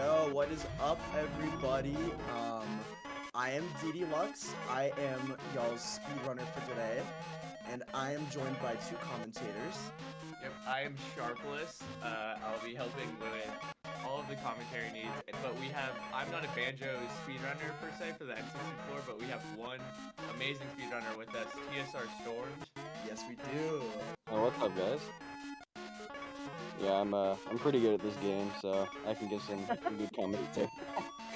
Yo, what is up, everybody? I am DeDeLux. I am y'all's speedrunner for today, and I am joined by two commentators. Yep, I am Sharpless. I'll be helping with all of the commentary needs. But I'm not a Banjo speedrunner per se for the N64, but we have one amazing speedrunner with us, TSR Storms. Yes, we do. Oh, what's up, guys? Yeah, I'm pretty good at this game, so I can give some good commentary.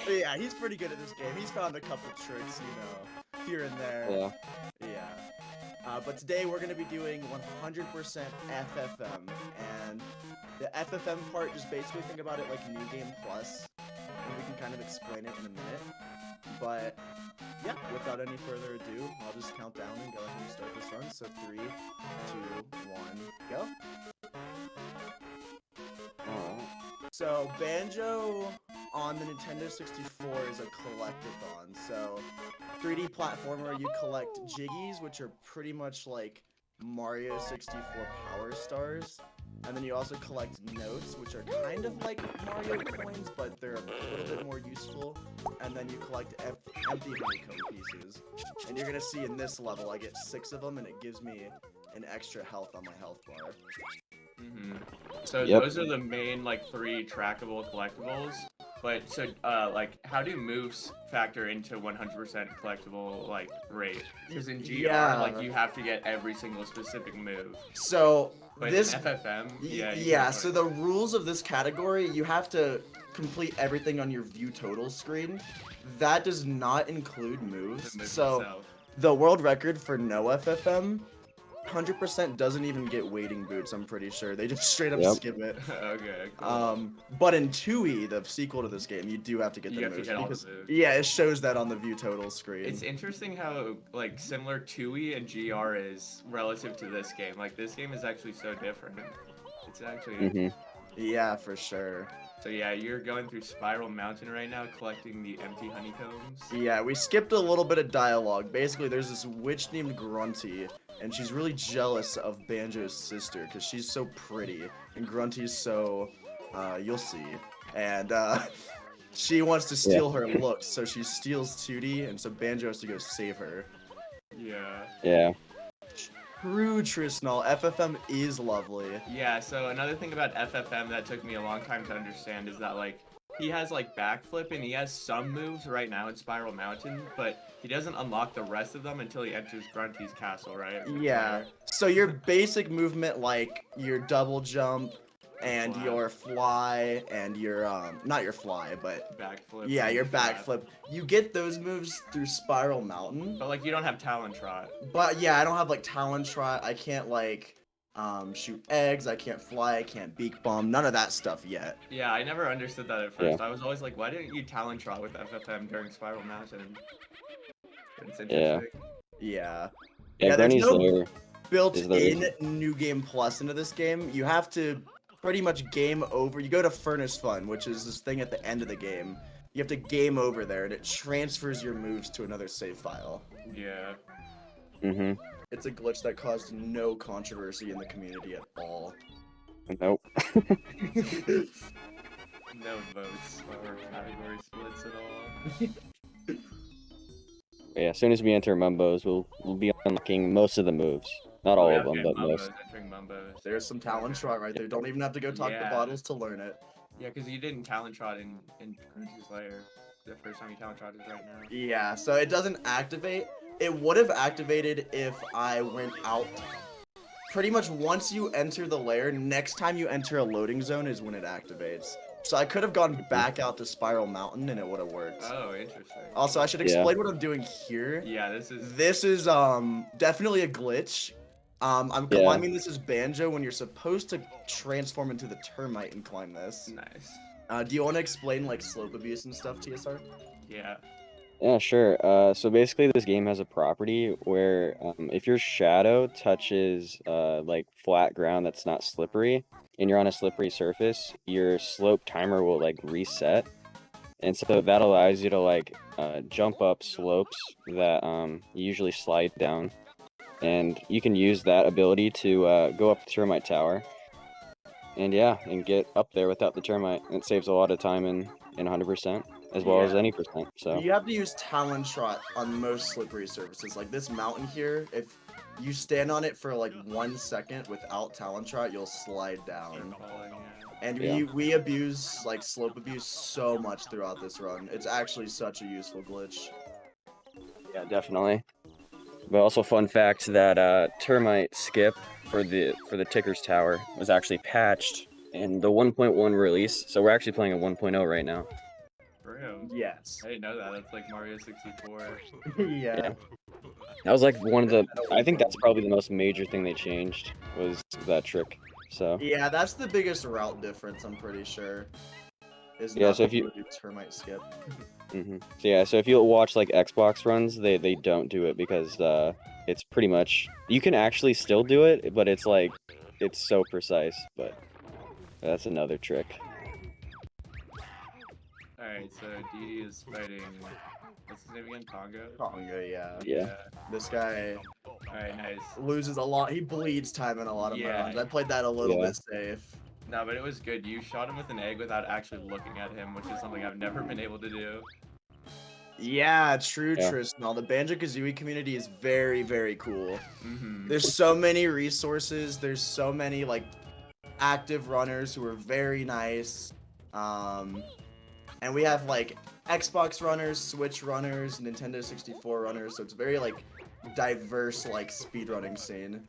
Yeah, he's pretty good at this game. He's found a couple tricks, here and there. Yeah. Yeah. But today we're going to be doing 100% FFM, and the FFM part, just basically think about it like New Game Plus, and we can kind of explain it in a minute. But yeah, without any further ado, I'll just count down and go ahead and start this run. So 3, 2, 1, go. Alright. So Banjo on the Nintendo 64 is a collectathon. So 3D platformer, you collect Jiggies, which are pretty much like Mario 64 Power Stars. And then you also collect notes, which are kind of like Mario coins, but they're a little bit more useful. And then you collect empty honeycomb pieces. And you're gonna see in this level, I get 6 of them, and it gives me an extra health on my health bar. So those are the main like 3 trackable collectibles. But so how do moves factor into 100% collectible like rate? Because in GR you have to get every single specific move. So but this in FFM, so the rules of this category, you have to complete everything on your view total screen. That does not include moves. So itself. The world record for no FFM 100% doesn't even get wading boots, I'm pretty sure. They just straight up skip it. Okay, cool. But in 2E, the sequel to this game, you do have to get the moves. All the moves. Yeah, it shows that on the view total screen. It's interesting how like similar 2E and GR is relative to this game. Like this game is actually so different. It's actually Yeah, for sure. So yeah, you're going through Spiral Mountain right now, collecting the empty honeycombs. Yeah, we skipped a little bit of dialogue. Basically, there's this witch named Grunty, and she's really jealous of Banjo's sister because she's so pretty, and Grunty's so, you'll see. And she wants to steal her looks, so she steals Tootie, and so Banjo has to go save her. Yeah. True, Trisnall. FFM is lovely. Yeah, so another thing about FFM that took me a long time to understand is that, like, he has, like, backflip, and he has some moves right now in Spiral Mountain, but he doesn't unlock the rest of them until he enters Grunty's castle, right? Yeah. So your basic movement, like your double jump, and your fly, and your, not your fly, but... backflip. Yeah, your backflip. You get those moves through Spiral Mountain. But, like, you don't have Talon Trot. But, yeah, I don't have, like, Talon Trot. I can't, like, shoot eggs. I can't fly. I can't beak bomb. None of that stuff yet. Yeah, I never understood that at first. I was always like, why didn't you Talon Trot with FFM during Spiral Mountain? It's interesting. Yeah. Yeah, there's no there. built-in New Game Plus into this game. You have to... pretty much game over. You go to Furnace Fun, which is this thing at the end of the game. You have to game over there, and it transfers your moves to another save file. Yeah. It's a glitch that caused no controversy in the community at all. Nope. No votes or category splits at all. Yeah, as soon as we enter Mumbos, we'll be unlocking most of the moves. Not all of them, but most. There's some Talon Trot right there. Don't even have to go talk to Bottles to learn it. Yeah, because you didn't Talon Trot in Grunty's lair. The first time you Talon Trotted right now. Yeah, so it doesn't activate. It would have activated if I went out. Pretty much once you enter the lair, next time you enter a loading zone is when it activates. So I could have gone back out to Spiral Mountain and it would have worked. Oh, interesting. Also, I should explain what I'm doing here. Yeah, this is definitely a glitch. I'm climbing this as Banjo when you're supposed to transform into the termite and climb this. Nice. Do you want to explain like slope abuse and stuff, TSR? Yeah. Yeah, sure. So basically this game has a property where if your shadow touches like flat ground that's not slippery and you're on a slippery surface, your slope timer will like reset. And so that allows you to like jump up slopes that you usually slide down. And you can use that ability to go up the termite tower. And yeah, and get up there without the termite. It saves a lot of time in 100% as well as Yeah. any percent. So You have to use Talon Trot on most slippery surfaces. Like this mountain here, if you stand on it for like 1 second without Talon Trot, you'll slide down. Falling, yeah. And Yeah. we abuse, like, slope abuse so much throughout this run. It's actually such a useful glitch. yeah, definitely. But also fun fact that termite skip for the Ticker's Tower was actually patched in the 1.1 release. So we're actually playing a 1.0 right now. For real. Yes. I didn't know that. That's like Mario 64. Yeah. That was like one of the. I think that's probably the most major thing they changed was that trick. So Yeah, that's the biggest route difference, I'm pretty sure. Is Yeah, not so if being you- able to do termite skip. So yeah, so if you watch like Xbox runs, they don't do it because it's pretty much you can actually still do it, but it's like it's so precise. But that's another trick. Alright, so Didi is fighting. What's his name again? Congo? Conga, yeah. Yeah. This guy Alright, nice. loses a lot. He bleeds time in a lot of my Yeah. runs. I played that a little Yeah. bit safe. No, but it was good. You shot him with an egg without actually looking at him, which is something I've never been able to do. Yeah, true, Yeah. Tristan. The Banjo-Kazooie community is very, very cool. Mm-hmm. There's so many resources. There's so many, like, active runners who are very nice. And we have, like, Xbox runners, Switch runners, Nintendo 64 runners. So it's very, like, diverse, like, speedrunning scene.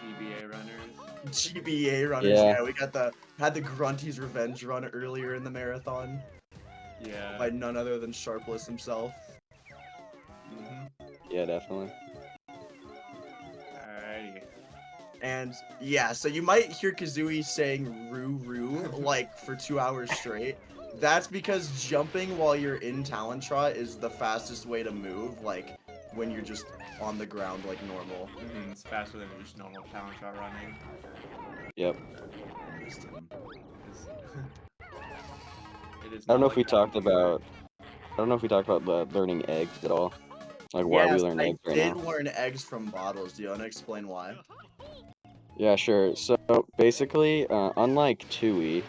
GBA runners. GBA runners, Yeah. yeah. We had the Grunty's Revenge run earlier in the marathon Yeah. by none other than Sharpless himself. Mm-hmm. Yeah, definitely. Alrighty. And yeah, so you might hear Kazooie saying "roo roo" like for 2 hours straight. That's because jumping while you're in Talon Trot is the fastest way to move, like when you're just on the ground like normal. Mm-hmm. It's faster than just normal talent shot running. Yep. It's- It is I don't know not if we like talked that. about. I don't know if we talked about learning eggs at all. Like why we Yes, learn I eggs right did now. learn eggs from bottles. Do you want to explain why? Yeah, sure. So basically, unlike Tui,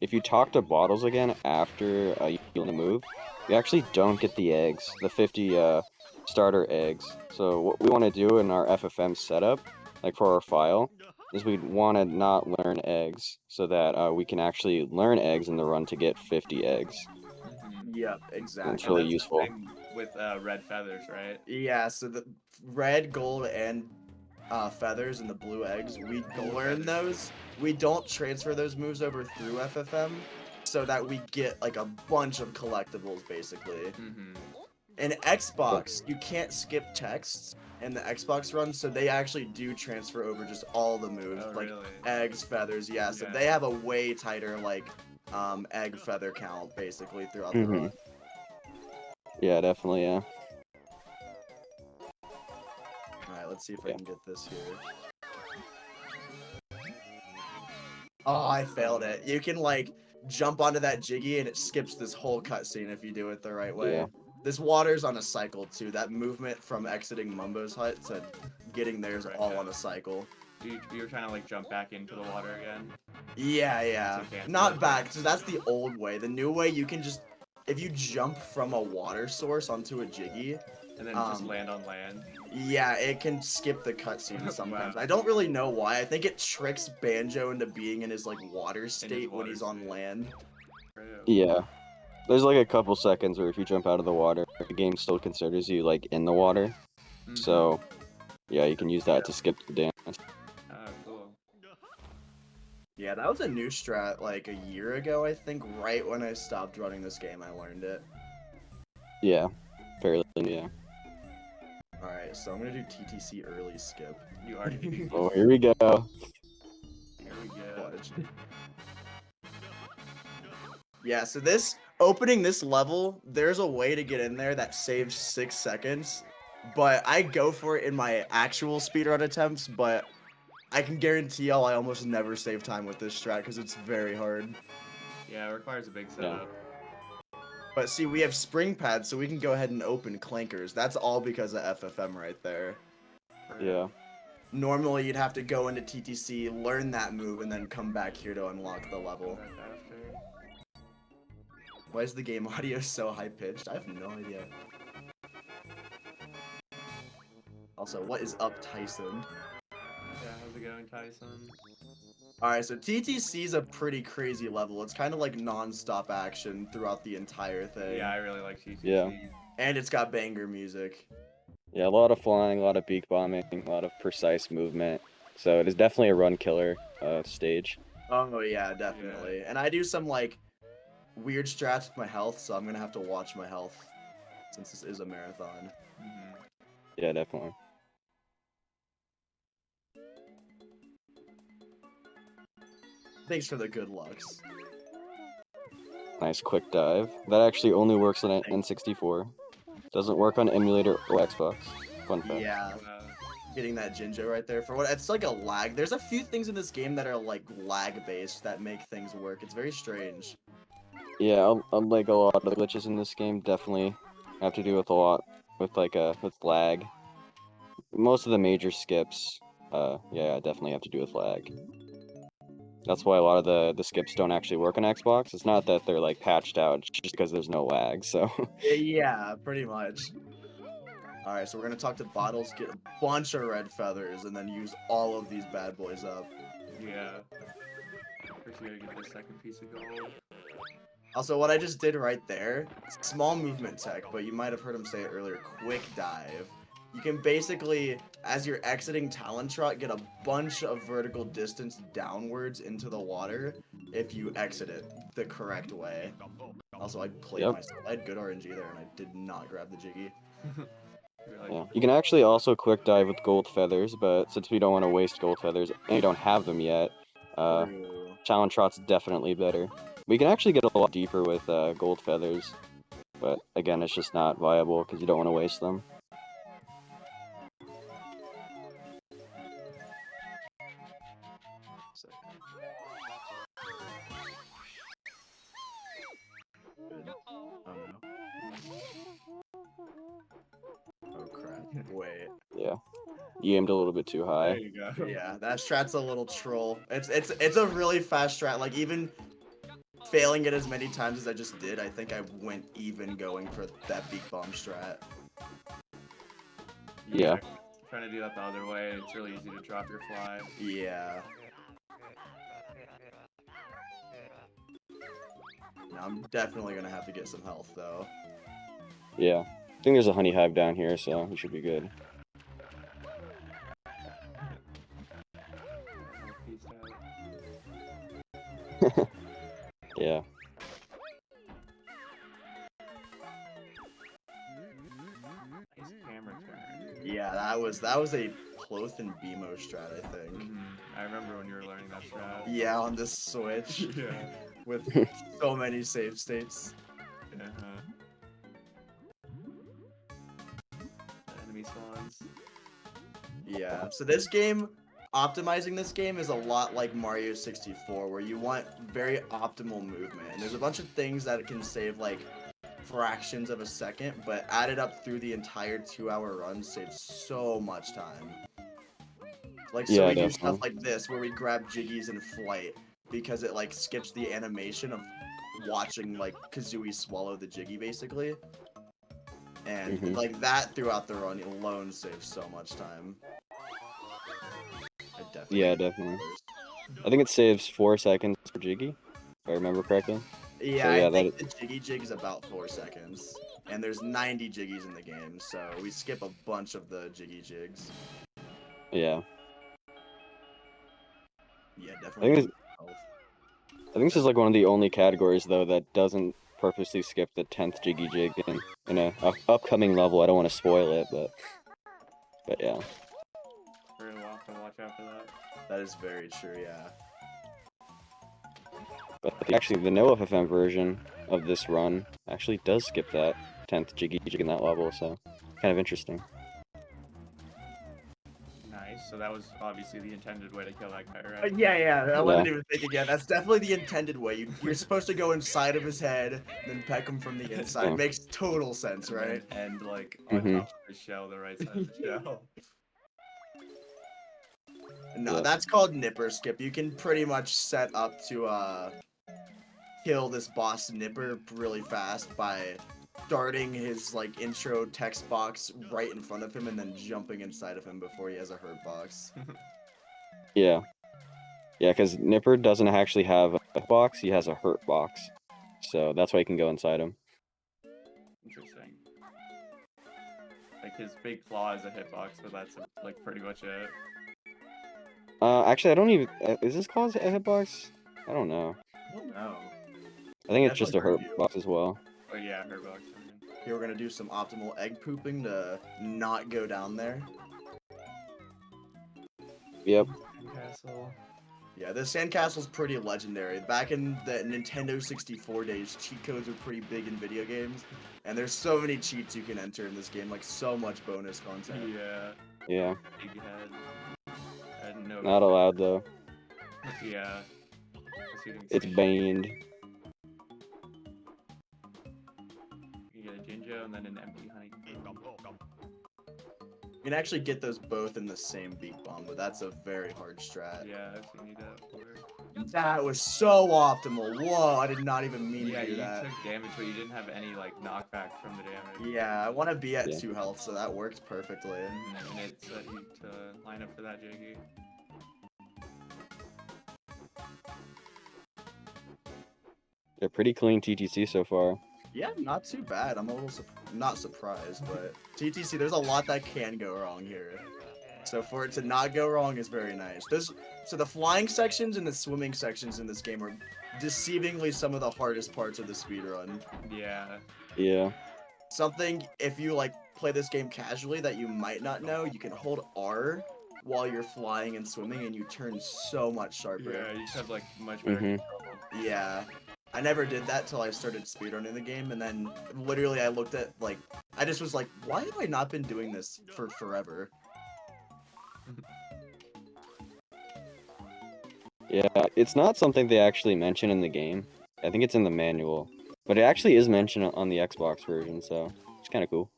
if you talk to bottles again after you learn the move, you actually don't get the eggs, the 50 starter eggs. So what we want to do in our FFM setup, like for our file, is we want to not learn eggs so that we can actually learn eggs in the run to get 50 eggs. Mm-hmm. Yep, And exactly. it's really That's the useful. thing with red feathers, right? Yeah, so the red, gold, and feathers and the blue eggs, we Gold learn feathers. those. We don't transfer those moves over through FFM, so that we get like a bunch of collectibles basically. Mm-hmm. In Xbox, you can't skip texts in the Xbox run, so they actually do transfer over just all the moves, Oh, like really? eggs, feathers, yeah. So Yeah. they have a way tighter like egg feather count basically throughout the Mhm. run. Yeah, definitely. Yeah. All right, let's see if I Yeah. can get this here. Oh, I failed it. You can like jump onto that Jiggy and it skips this whole cutscene if you do it the right way. Yeah. This water's on a cycle too. That movement from exiting Mumbo's hut to getting there is Right, all yeah. on a cycle. You were trying to like jump back into the water again. Yeah, yeah. So cancel Not it. back. So that's the old way. The new way, you can just if you jump from a water source onto a Jiggy, And then just Um, land on land. yeah, it can skip the cutscene sometimes. Wow. I don't really know why. I think it tricks Banjo into being in his like water state when water he's on state. land. Yeah. There's like a couple seconds where if you jump out of the water, the game still considers you like in the water. Mhm. So, yeah, you can use that to skip the dance. Oh, cool. Yeah, that was a new strat like a year ago, I think. Right when I stopped running this game, I learned it. Yeah, fairly. Yeah. All right, so I'm gonna do TTC early skip. You already. Oh, here we go. Here we go. Watch. Yeah, so this opening this level, there's a way to get in there that saves 6 seconds, but I go for it in my actual speedrun attempts, but I can guarantee y'all I almost never save time with this strat because it's very hard. Yeah, it requires a big setup. But see, we have spring pads, so we can go ahead and open clankers. That's all because of FFM right there. For Yeah. normally you'd have to go into TTC, learn that move, and then come back here to unlock the level. Right after. Why is the game audio so high-pitched? I have no idea. Also, what is up, Tyson? Yeah, how's it going, Tyson? Alright, so TTC is a pretty crazy level. It's kind of like non-stop action throughout the entire thing. Yeah, I really like TTC. Yeah. And it's got banger music. Yeah, a lot of flying, a lot of beak bombing, a lot of precise movement. So it is definitely a run killer stage. Oh yeah, definitely. And I do some like weird strats with my health, so I'm gonna have to watch my health since this is a marathon. Mhm. Yeah, definitely. Thanks for the good lucks. Nice quick dive. That actually only works on an N64. Doesn't work on emulator or Xbox. Fun fact. Yeah, Uh, getting that Jinjo right there for what it's like a lag. There's a few things in this game that are like lag based that make things work. It's very strange. Yeah, unlike a lot of the glitches in this game, definitely have to do with a lot with with lag. Most of the major skips, yeah, definitely have to do with lag. That's why a lot of the skips don't actually work on Xbox. It's not that they're like patched out, it's just because there's no lag. So Yeah, pretty much. Alright, so we're gonna talk to Bottles, get a bunch of red feathers, and then use all of these bad boys up. yeah. First, you gotta get the second piece of gold. Also, what I just did right there, small movement tech, but you might have heard him say it earlier, quick dive. You can basically, as you're exiting Talon Trot, get a bunch of vertical distance downwards into the water if you exit it the correct way. Also, I played Yep. myself. I had good RNG there, and I did not grab the Jiggy. You're like, yeah, you can actually also quick dive with gold feathers, but since we don't want to waste gold feathers and we don't have them yet, True. Talon Trot's definitely better. We can actually get a lot deeper with gold feathers, but again, it's just not viable because you don't want to waste them. Oh no. Oh crap. Wait. Yeah, you aimed a little bit too there high. you go. Yeah, that strat's a little troll. It's a really fast strat. Like even failing it as many times as I just did, I think I went even going for that beak bomb strat. Yeah. Trying to do that the other way, it's really easy to drop your fly. Yeah. Now I'm definitely gonna have to get some health though. Yeah, I think there's a honey hive down here, so we should be good. Peace out. Yeah. Nice camera turn. Yeah, that was a Ploth and Bimo strat, I think. Mhm. I remember when you were learning that strat. Yeah, on this Switch Yeah. with so many save states. Uh-huh. Enemy spawns. Yeah. So this game, optimizing this game is a lot like Mario 64, where you want very optimal movement. And there's a bunch of things that it can save like fractions of a second, but added up through the entire 2-hour run saves so much time. Like, so Yeah, we do definitely. stuff like this, where we grab Jiggies in flight, because it, like, skips the animation of watching, like, Kazooie swallow the Jiggy, basically. And, Mhm. like, that throughout the run alone saves so much time. I definitely Yeah, definitely. I think it saves 4 seconds per Jiggy, if I remember correctly. Yeah, So, yeah, I think that- the Jiggy Jig is about 4 seconds. And there's 90 Jiggies in the game, so we skip a bunch of the Jiggy Jigs. Yeah. Yeah, I definitely. think this is like one of the only categories though that doesn't purposely skip the 10th Jiggy Jig in a upcoming level. I don't want to spoil it, but yeah. Really will have to watch out for that. That is very true, yeah. But actually, the no FFM version of this run actually does skip that 10th Jiggy Jig in that level, so kind of interesting. Nice. So that was obviously the intended way to kill that guy, right? Yeah, I wasn't Yeah. even thinking. Yeah, that's definitely the intended way. You're supposed to go inside of his head, then peck him from the inside. Yeah. Makes total sense, And right? then end like on Mhm. top of the shell, the right side of the shell. No, Yep. that's called Nipper Skip. You can pretty much set up to kill this boss Nipper really fast by starting his like intro text box right in front of him and then jumping inside of him before he has a hurt box. Yeah. Yeah, because Nipper doesn't actually have a box, he has a hurt box. So that's why you can go inside him. Interesting. Like his big flaw is a hitbox, but that's like pretty much it. Actually, I don't even... is this called a hitbox? I don't know. I don't know. I think it's That's just like a hurt review. box as well. Oh yeah, hitbox. I mean. Here we're gonna do some optimal egg pooping to not go down there. Yep. Castle. Yeah, this sandcastle's pretty legendary. Back in the Nintendo 64 days, cheat codes were pretty big in video games, and there's so many cheats you can enter in this game, like so much bonus content. Yeah. Yeah. Big head. I didn't know. Not allowed, though. Yeah. It's banned. You get a Jinjo and then an empty honey. You can actually get those both in the same beak bomb, but that's a very hard strat. Yeah, I've seen that before. That was so optimal. Whoa, I did not even mean Yeah, to do you that. took damage, but you didn't have any like knockback from the damage. Yeah, I want to be at Yeah. 2 health, so that worked perfectly. And it said you to line up for that, Jiggy. They're pretty clean TTC so far. Yeah, not too bad. I'm a little not surprised, but TTC, there's a lot that can go wrong here. So for it to not go wrong is very nice. So the flying sections and the swimming sections in this game are deceivingly some of the hardest parts of the speedrun. Yeah. Yeah. Something, if you like play this game casually that you might not know, you can hold R while you're flying and swimming and you turn so much sharper. Yeah, you should have like much better Mhm. control. Yeah. I never did that till I started speedrunning the game, and then literally I looked at, like, I just was like, why have I not been doing this for forever? Yeah, it's not something they actually mention in the game. I think it's in the manual. But it actually is mentioned on the Xbox version, so it's kind of cool.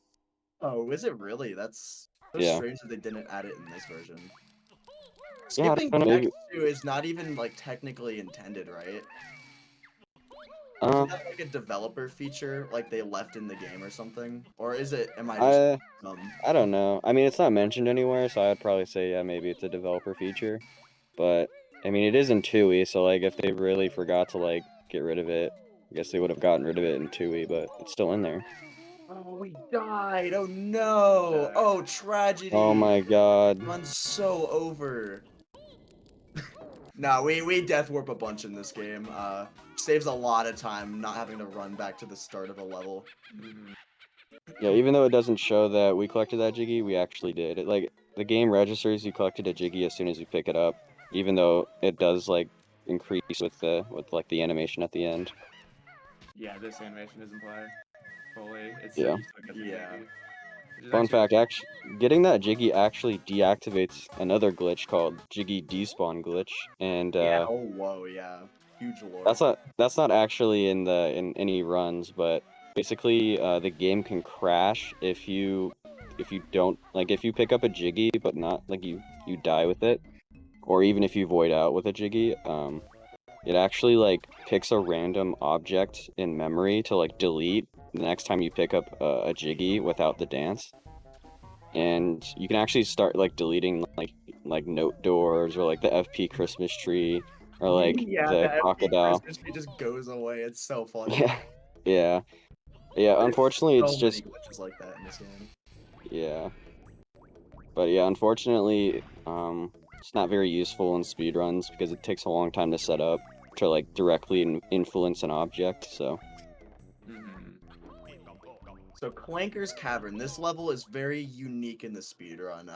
Oh, is it really? That's so Yeah. strange that they didn't add it in this version. Yeah, I Skipping don't know, maybe- X2 is not even, like, technically intended, right? Uh, Isn't that like a developer feature, like they left in the game or something? Or is it, am I just I don't know. I mean, it's not mentioned anywhere, so I'd probably say, yeah, maybe it's a developer feature. But, I mean, it is in 2E, so, like, if they really forgot to, like, get rid of it, I guess they would have gotten rid of it in 2E, but it's still in there. Oh, we died! Oh no! Oh, tragedy! Oh my god. Run's so over. No, we death warp a bunch in this game. Saves a lot of time not having to run back to the start of a level. Mhm. Yeah, even though it doesn't show that we collected that Jiggy, we actually did. It, like, the game registers you collected a Jiggy as soon as you pick it up, even though it does, like, increase with like, the animation at the end. Yeah, this animation isn't playing fully. It's Yeah. you still get the Yeah. Jiggy, which is Fun actually fact, actually, getting that Jiggy actually deactivates another glitch called Jiggy Despawn glitch, and Yeah. Oh, whoa, yeah. Huge lore. that's not actually in any runs, but basically the game can crash if you don't, like, if you pick up a Jiggy but not, like, you die with it, or even if you void out with a Jiggy, it actually, like, picks a random object in memory to, like, delete the next time you pick up a Jiggy without the dance. And you can actually start, like, deleting, like note doors, or, like, the FP Christmas tree, or, like, yeah, the FP crocodile. Christmas tree just goes away. It's so funny. Yeah, yeah, yeah. There's Unfortunately, so it's just many glitches like that in this game. yeah. But yeah, unfortunately, it's not very useful in speedruns because it takes a long time to set up to, like, directly influence an object. So Mhm. So Clanker's Cavern. This level is very unique in the speedrun.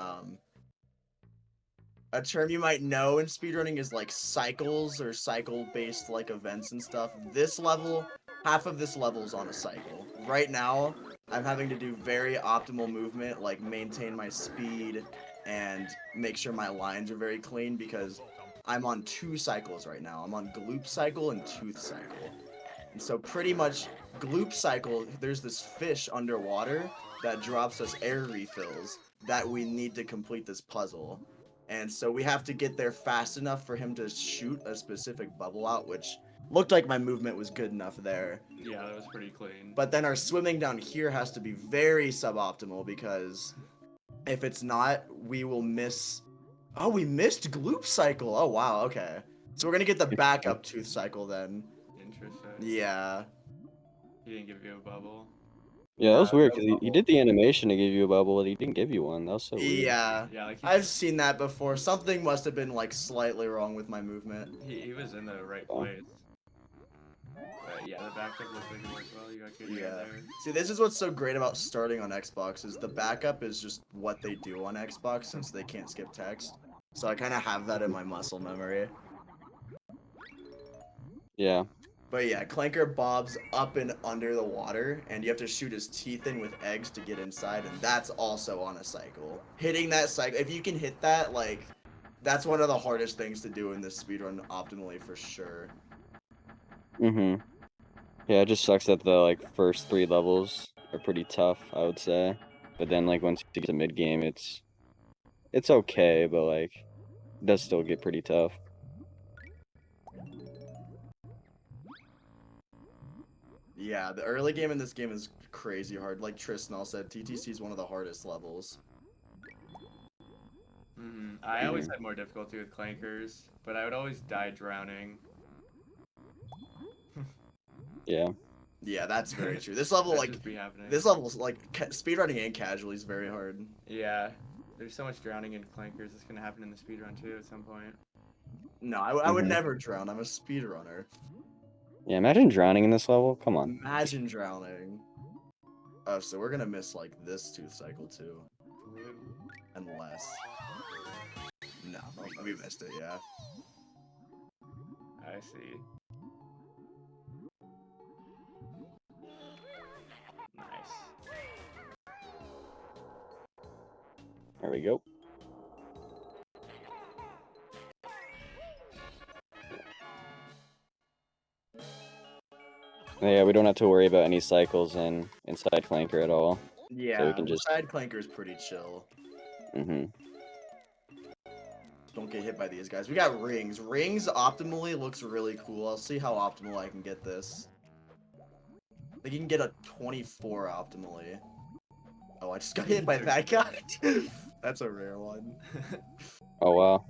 A term you might know in speedrunning is like cycles or cycle-based like events and stuff. This level, half of this level is on a cycle. Right now, I'm having to do very optimal movement, like maintain my speed and make sure my lines are very clean because I'm on 2 cycles right now. I'm on Gloop cycle and Tooth cycle. And so pretty much Gloop cycle, there's this fish underwater that drops us air refills that we need to complete this puzzle. And so we have to get there fast enough for him to shoot a specific bubble out, which looked like my movement was good enough there. Yeah, that was pretty clean. But then our swimming down here has to be very suboptimal because if it's not, we will miss. Oh, we missed Gloop Cycle. Oh, wow. Okay. So we're going to get the backup Tooth Cycle then. Interesting. Yeah. He didn't give you a bubble. Yeah, that was No, weird no because he bubble. did the animation to give you a bubble, but he didn't give you one. That was so weird. Yeah. Yeah, like I've seen that before. Something must have been like slightly wrong with my movement. he was in the right Oh. place. But yeah, the backup looked like it worked well. You got good air Yeah. there. See, this is what's so great about starting on Xbox is the backup is just what they do on Xbox since they can't skip text. So I kind of have that in my muscle memory. Yeah. But yeah, Clanker bobs up and under the water, and you have to shoot his teeth in with eggs to get inside, and that's also on a cycle. Hitting that cycle, if you can hit that, like, that's one of the hardest things to do in this speedrun optimally for sure. Mhm. Yeah, it just sucks that the like first 3 levels are pretty tough, I would say. But then like once you get to mid game, it's okay, but like it does still get pretty tough. Yeah, the early game in this game is crazy hard. Like Tristan said, TTC is one of the hardest levels. I always had more difficulty with clankers, but I would always die drowning. Yeah. Yeah, that's very true. This level, That'd like, just be happening. this level's like speedrunning and casually is very hard. Yeah, there's so much drowning in clankers. It's gonna happen in the speedrun too at some point. No, I would Mhm. never drown. I'm a speedrunner. Yeah, imagine drowning in this level. Come on. Imagine drowning. Oh, so we're gonna miss like this tooth cycle too, unless. No, we missed it. Yeah. I see. Nice. There we go. Yeah, we don't have to worry about any cycles inside Clanker at all. Yeah. So we can just. Side clanker is pretty chill. Mhm. Don't get hit by these guys. We got rings. Rings optimally looks really cool. I'll see how optimal I can get this. I think you can get a 24 optimally. Oh, I just got hit by that guy. That's a rare one. Oh wow.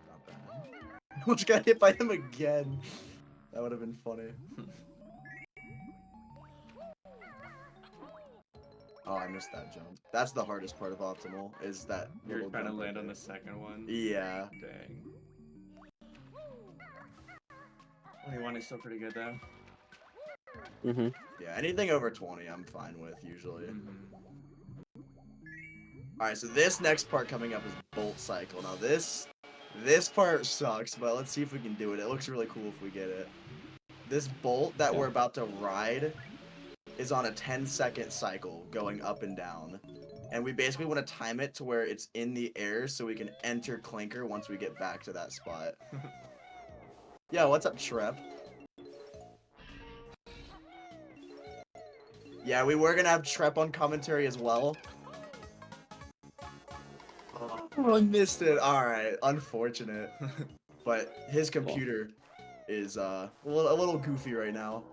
Not bad. I almost got hit by him again. That would have been funny. Oh, I missed that jump. That's the hardest part of optimal, is that You're little trying to jump land right on there. the second one. Yeah. Dang. 21 is still pretty good though. Mhm. Yeah, anything over 20 I'm fine with, usually. Mm-hmm. Alright, so this next part coming up is Bolt Cycle. Now this part sucks, but let's see if we can do it. It looks really cool if we get it. This bolt that we're about to ride is on a 10-second cycle going up and down. And we basically want to time it to where it's in the air so we can enter Clanker once we get back to that spot. Yeah, what's up, Shrep? Yeah, we were gonna have Trep on commentary as well. Oh, I missed it. Alright, unfortunate. But his computer is a little goofy right now.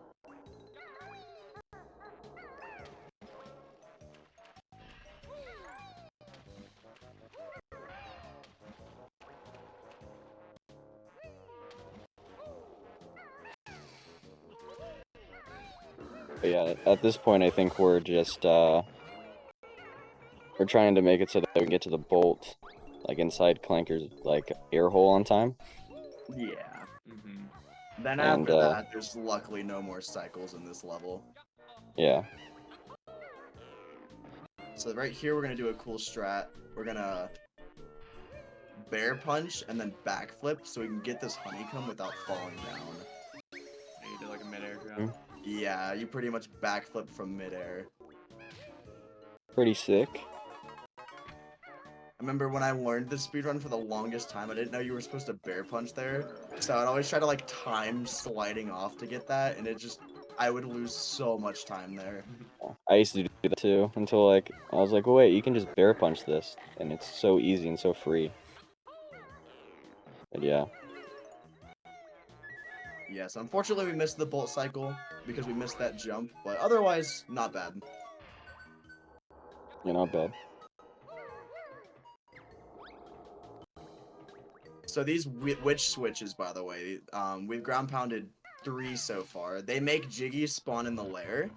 But yeah, at this point, I think we're just we're trying to make it so that we can get to the bolt, like inside Clanker's like air hole on time. Yeah. Mm-hmm. Then And, after that, there's luckily no more cycles in this level. Yeah. So right here, we're gonna do a cool strat. We're gonna bear punch and then backflip so we can get this honeycomb without falling down. Yeah, you did like a mid-air drop. Mm. Yeah, you pretty much backflip from midair. Pretty sick. I remember when I learned this speedrun for the longest time, I didn't know you were supposed to bear punch there. So I'd always try to like time sliding off to get that, and I would lose so much time there. I used to do that too until like I was like, oh, wait, you can just bear punch this, and it's so easy and so free. But yeah. Yes, unfortunately we missed the bolt cycle because we missed that jump, but otherwise not bad. You're not bad. So these witch switches, by the way, we've ground pounded 3 so far. They make Jiggy spawn in the lair.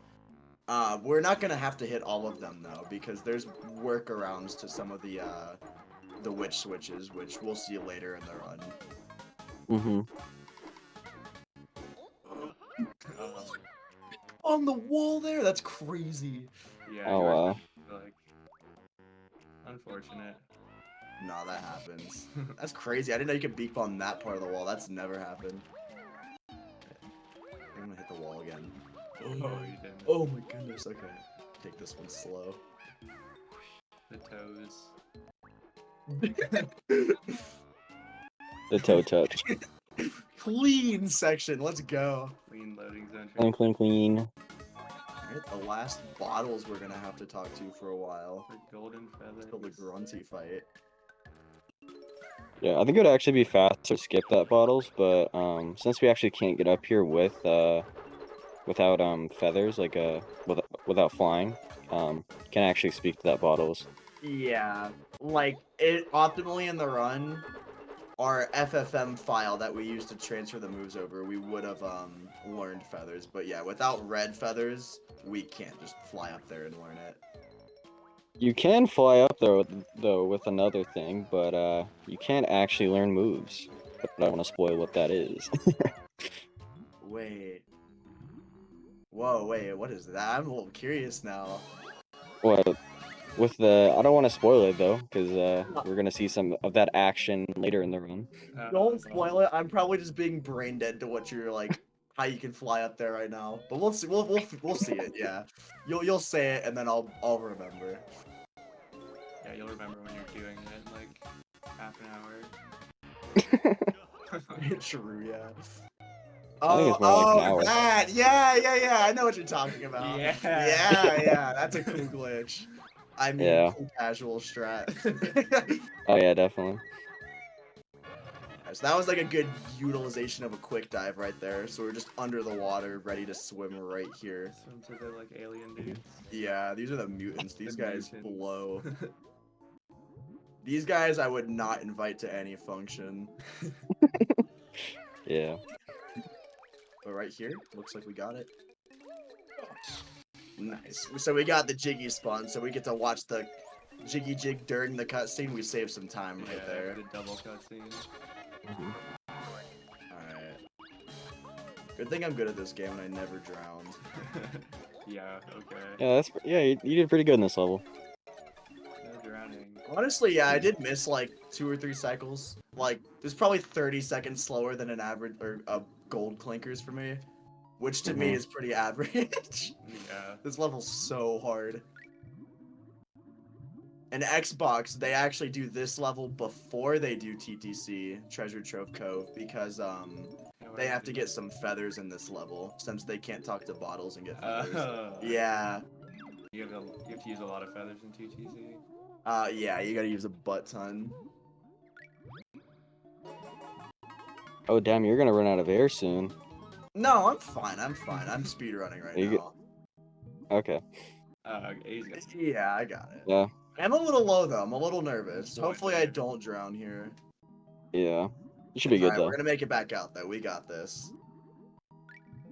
We're not gonna have to hit all of them though, because there's workarounds to some of the witch switches, which we'll see later in the run. Mm-hmm. On the wall there, that's crazy. Yeah. Oh wow. Like, unfortunate. No, that happens. That's crazy. I didn't know you could beep on that part of the wall. That's never happened. I'm gonna hit the wall again. Oh, you didn't. Oh my goodness. Okay, take this one slow. The toes. The toe touch. Clean section. Let's go. Clean loading zone. Clean, clean, clean. Alright, the last bottles we're gonna have to talk to for a while. For golden feathers. Until the grunty fight. Yeah, I think it would actually be faster to skip that bottles, but since we actually can't get up here with without feathers, like without flying, can actually speak to that bottles. Yeah, like it optimally in the run, our FFM file that we used to transfer the moves over, we would have learned feathers. But yeah, without red feathers, we can't just fly up there and learn it. You can fly up there though with another thing, but you can't actually learn moves. But I don't want to spoil what that is. Wait. Whoa, wait, what is that? I'm a little curious now. What? With the, I don't want to spoil it though, because we're gonna see some of that action later in the run. Don't spoil it. I'm probably just being brain dead to what you're like, how you can fly up there right now. But we'll see. We'll see it. Yeah, you'll say it, and then I'll remember. Yeah, you'll remember when you're doing it in like half an hour. True. Yeah. I think it's more like an hour. That. Yeah. I know what you're talking about. Yeah. Yeah. That's a cool glitch. I mean, Yeah. cool casual strat. Oh yeah, definitely. So that was like a good utilization of a quick dive right there. So we're just under the water, ready to swim right here. Swim to the like alien dudes. Yeah, these are the mutants. These The guys mutants. blow. These guys I would not invite to any function. Yeah. But right here, looks like we got it. Nice. So we got the Jiggy spawn, so we get to watch the Jiggy Jig during the cutscene. We save some time right Yeah, there. the double cutscene. Alright. Good thing I'm good at this game and I never drowned. Yeah, okay. Yeah, you did pretty good in this level. No drowning. Honestly, yeah, I did miss like 2 or 3 cycles. Like, there's probably 30 seconds slower than an average or gold clinkers for me, which to me is pretty average. Yeah. This level's so hard. And Xbox, they actually do this level before they do TTC, Treasure Trove Cove, because they have to get some feathers in this level since they can't talk to bottles and get feathers. Yeah. You have to use a lot of feathers in TTC. Yeah, you gotta use a butt ton. Oh damn, you're gonna run out of air soon. No, I'm fine. I'm speedrunning right now. Okay. He's got Yeah, I got it. Yeah. I'm a little low though. I'm a little nervous. Boy, Hopefully I man. don't drown here. Yeah. You should be good Alright, though. we're gonna make it back out though. We got this.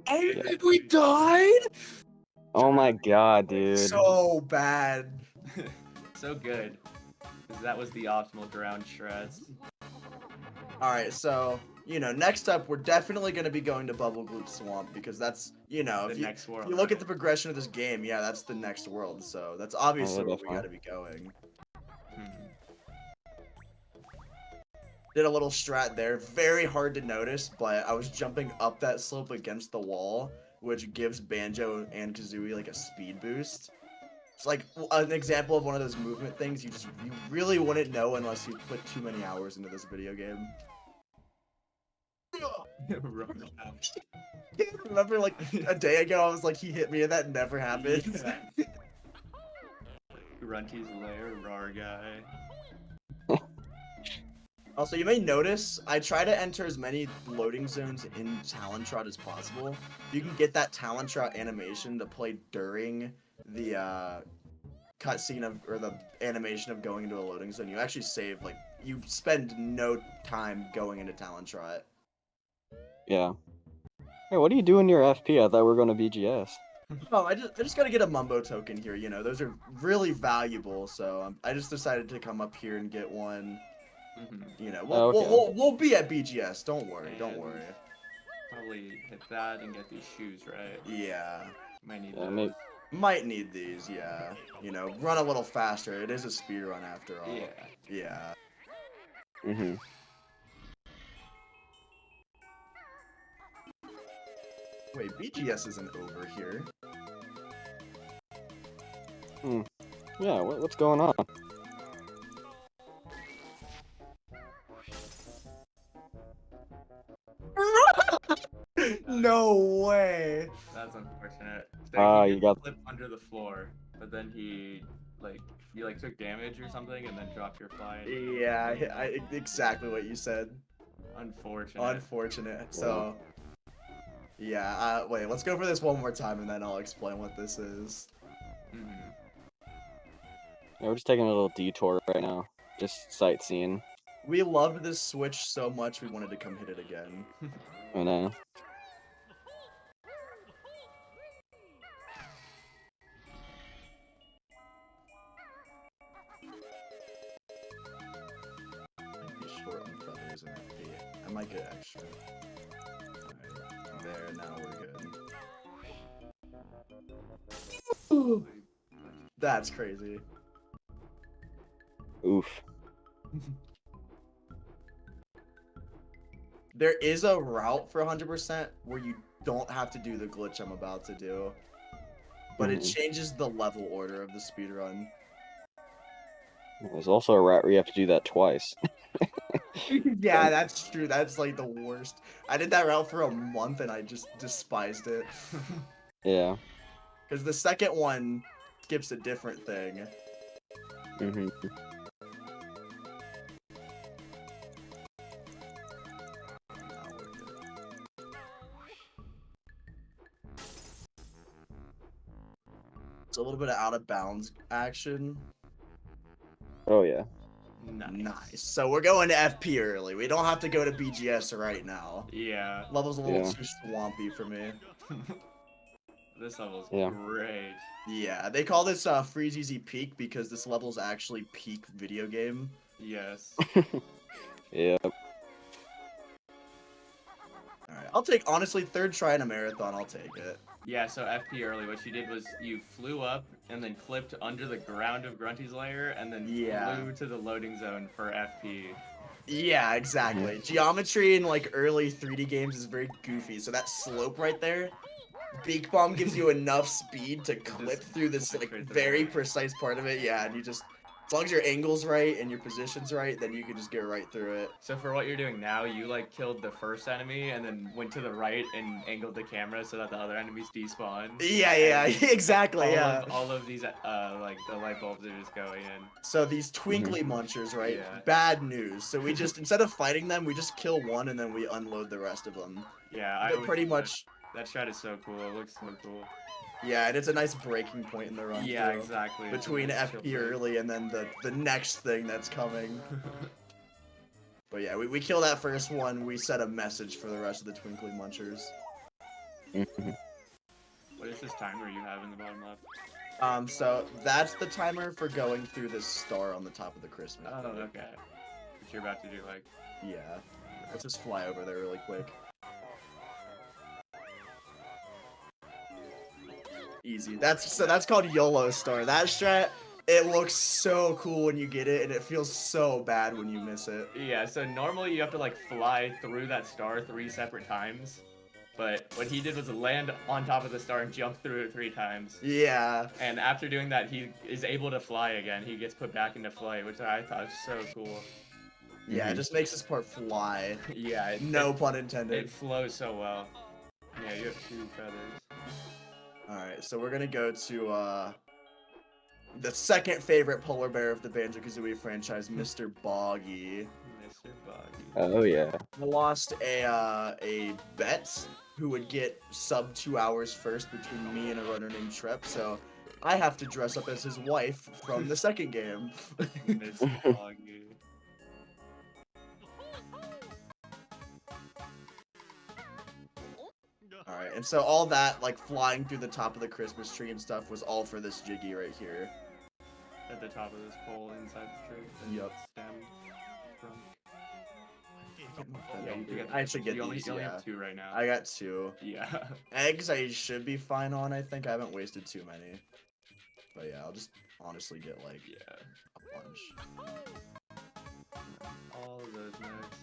Yeah. We died? Oh my god, dude. So bad. so good. Because that was the optimal drown strats. Alright, so, you know, next up, we're definitely going to be going to Bubble Gloop Swamp because that's, you know, The if you, next world. if you look at the progression of this game, yeah, that's the next world. So that's obviously where we definitely. got to be going. Hmm. Did a little strat there. Very hard to notice, but I was jumping up that slope against the wall, which gives Banjo and Kazooie like a speed boost. It's like an example of one of those movement things you really wouldn't know unless you put too many hours into this video game. Remember, like, a day ago, I was like, he hit me, and that never happened. Yeah. Grunty's lair, rar guy. Also, you may notice, I try to enter as many loading zones in Talon Trot as possible. You can get that Talon Trot animation to play during the cutscene of, or the animation of going into a loading zone. You actually save, like, you spend no time going into Talon Trot. Yeah. Hey, what are you doing your FP? I thought we were going to BGS. Oh, I just gotta get a Mumbo token here, you know, those are really valuable, so I just decided to come up here and get one. You know, we'll be at BGS, don't worry, don't And worry. Probably hit that and get these shoes, right? Yeah. Might need Yeah, those. maybe. Might need these, yeah. You know, run a little faster. It is a speed run after all. Yeah. Yeah. Mm-hmm. Wait, BGS isn't over here. Yeah, what's going on? No way. That's unfortunate. Ah, He you did got- flip under the floor, but then he took damage or something and then dropped your fly. Yeah, exactly what you said. Unfortunate. Unfortunate. So, yeah, wait, let's go for this one more time and then I'll explain what this is. Yeah, we're just taking a little detour right now. Just sightseeing. We loved this Switch so much we wanted to come hit it again. I know. Might be short on feathers and FP. I might get extra. Alright, there, now we're good. That's crazy. Oof. There is a route for 100% where you don't have to do the glitch I'm about to do. But it changes the level order of the speedrun. There's also a route where you have to do that twice. Yeah, that's true. That's like the worst. I did that route for a month and I just despised it. Yeah. Because the second one skips a different thing. Mm-hmm. It's a little bit of out of bounds action. Oh, yeah. Nice. So we're going to FP early. We don't have to go to BGS right now. Yeah. Level's a little too swampy for me. This level's Yeah. great. Yeah, they call this Freeze Easy Peak because this level's actually peak video game. Yes. Yep. Alright, I'll take, honestly, third try in a marathon, I'll take it. Yeah, so FP early, what you did was you flew up and then clipped under the ground of Grunty's lair and then flew to the loading zone for FP. Yeah, exactly. Geometry in like early 3D games is very goofy, so that slope right there, Beak Bomb gives you enough speed to clip through this like very precise part of it. Yeah, and you just, as long as your angle's right and your position's right, then you can just get right through it. So for what you're doing now, you like killed the first enemy and then went to the right and angled the camera so that the other enemies despawn. Yeah, exactly, All of these, like the light bulbs are just going in. So these twinkly munchers, right? Yeah. Bad news. So we just, instead of fighting them, we just kill one and then we unload the rest of them. Yeah, But pretty much. That strat is so cool. It looks so cool. Yeah, and it's a nice breaking point in the run. Yeah, too, exactly. Between FP early and then the next thing that's coming. But yeah, we kill that first one. We set a message for the rest of the twinkly munchers. What is this timer you have in the bottom left? So that's the timer for going through this star on the top of the Christmas. Oh, okay. What you're about to do, like. Yeah. Let's just fly over there really quick. Easy. That's called YOLO Star. That strat, it looks so cool when you get it, and it feels so bad when you miss it. Yeah, so normally you have to like fly through that star 3 separate times. But what he did was land on top of the star and jump through it 3 times. Yeah. And after doing that, he is able to fly again. He gets put back into flight, which I thought was so cool. Yeah, it Mhm. just makes this part fly. Yeah. No pun intended. It flows so well. Yeah, you have 2 feathers. Alright, so we're gonna go to the second favorite polar bear of the Banjo-Kazooie franchise, Mr. Boggy. Mr. Boggy. Oh yeah. I lost a bet who would get sub 2 hours first between me and a runner named Trep, so I have to dress up as his wife from the second game. Mr. Boggy. Alright, and so all that, like, flying through the top of the Christmas tree and stuff was all for this Jiggy right here. At the top of this pole inside the tree. The Yup. Stem. Trunk. I Yeah, you get. I should get you only, these, you only yeah. have 2 right now. I got 2. Yeah. Eggs I should be fine on, I think. I haven't wasted too many. But yeah, I'll just honestly get, like, Yeah. a bunch. All of those notes.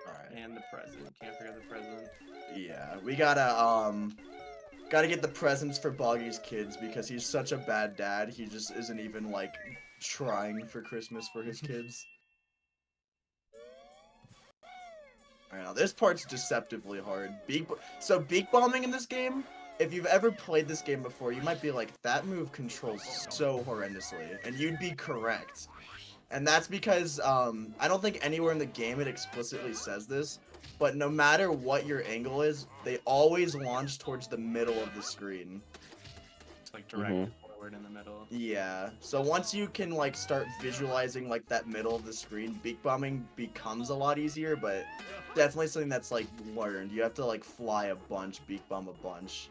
Alright. And the present. Can't forget the present. Yeah, we gotta get the presents for Boggy's kids because he's such a bad dad. He just isn't even like trying for Christmas for his kids. Alright, now this part's deceptively hard. So beak bombing in this game, if you've ever played this game before, you might be like, that move controls so horrendously, and you'd be correct. And that's because, I don't think anywhere in the game it explicitly says this, but no matter what your angle is, they always launch towards the middle of the screen. It's like directed forward in the middle. Yeah, so once you can, like, start visualizing, like, that middle of the screen, beak bombing becomes a lot easier, but definitely something that's, like, learned. You have to, like, fly a bunch, beak bomb a bunch.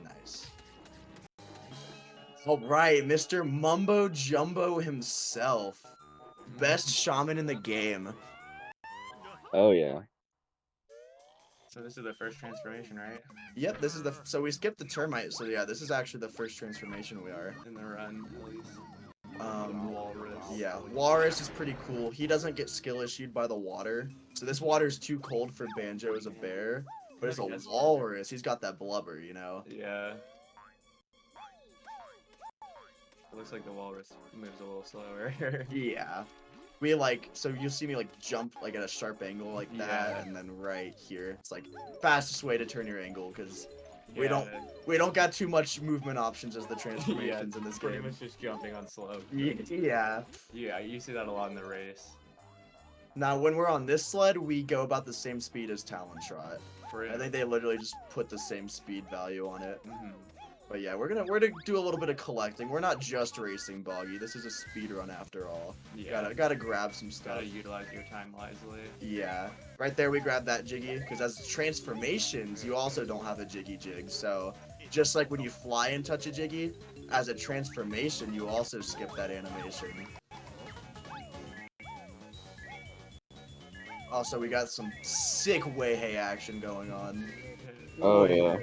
Nice. Alright, Mr. Mumbo Jumbo himself. Best shaman in the game. Oh yeah. So this is the first transformation, right? Yep, this is so we skipped the termite, so yeah, this is actually the first transformation we are. In the run, at least. Walrus. Walrus. Yeah, Walrus is pretty cool. He doesn't get skill issued by the water. So this water is too cold for Banjo as a bear. But as a walrus, he's got that blubber, you know? Yeah. It looks like the walrus moves a little slower. Yeah. So you'll see me, like, jump, like, at a sharp angle like that, Yeah. and then right here. It's, like, fastest way to turn your angle, because we Yeah, don't got too much movement options as the transformations in this pretty game. much just jumping on slope. Yeah. Yeah, you see that a lot in the race. Now, when we're on this sled, we go about the same speed as Talon Trot. For I think they literally just put the same speed value on it. Mhm. But yeah, we're gonna do a little bit of collecting. We're not just racing, Boggy. This is a speed run after all. Yeah. Gotta grab some stuff. Gotta utilize your time wisely. Yeah. Right there, we grab that Jiggy, because as transformations, you also don't have a Jiggy Jig. So just like when you fly and touch a Jiggy, as a transformation, you also skip that animation. Also, we got some sick Weihei action going on. Oh yeah.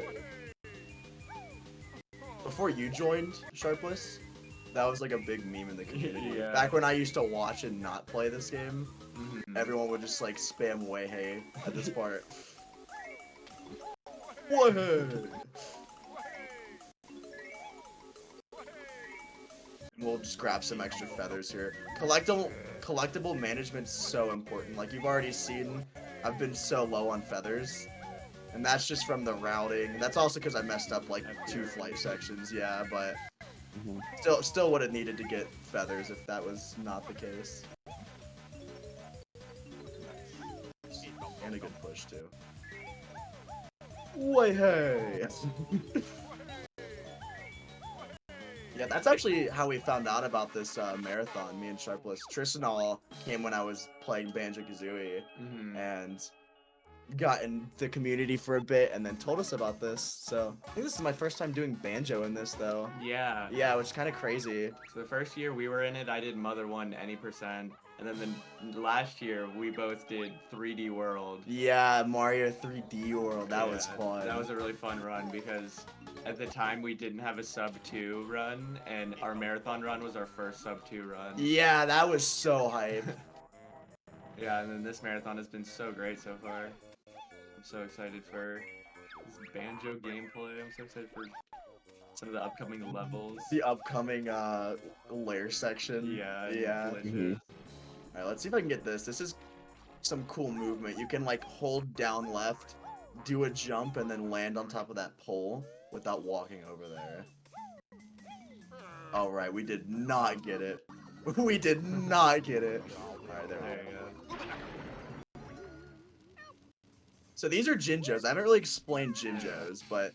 Before you joined Sharpless, that was like a big meme in the community. Yeah. Back when I used to watch and not play this game, Mhm. everyone would just like spam Weihei at this part. Weihei! We'll just grab some extra feathers here. Collectible management's so important. Like you've already seen, I've been so low on feathers. And that's just from the routing. That's also because I messed up like 2 flight sections, yeah, but still would have needed to get feathers if that was not the case. And a good push too. Weihei! Yeah, that's actually how we found out about this marathon, me and Sharpless. Tristan all came when I was playing Banjo-Kazooie, Mhm. and got in the community for a bit, and then told us about this. So, I think this is my first time doing Banjo in this, though. Yeah. Yeah, which is kind of crazy. So the first year we were in it, I did Mother 1 any percent. And then the last year, we both did 3D World. Yeah, Mario 3D World, that was Yeah, fun. That was a really fun run because at the time we didn't have a sub 2 run, and our marathon run was our first sub 2 run. Yeah, that was so hype. Yeah, and then this marathon has been so great so far. I'm so excited for this Banjo gameplay. I'm so excited for some of the upcoming levels. The upcoming lair section. Yeah, Yeah. glitches. Mhm. All right, let's see if I can get this. This is some cool movement. You can like hold down left, do a jump, and then land on top of that pole without walking over there. All right, we did not get it. We did not get it. All right, there we There go. you go. So these are Jinjos. I haven't really explained Jinjos, but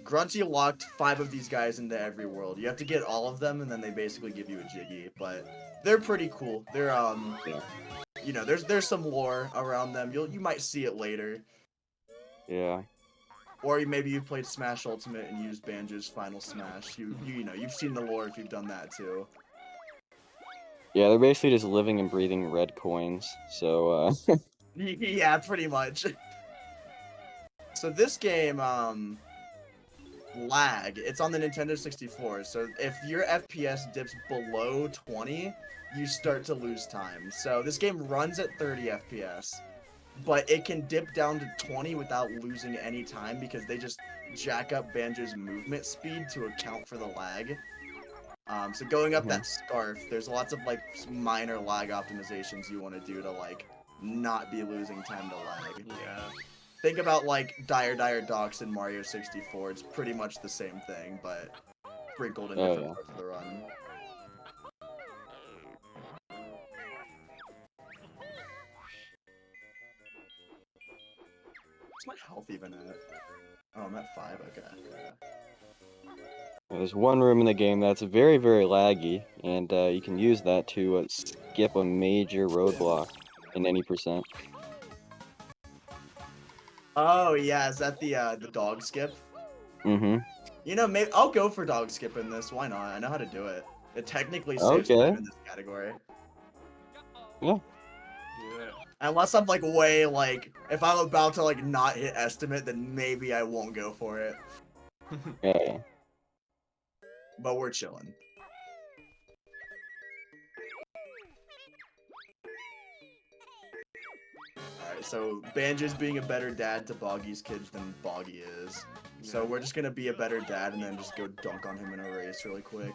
Grunty locked 5 of these guys into every world. You have to get all of them, and then they basically give you a Jiggy. But they're pretty cool. They're Yeah. you know, there's some lore around them. You might see it later, Yeah. or maybe you've played Smash Ultimate and used Banjo's Final Smash. You know you've seen the lore if you've done that too. Yeah, they're basically just living and breathing red coins. So, Yeah, pretty much. So this game, lag. It's on the Nintendo 64. So if your FPS dips below 20, you start to lose time. So this game runs at 30 FPS, but it can dip down to 20 without losing any time because they just jack up Banjo's movement speed to account for the lag. So going up that scarf, there's lots of like minor lag optimizations you want to do to like not be losing time to lag. Yeah. Think about like Dire Docks in Mario 64. It's pretty much the same thing, but sprinkled in different parts of the run. What's my health even at? Oh, I'm at 5. Okay. there's one room in the game that's very, very laggy, and you can use that to skip a major roadblock in any percent. Oh yeah, is that the dog skip? Mm-hmm. You know, maybe I'll go for dog skip in this. Why not? I know how to do it. It technically saves Okay. time in this category. Yeah. Yeah. Unless I'm like way like, if I'm about to like not hit estimate, then maybe I won't go for it. Yeah. But we're chilling. Alright, so Banjo's being a better dad to Boggy's kids than Boggy is. So we're just gonna be a better dad and then just go dunk on him in a race really quick.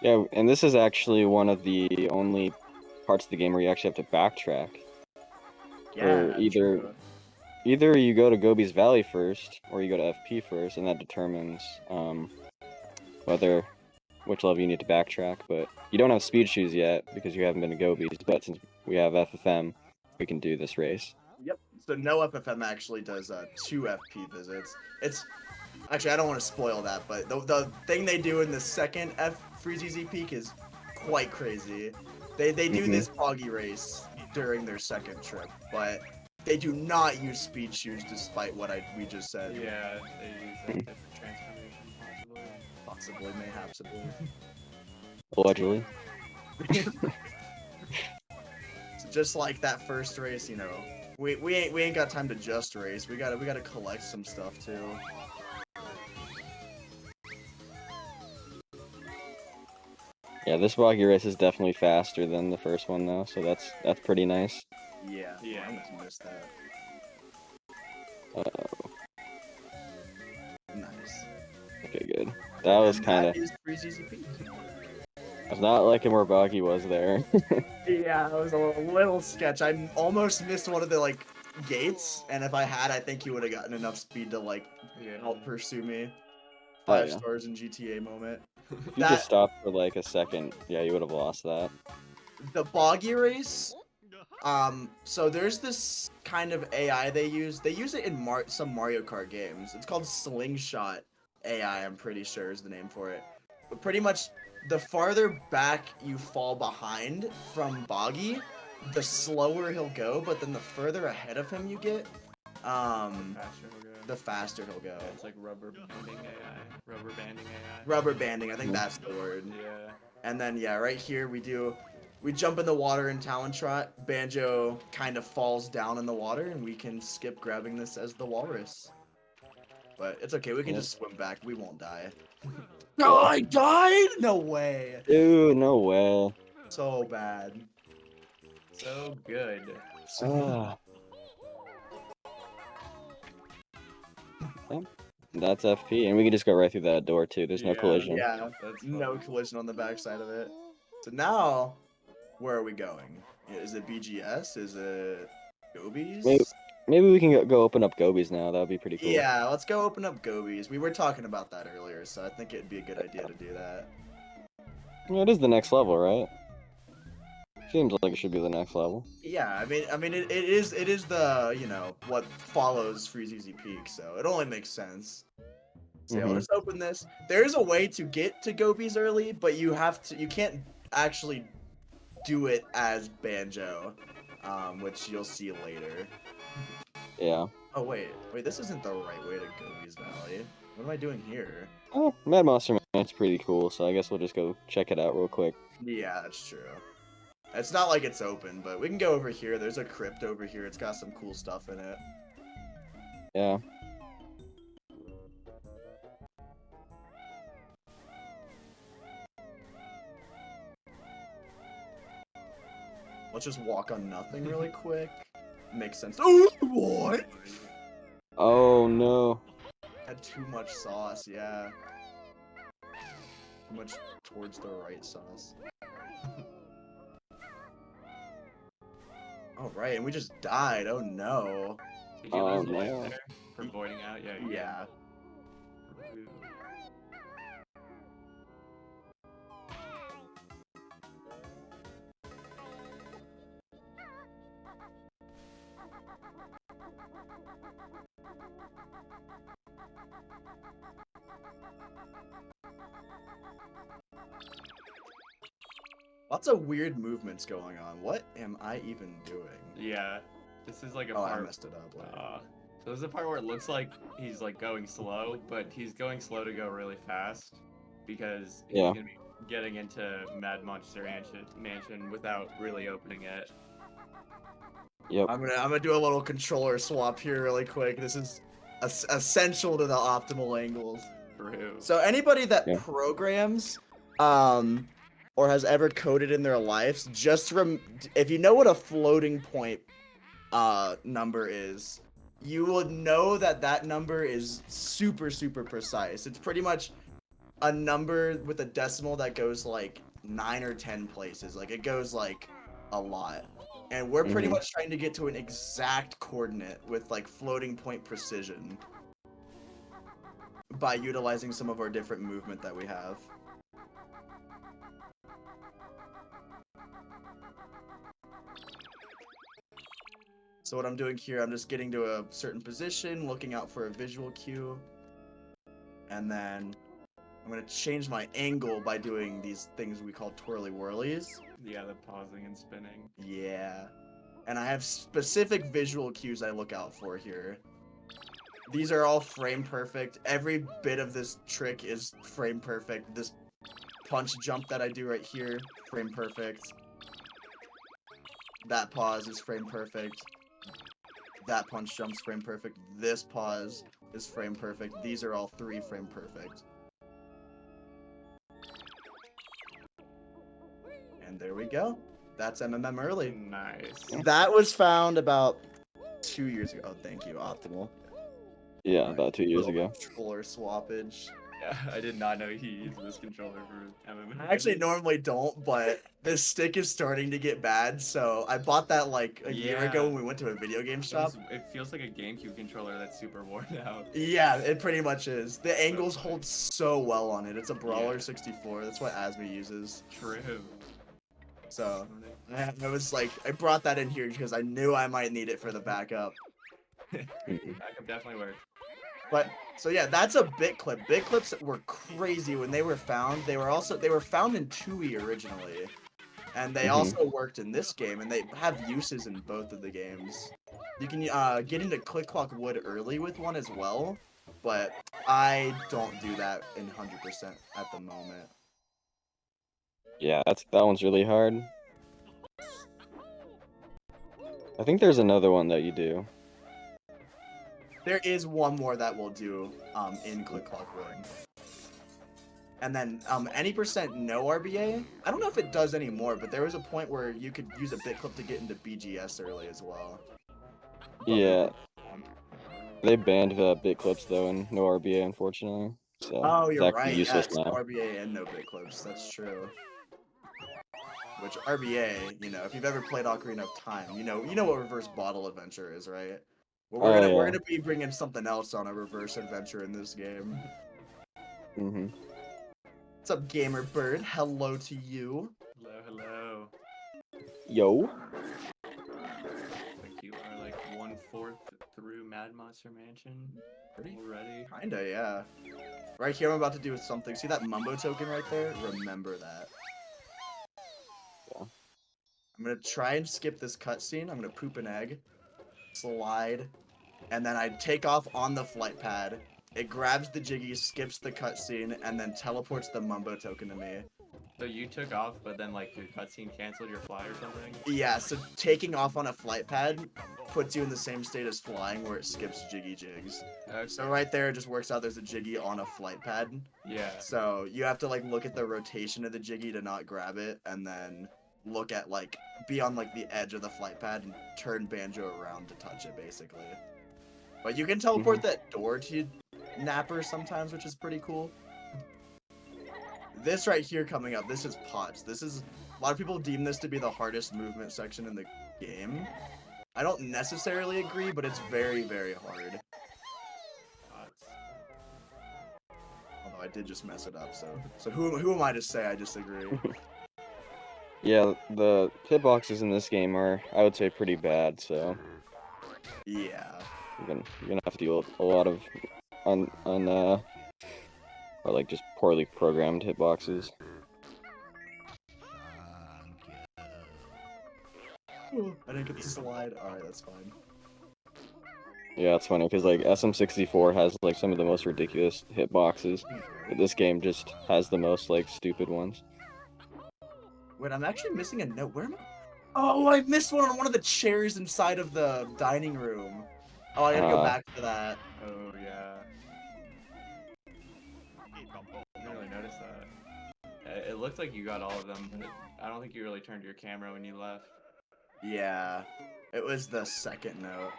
Yeah, and this is actually one of the only parts of the game where you actually have to backtrack. Or either you go to Gobi's Valley first, or you go to FP first, and that determines which level you need to backtrack. But you don't have speed shoes yet because you haven't been to Gobi's. But since we have FFM, we can do this race. Yep. So no FFM actually does 2 FP visits. It's actually, I don't want to spoil that, but the thing they do in the second Freezy Z Peak is quite crazy. They do this Boggy race during their second trip, but they do not use speed shoes despite what we just said. Yeah, they use a different transformation, Possibly, mayhapsibly. Allegedly. So just like that first race, you know, we ain't got time to just race. We gotta collect some stuff too. Yeah, this Boggy race is definitely faster than the first one though, so that's pretty nice. Yeah. Yeah. I almost missed that. Uh-oh. Nice. Okay, good. That was kind of. That is Freezy Z Peak. I was not liking where Boggy was there. Yeah, it was a little sketch. I almost missed one of the like gates, and if I had, I think he would have gotten enough speed to like help pursue me. 5 yeah. stars in GTA moment. If you just stopped for like a second, yeah, you would have lost that. The Boggy race. So there's this kind of AI they use. They use it in some Mario Kart games. It's called Slingshot AI. I'm pretty sure is the name for it. But pretty much, the farther back you fall behind from Boggy, the slower he'll go. But then the further ahead of him you get, faster he'll go. the faster he'll go. Yeah, it's like rubber banding AI. Rubber banding AI. Rubber banding, I think that's the word. Yeah. And then yeah, right here we jump in the water in Talon Trot. Banjo kind of falls down in the water, and we can skip grabbing this as the walrus. But it's okay, we can just swim back. We won't die. No, I died? No way. Dude, no way. So bad. So good. Ah. Yeah, that's FP, and we can just go right through that door too. There's no Yeah. collision. Yeah, That's no fun. collision on the backside of it. So now, where are we going? Is it BGS? Is it Maybe, Gobies? maybe we can go open up Gobies now. That would be pretty cool. Yeah, let's go open up Gobies. We were talking about that earlier, so I think it'd be a good idea to do that. Yeah, it is the next level, right? Seems like it should be the next level. Yeah, it is the, what follows Freezeezy Peak, so it only makes sense. So yeah, Mhm. let's open this. There is a way to get to Gobies early, but you can't actually do it as Banjo, which you'll see later. Yeah. Oh wait, this isn't the right way to Gobies Valley. What am I doing here? Oh, Mad Monster Man's pretty cool, so I guess we'll just go check it out real quick. Yeah, that's true. It's not like it's open, but we can go over here. There's a crypt over here. It's got some cool stuff in it. Yeah. Let's just walk on nothing really quick. Makes sense. Oh, what? Oh no. Had too much sauce, yeah. Too much towards the right sauce. All right, and we just died. Oh no. Did you Oh lose a life no. there for voiding out? Yeah. You did. Yeah. Ooh. Lots of weird movements going on. What am I even doing? Yeah. This is like a Oh, I part. messed it up. Wait. So this is the part where it looks like he's like going slow, but he's going slow to go really fast because he's Yeah. gonna be getting into Mad Monster Mansion without really opening it. Yep. I'm gonna do a little controller swap here really quick. This is essential to the optimal angles. True. So anybody that Yeah. programs, or has ever coded in their lives, if you know what a floating point, number is, you would know that that number is super, super precise. It's pretty much a number with a decimal that goes like 9 or 10 places. Like it goes like a lot. And we're pretty Mhm. much trying to get to an exact coordinate with like floating point precision by utilizing some of our different movement that we have. So what I'm doing here, I'm just getting to a certain position, looking out for a visual cue, and then I'm going to change my angle by doing these things we call twirly whirlies. Yeah, the pausing and spinning. Yeah. And I have specific visual cues I look out for here. These are all frame perfect. Every bit of this trick is frame perfect. This punch jump that I do right here, frame perfect. That pause is frame perfect. That punch jump's frame perfect. This pause is frame perfect. These are all 3 frame perfect. And there we go. That's MMM early. Nice. That was found about 2 years ago. Oh, thank you, Optimal. Yeah, about 2 years Little ago. controller swappage. Yeah, I did not know he used this controller for MMA. I actually normally don't, but this stick is starting to get bad, so I bought that like a year ago Yeah. when we went to a video game shop. It feels like a GameCube controller that's super worn out. Yeah, it pretty much is. The angles funny. hold so well on it. It's a Brawler Yeah. 64. That's what Asmi uses. True. So I was like, I brought that in here because I knew I might need it for the backup. Mhm. That could definitely work. But so yeah, that's a bit clip. Bit clips were crazy when they were found. They were found in 2E originally, and they Mhm. also worked in this game, and they have uses in both of the games. You can get into Click Clock Wood early with one as well, but I don't do that in 100% at the moment. Yeah, that one's really hard. I think there's another one that you do. There is one more that we'll do in Click Clock Wood. And then any percent no RBA. I don't know if it does anymore, but there was a point where you could use a bit clip to get into BGS early as well. But Yeah. They banned bit clips though and no RBA, unfortunately. So oh, it's you're actually right. useless Yes, now. RBA and no bit clips. That's true. Which RBA, you know, if you've ever played Ocarina of Time, you know what reverse bottle adventure is, right? Well, Oh, we're yeah. gonna be bringing something else on a reverse adventure in this game. Mhm. What's up, Gamer Bird? Hello to you. Hello, hello. Yo. Like you are like 1/4 through Mad Monster Mansion Pretty already. kinda, yeah. Right here, I'm about to do something. See that Mumbo token right there? Remember that. Yeah. I'm gonna try and skip this cutscene. I'm gonna poop an egg, slide, and then I take off on the flight pad. It grabs the Jiggy, skips the cutscene, and then teleports the Mumbo token to me. So you took off, but then like your cutscene canceled your fly or something? Yeah, so taking off on a flight pad puts you in the same state as flying where it skips Jiggy Jigs. Okay. So right there, it just works out there's a Jiggy on a flight pad. Yeah. So you have to like look at the rotation of the Jiggy to not grab it, and then look at like be on like the edge of the flight pad and turn Banjo around to touch it basically. But you can teleport that door to Napper sometimes, which is pretty cool. This right here coming up, this is Pots. This is a lot of people deem this to be the hardest movement section in the game. I don't necessarily agree, but it's very, very hard. Although I did just mess it up, so who am I to say I disagree? Yeah, the hitboxes in this game are, I would say, pretty bad. So Yeah. you're gonna have to deal with a lot of or like just poorly programmed hitboxes. I didn't get the slide. Alright, that's fine. Yeah, it's funny because like SM64 has like some of the most ridiculous hitboxes, but this game just has the most like stupid ones. Wait, I'm actually missing a note. Where am I? Oh, I missed one on one of the chairs inside of the dining room. Oh, I gotta go back to that. Oh yeah. I didn't really notice that. It looked like you got all of them, but I don't think you really turned your camera when you left. Yeah, it was the second note.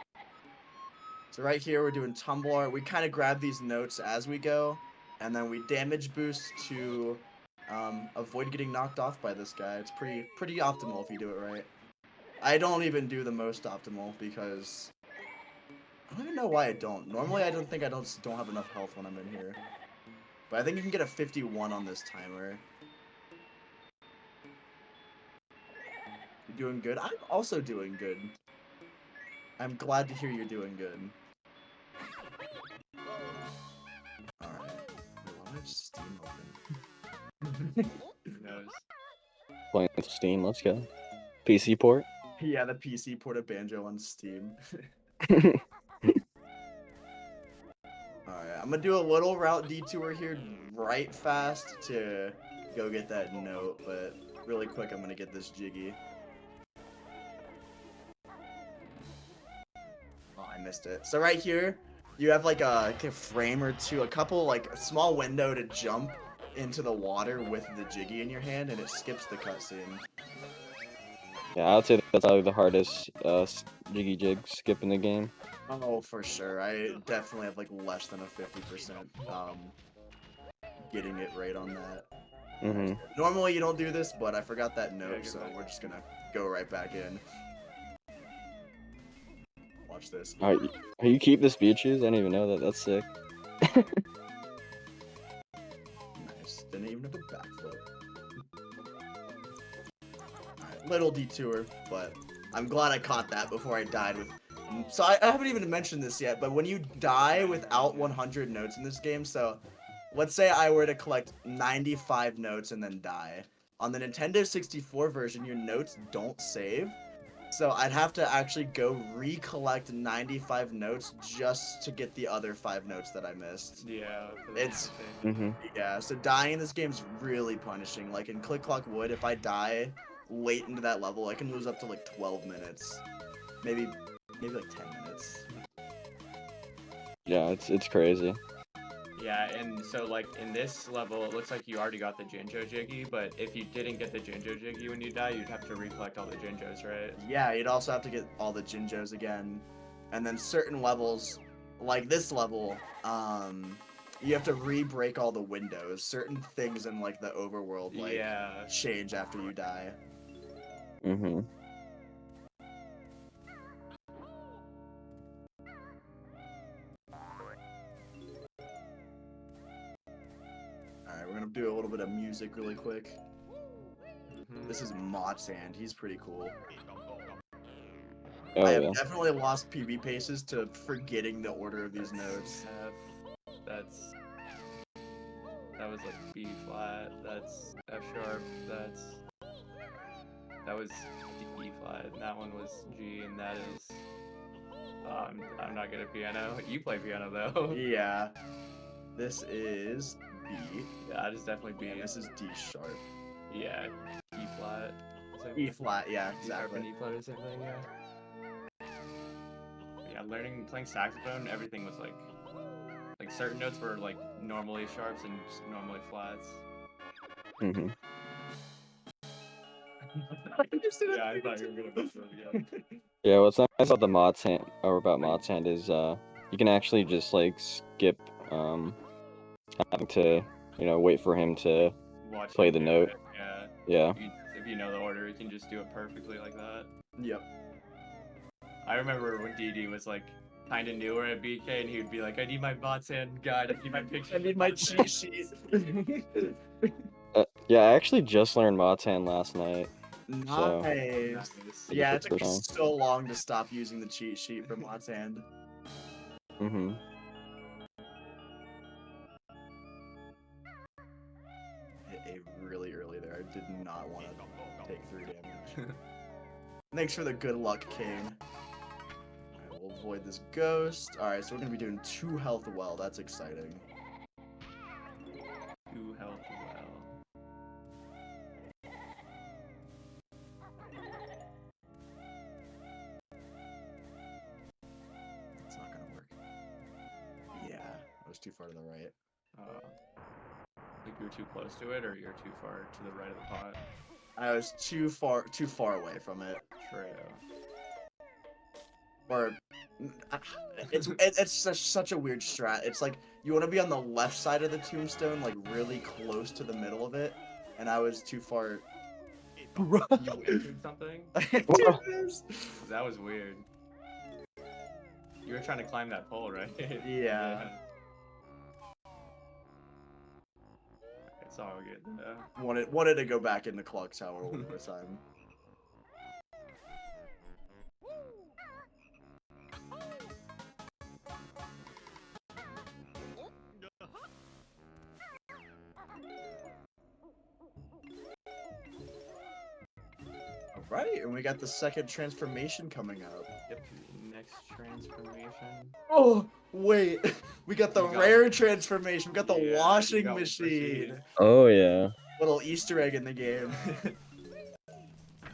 So right here, we're doing Tumbler. We kind of grab these notes as we go, and then we damage boost to avoid getting knocked off by this guy. It's pretty optimal if you do it right. I don't even do the most optimal because I don't even know why I don't. Normally, I don't have enough health when I'm in here, but I think you can get a 51 on this timer. You're doing good. I'm also doing good. I'm glad to hear you're doing good. Alright. Why do I have Steam open? Who knows? Playing with Steam, let's go. PC port. Yeah, the PC port of Banjo on Steam. Alright, I'm gonna do a little route detour here right fast to go get that note, but really quick I'm gonna get this Jiggy. Oh, I missed it. So right here, you have like a frame or two, a couple, like a small window to jump into the water with the Jiggy in your hand, and it skips the cutscene. Yeah, I would say that's probably the hardest Jiggy Jig skip in the game. Oh, for sure. I definitely have like less than a 50% getting it right on that. Normally you don't do this, but I forgot that note, so we're just gonna go right back in. Watch this. You keep the speed shoes? I didn't even know that. That's sick. Nice. Didn't even have a backflip. Alright, little detour, but I'm glad I caught that before I died with... So I haven't even mentioned this yet, but when you die without 100 notes in this game, so let's say I were to collect 95 notes and then die. On the Nintendo 64 version, your notes don't save. So I'd have to actually go recollect 95 notes just to get the other 5 notes that I missed. Yeah. It's yeah. So dying in this game's really punishing. Like in Click Clock Wood, if I die late into that level, I can lose up to like 12 minutes, maybe like 10 minutes. Yeah, it's crazy. Yeah, and so like in this level, it looks like you already got the Jinjo Jiggy, but if you didn't get the Jinjo Jiggy when you die, you'd have to recollect all the Jinjos, right? Yeah, you'd also have to get all the Jinjos again. And then certain levels, like this level, you have to re-break all the windows. Certain things in like the overworld like Yeah. change after you die. Mm-hmm. Alright, we're gonna do a little bit of music really quick. Mhm. This is Motsand, he's pretty cool. Oh I have yeah. definitely lost PB paces to forgetting the order of these notes. F, that was like B flat, that's F sharp, that was D flat, and that one was G, and that is I'm not good at piano. You play piano though. Yeah. This is B, Yeah, it is definitely B. and this is D sharp. Yeah, E flat. E flat, yeah, D sharp and exactly. E flat are the same thing, yeah. Yeah, playing saxophone, everything was like certain notes were like normally sharps and just normally flats. Mm-hmm. Yeah, I thought you were gonna mess it up. Yeah, what's nice about the mods hand or about Like- mods hand is you can actually just like skip having to wait for him to Watch play him the do note. it, yeah. Yeah. If you know the order, you can just do it perfectly like that. Yep. I remember when DD was like kind of newer at BK, and he would be like, "I need my bots hand guide. I need my picture. I need my cheat sheet. Yeah, I actually just learned mods hand last night. So, Nice. for the Yeah, it first took me time. so long to stop using the cheat sheet from Motsand. Mm-hmm. Hit A really early there. I did not want to take 3 damage. Thanks for the good luck, King. Alright, we'll avoid this ghost. Alright, so we're gonna be doing 2 health well. That's exciting. 2 health well. It's not gonna work. Yeah, I was too far to the right. Like you were too close to it, or you're too far to the right of the pot. I was too far away from it. True. Or it's such a weird strat. It's like you want to be on the left side of the tombstone, like really close to the middle of it, and I was too far. You entered something? That was weird. You were trying to climb that pole, right? Yeah. It's all good. Wanted to go back into Clock Tower one more time. Alright, and we got the second transformation coming up. Yep. Next transformation. Oh, wait. We got the You got- rare transformation. We got the Yeah, you washing got machine. Oh yeah. Little Easter egg in the game.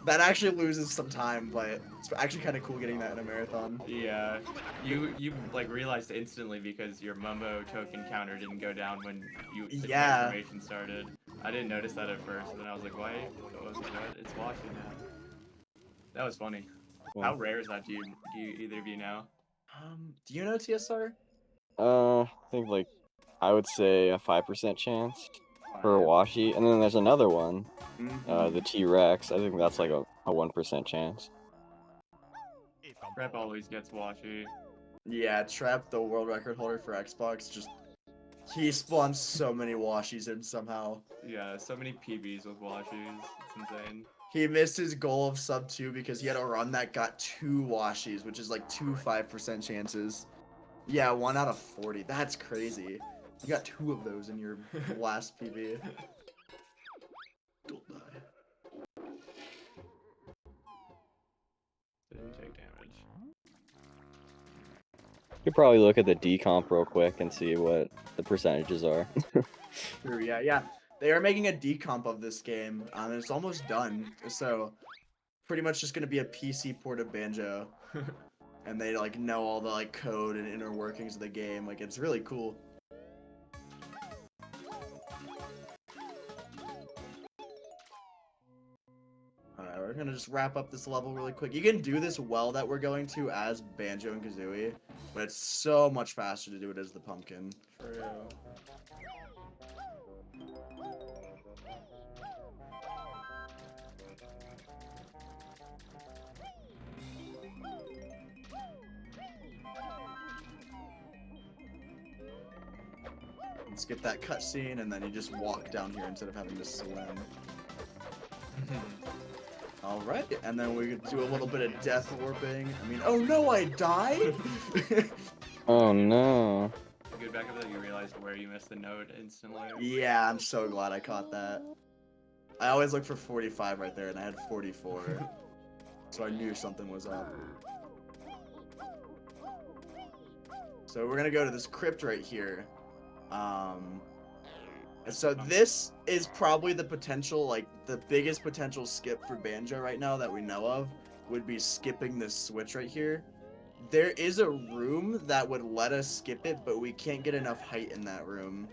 That actually loses some time, but it's actually kind of cool getting that in a marathon. Yeah, you like realized instantly because your Mumbo token counter didn't go down when the Yeah. transformation started. I didn't notice that at first, and then I was like, why? I was like, what? It's washing now. That was funny. How rare is that? Do you either of you know? Do you know TSR? I think like I would say a 5% chance for a washi, and then there's another one, the T-Rex. I think that's like a 1% chance. Rep always gets washy. Yeah, Trap, the world record holder for Xbox, just he spawns so many washies in somehow. Yeah, so many PBs with washies. It's insane. He missed his goal of sub 2 because he had a run that got 2 washies, which is like 2 5% chances. Yeah, 1 out of 40. That's crazy. You got 2 of those in your last PB. Don't die. Didn't take damage. You could probably look at the decomp real quick and see what the percentages are. True, yeah. They are making a decomp of this game, and it's almost done. So, pretty much just gonna be a PC port of Banjo, and they like know all the like code and inner workings of the game. Like, it's really cool. Alright, we're gonna just wrap up this level really quick. You can do this well that we're going to as Banjo and Kazooie, but it's so much faster to do it as the pumpkin. For real. Skip that cutscene, and then you just walk down here instead of having to swim. Alright, and then we could do a little bit of death warping. I mean, oh no, I died? Oh no. Good back up that you realized where you missed the note instantly. Yeah, I'm so glad I caught that. I always look for 45 right there, and I had 44. So I knew something was up. So we're gonna go to this crypt right here. So this is probably the potential, like, the biggest potential skip for Banjo right now that we know of, would be skipping this switch right here. There is a room that would let us skip it, but we can't get enough height in that room.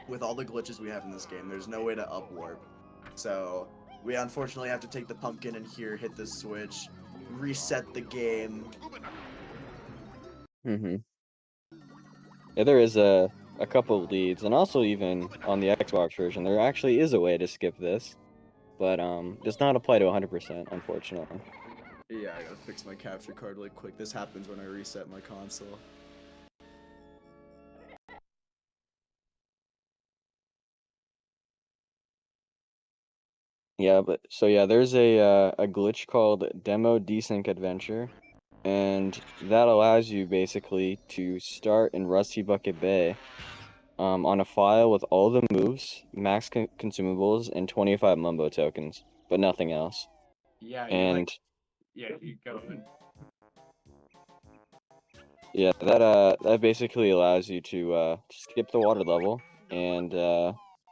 With all the glitches we have in this game, there's no way to up warp. So we unfortunately have to take the pumpkin in here, hit the switch, reset the game. Yeah, there is a couple of leads, and also even on the Xbox version, there actually is a way to skip this, but does not apply to 100%, unfortunately. Yeah, I gotta fix my capture card really quick. This happens when I reset my console. Yeah, but so yeah, there's a glitch called Demo Desync Adventure, and that allows you basically to start in Rusty Bucket Bay on a file with all the moves, max consumables, and 25 Mumbo tokens, but nothing else. Yeah, And yeah, you go. yeah, that basically allows you to skip the water level and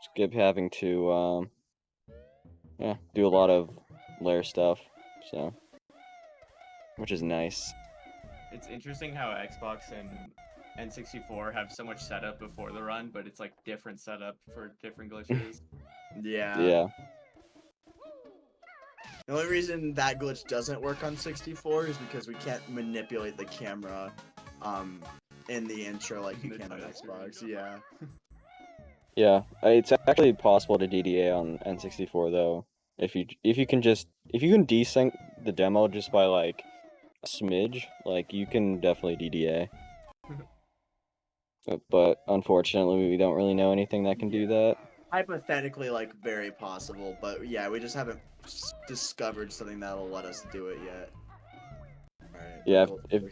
skip having to yeah, do a lot of layer stuff, so which is nice. It's interesting how Xbox and N64 have so much setup before the run, but it's like different setup for different glitches. Yeah. The only reason that glitch doesn't work on 64 is because we can't manipulate the camera in the intro like you can on Xbox. Yeah. Yeah, it's actually possible to DDA on N64 though. If you can desync the demo just by like a smidge, like you can definitely DDA. But unfortunately, we don't really know anything that can do that. Hypothetically, like, very possible, but yeah, we just haven't discovered something that'll let us do it yet. Alright. Yeah, if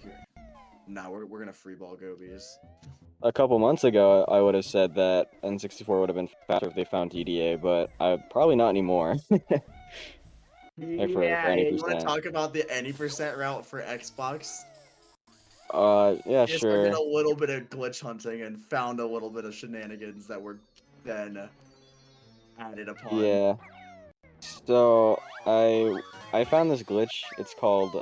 Nah, we're gonna freeball Gobies. a couple months ago, I would have said that N64 would have been faster if they found DDA, but probably not anymore. Like for any you want to percent. talk about the any percent route for Xbox? Yeah, Just sure. did a little bit of glitch hunting and found a little bit of shenanigans that were then added upon. Yeah. So I found this glitch. It's called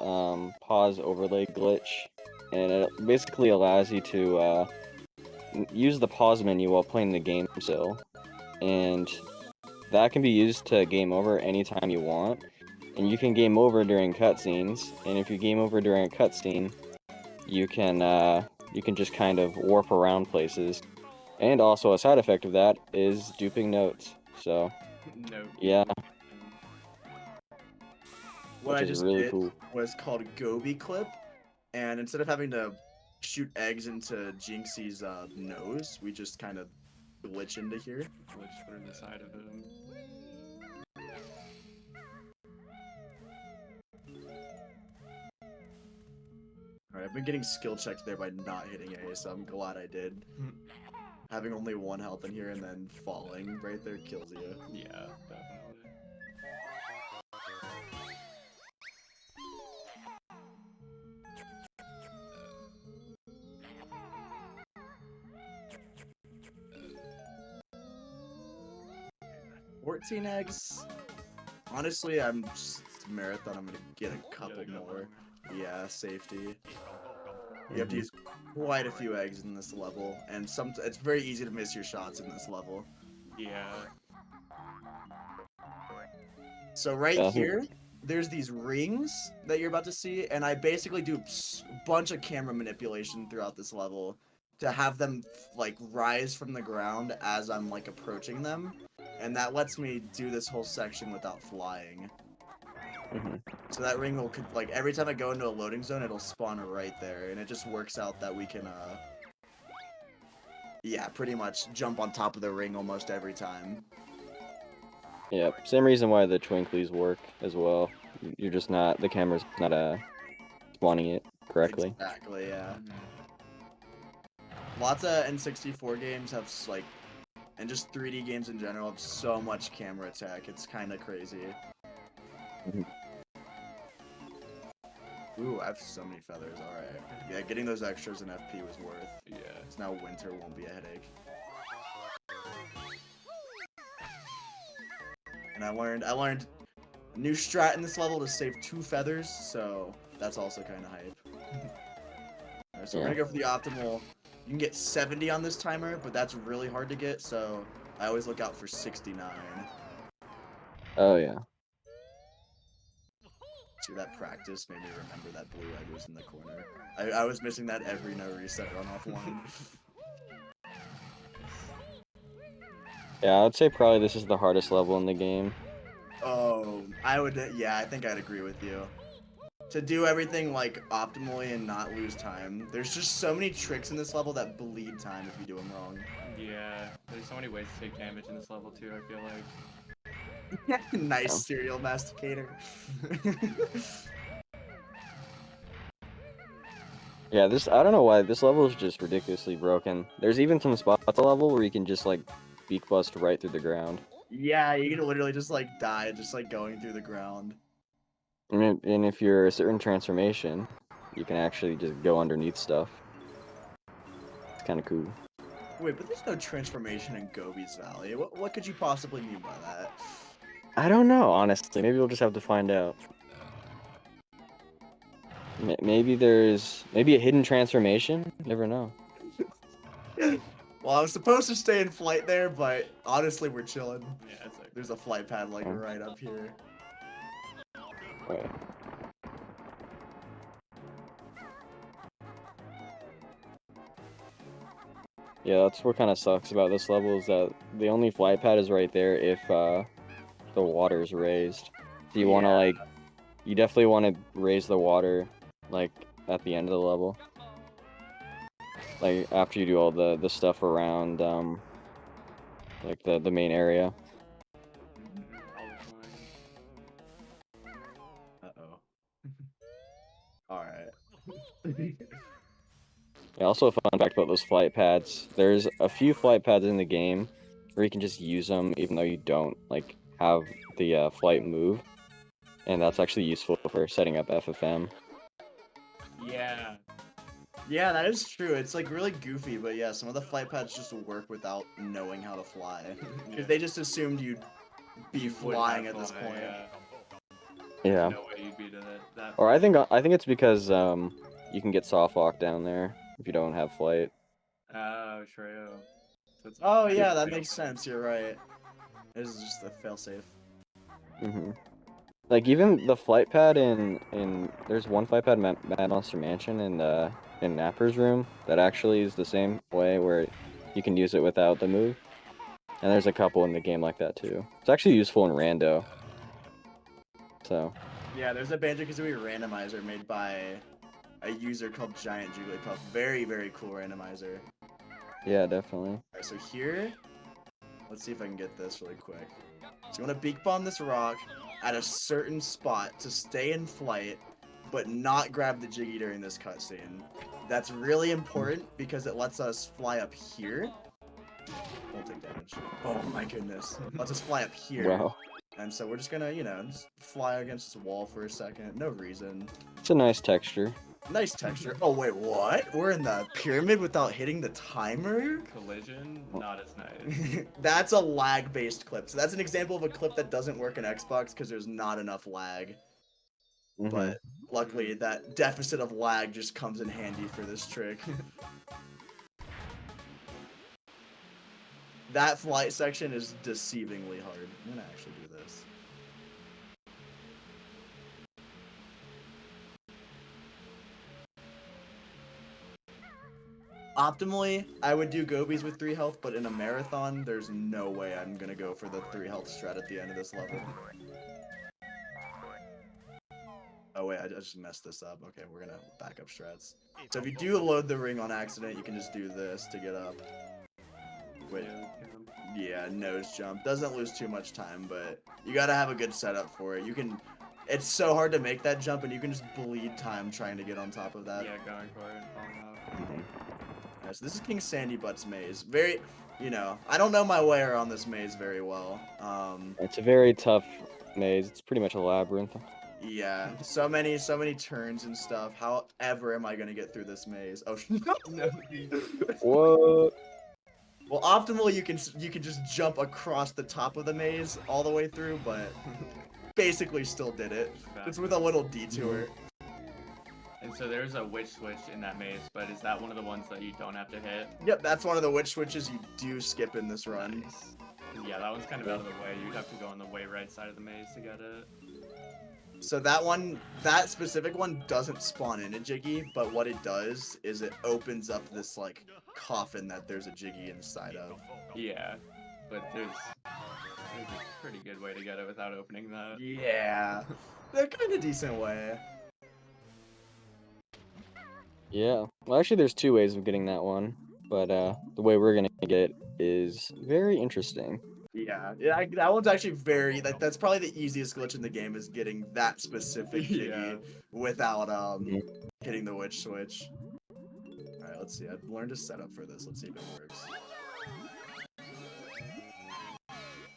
pause overlay glitch, and it basically allows you to use the pause menu while playing the game still, and that can be used to game over anytime you want. And you can game over during cutscenes, and if you game over during a cutscene, you can just kind of warp around places. And also a side effect of that is duping notes. So No. yeah. What Which I is just really did cool. was called Gobi Clip, and instead of having to shoot eggs into Jinxie's nose, we just kind of glitch into here. Glitch through the side of him. Alright, I've been getting skill checked there by not hitting A, so I'm glad I did. Having only 1 health in here and then falling right there kills you. Yeah, definitely. $14 eggs. Honestly, I'm just marathon. I'm gonna get a couple more. Yeah, safety. You have to use quite a few eggs in this level, and it's very easy to miss your shots in this level. Yeah. So right Yeah, here, there's these rings that you're about to see, and I basically do a bunch of camera manipulation throughout this level to have them like rise from the ground as I'm like approaching them, and that lets me do this whole section without flying. Hmm. So that ring will like every time I go into a loading zone, it'll spawn right there, and it just works out that we can yeah, pretty much jump on top of the ring almost every time. Yep. Same reason why the twinklies work as well. You're just not, the camera's not spawning it correctly. Exactly, yeah. Mhm. Lots of N64 games have like, and just 3D games in general have so much camera tech. It's kind of crazy. Mhm. Ooh, I have so many feathers. All right. Yeah, getting those extras in FP was worth. Yeah. Because now winter won't be a headache. And I learned a new strat in this level to save 2 feathers, so that's also kind of hype. Alright, so we're Yeah. gonna go for the optimal. You can get 70 on this timer, but that's really hard to get, so I always look out for 69. Oh yeah. See, that practice made me remember that blue egg was in the corner. I was missing that every no reset run offline. Yeah, I would say probably this is the hardest level in the game. Oh, yeah, I think I'd agree with you. To do everything like optimally and not lose time. There's just so many tricks in this level that bleed time if you do them wrong. Yeah. There's so many ways to take damage in this level too. I feel like. Nice Yeah. cereal masticator. Yeah, I don't know why, this level is just ridiculously broken. There's even some spots on the level where you can just like beak bust right through the ground. Yeah, you can literally just like die just like going through the ground. And if you're a certain transformation, you can actually just go underneath stuff. It's kind of cool. Wait, but there's no transformation in Gobi's Valley. What could you possibly mean by that? I don't know, honestly. Maybe we'll just have to find out. Maybe maybe a hidden transformation? Never know. Well, I was supposed to stay in flight there, but honestly, we're chilling. Yeah. It's like. There's a flight pad like Oh. right up here. Right. Yeah, that's what kind of sucks about this level is that the only flight pad is right there if the water is raised. So you want to Yeah. you definitely want to raise the water like at the end of the level. Like after you do all the stuff around like the main area. Uh-oh. Alright. Yeah, also a fun fact about those flight pads. There's a few flight pads in the game where you can just use them even though you don't like have the flight move, and that's actually useful for setting up FFM. Yeah. Yeah, that is true. It's like really goofy, but yeah, some of the flight pads just work without knowing how to fly. Because Yeah. they just assumed you'd be You would flying not at this fly, point. Yeah. Yeah. No way you'd be to that. Or I think it's because you can get soft lock down there if you don't have flight. Oh, true. So it's Oh kind yeah, of that fail makes safe. sense. You're right. This is just a failsafe. Like even the flight pad in there's one flight pad in Mad Monster Mansion in Napper's room that actually is the same way where you can use it without the move. And there's a couple in the game like that too. It's actually useful in rando. So Yeah, there's a Banjo-Kazooie randomizer made by a user called Giant Jigglypuff. Very, very cool randomizer. yeah, definitely. Alright, so here, let's see if I can get this really quick. So you want to beak bomb this rock at a certain spot to stay in flight, but not grab the Jiggy during this cutscene. That's really important because it lets us fly up here. Won't take damage. Oh my goodness. Lets us fly up here. Wow. And so we're just gonna, you know, just fly against this wall for a second. No reason. It's a nice texture. Nice texture. Oh wait, what? We're in the pyramid without hitting the timer? Collision, not as nice. That's a lag-based clip. So that's an example of a clip that doesn't work in Xbox because there's not enough lag. But luckily, that deficit of lag just comes in handy for this trick. That flight section is deceivingly hard. I'm gonna actually do this. Optimally, I would do Gobies with 3 health, but in a marathon, there's no way I'm gonna go for the 3 health strat at the end of this level. Oh wait, I just messed this up. Okay, we're gonna back up strats. So if you do load the ring on accident, you can just do this to get up. Wait, yeah, nose jump. Doesn't lose too much time, but you gotta have a good setup for it. You can, it's so hard to make that jump, and you can just bleed time trying to get on top of that. Yeah, going for it and falling off. Alright, so this is King Sandy Butt's maze. Very, you know, I don't know my way around this maze very well. It's a very tough maze. It's pretty much a labyrinth. Yeah, so many turns and stuff. However am I gonna get through this maze? Oh no. What? Well, optimally you can just jump across the top of the maze all the way through, but basically still did it. It's with a little detour. And so there's a witch switch in that maze, but is that one of the ones that you don't have to hit? Yep, that's one of the witch switches you do skip in this run. Nice. Yeah, that one's kind of out of the way. You'd have to go on the way right side of the maze to get it. So that specific one doesn't spawn in a Jiggy, but what it does is it opens up this like coffin that there's a Jiggy inside of. Yeah, but there's a pretty good way to get it without opening that. Yeah, they're kind of decent way. Yeah. Well, actually, there's 2 ways of getting that one, but the way we're gonna get it is very interesting. Yeah, that one's actually that's probably the easiest glitch in the game is getting that specific Jiggy Yeah. without hitting the witch switch. All right, let's see. I've learned a setup for this. Let's see if it works.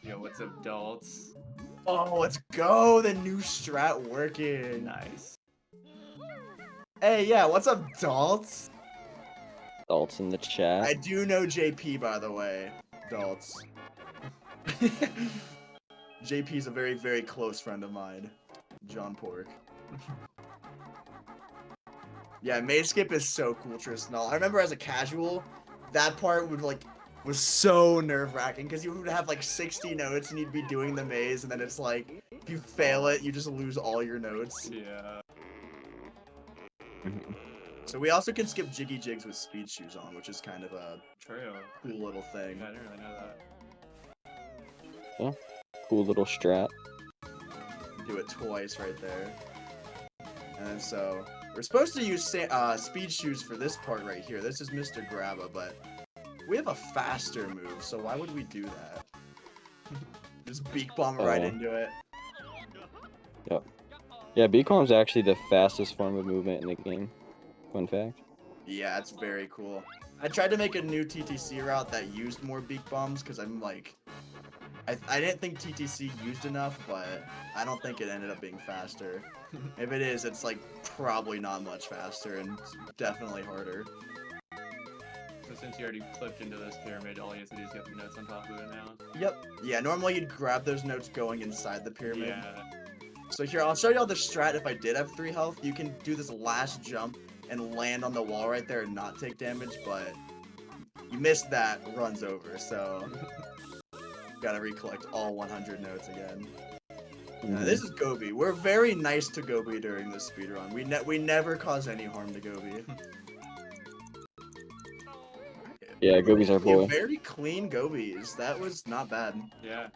Yo, what's up, adults? Oh, let's go! The new strat working. Nice. Hey, yeah, what's up, Dalts? Adults in the chat. I do know JP, by the way. Dalts. JP's a very, very close friend of mine. John Pork. Yeah, maze skip is so cool, Tristan. I remember as a casual, that part was so nerve-wracking because you would have like 60 notes and you'd be doing the maze, and then it's like if you fail it, you just lose all your notes. Yeah. So we also can skip Jiggy Jigs with speed shoes on, which is kind of a True. cool little thing. I didn't really know that. Cool little strat. Do it twice right there. And then so we're supposed to use speed shoes for this part right here. This is Mr. Grabba, but we have a faster move, so why would we do that? Just beak bomb right into it. Yep. Yeah, beak bomb's actually the fastest form of movement in the game. Fun fact. Yeah, it's very cool. I tried to make a new TTC route that used more beak bombs because I'm like, I didn't think TTC used enough, but I don't think it ended up being faster. If it is, it's like probably not much faster and definitely harder. So since you already clipped into this pyramid, all you have to do is get the notes on top of it now. Yep. Yeah, normally you'd grab those notes going inside the pyramid. Yeah. So here, I'll show you all the strat if I did have 3 health. You can do this last jump and land on the wall right there and not take damage, but you missed that, run's over, so gotta recollect all 100 notes again. This is Gobi. We're very nice to Gobi during this speedrun. We never cause any harm to Gobi. Yeah, Gobi's our boy. Very clean Gobies. That was not bad. Yeah.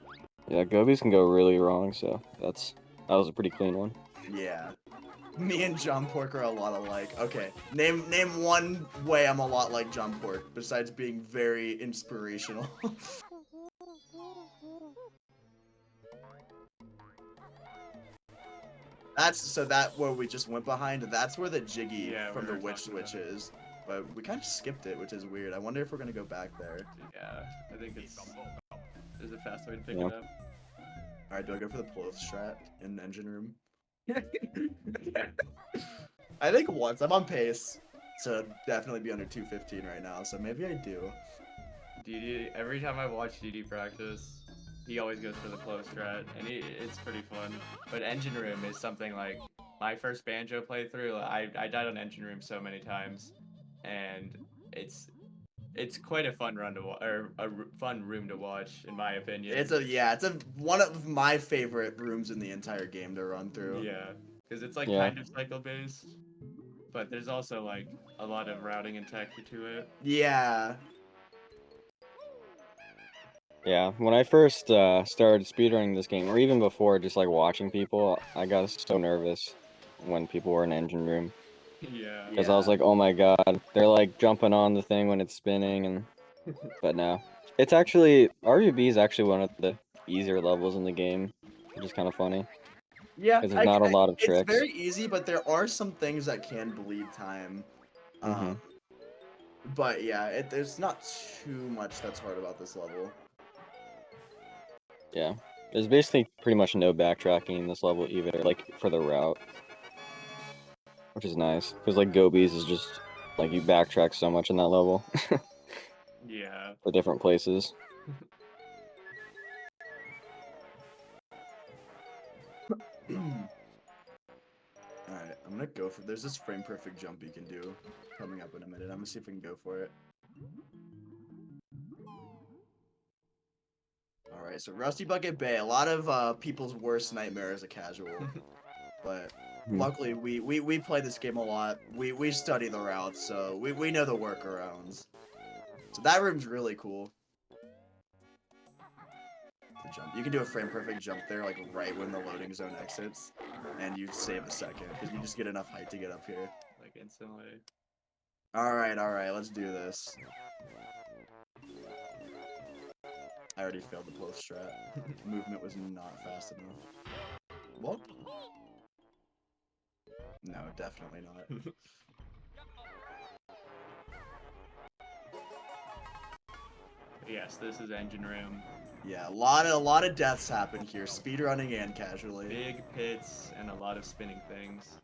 Yeah, Gobies can go really wrong, so that was a pretty clean one. Yeah. Me and John Pork are a lot alike. Okay, name one way I'm a lot like John Pork, besides being very inspirational. That where we just went behind, that's where the Jiggy from the witch switch is. But we kind of skipped it, which is weird. I wonder if we're gonna go back there. Yeah, I think there's a fast way to pick it up. Alright, do I go for the Ploth strat in the engine room? I think once. I'm on pace to definitely be under 215 right now, so maybe I do. DD, every time I watch DD practice, he always goes for the close strat, and it's pretty fun. But engine room is something like my first Banjo playthrough. I died on engine room so many times, and it's quite a fun run to or a fun room to watch, in my opinion. It's one of my favorite rooms in the entire game to run through. Yeah, because it's like kind of cycle based. but there's also like a lot of routing and tech to it. Yeah. Yeah, when I first started speedrunning this game, or even before, just like watching people, I got so nervous when people were in engine room. Yeah. Because I was like, oh my god, they're like jumping on the thing when it's spinning, and but no. It's actually, RVB is actually one of the easier levels in the game, which is kind of funny. Yeah, Because there's not a lot of it's tricks. very easy, but there are some things that can bleed time. Mhm. But yeah, there's not too much that's hard about this level. Yeah. There's basically pretty much no backtracking in this level either, like for the route. Which is nice. Because like Gobies is just, like you backtrack so much in that level. Yeah. For different places. Alright, I'm gonna go for there's this frame perfect jump you can do coming up in a minute. I'm gonna see if we can go for it. Alright, so Rusty Bucket Bay, a lot of people's worst nightmare as a casual. But luckily we play this game a lot. We study the routes, so we know the workarounds. So that room's really cool. The jump. You can do a frame perfect jump there, like right when the loading zone exits, and you save a second because you just get enough height to get up here. Like instantly. All right, let's do this. I already failed the post strat. Movement was not fast enough. What? No, definitely not. Yes, this is engine room. Yeah, a lot of deaths happen here, speedrunning and casually. Big pits and a lot of spinning things.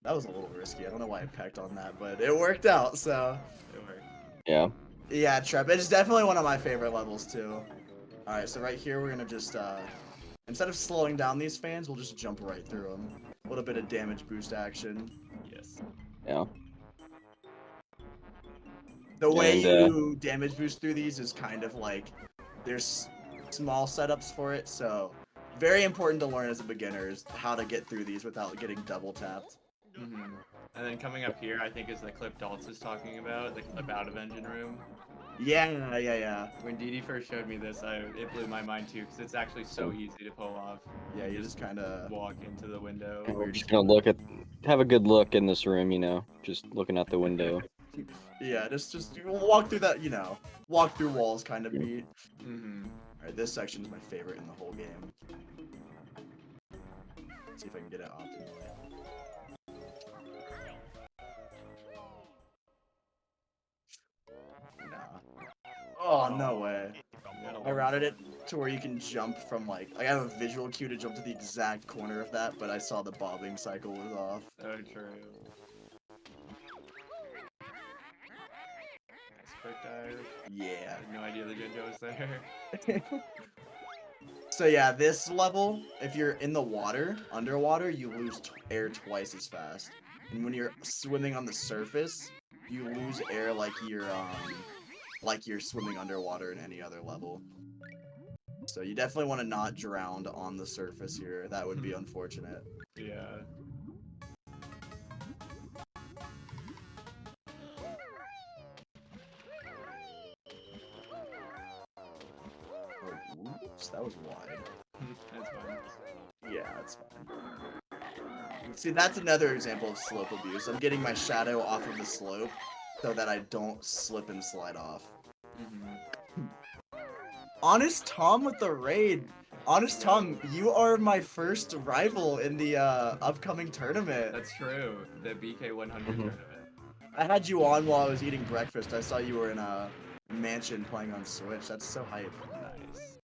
That was a little risky. I don't know why I pecked on that, but it worked out, so. It worked. Yeah. Yeah, Trap. It's definitely one of my favorite levels, too. Alright, so right here, we're gonna just, instead of slowing down these fans, we'll just jump right through them. A little bit of damage boost action. Yes. Yeah. The way And, you damage boost through these is kind of like, there's small setups for it, so very important to learn as a beginner is how to get through these without getting double tapped. And then coming up here, I think is the clip Daltz is talking about, the clip out of engine room. Yeah. When Didi first showed me this, it blew my mind too, because it's actually so easy to pull off. Yeah, you just kind of walk into the window. we're just gonna have a good look in this room, you know, just looking out the window. Yeah, just walk through that, walk through walls kind of beat. Mm-hmm. Alright, this section is my favorite in the whole game. Let's see if I can get it optimally. Nah. Oh, no way. I routed it to where you can jump from, like, I have a visual cue to jump to the exact corner of that, but I saw the bobbing cycle was off. Oh, true. Nice quick dive. Yeah. I had no idea the Jinjo was there. So yeah, this level, if you're in the water, underwater, you lose air twice as fast. And when you're swimming on the surface, you lose air like you're swimming underwater in any other level. So you definitely want to not drown on the surface here. That would be unfortunate. Yeah. Oh, oops, that was wide. That's fine. Yeah, that's fine. See, that's another example of slope abuse. I'm getting my shadow off of the slope so that I don't slip and slide off. Honest Tom with the raid. Honest Tom, you are my first rival in the upcoming tournament. That's true. The BK100 tournament. I had you on while I was eating breakfast. I saw you were in a mansion playing on Switch. That's so hype. Nice.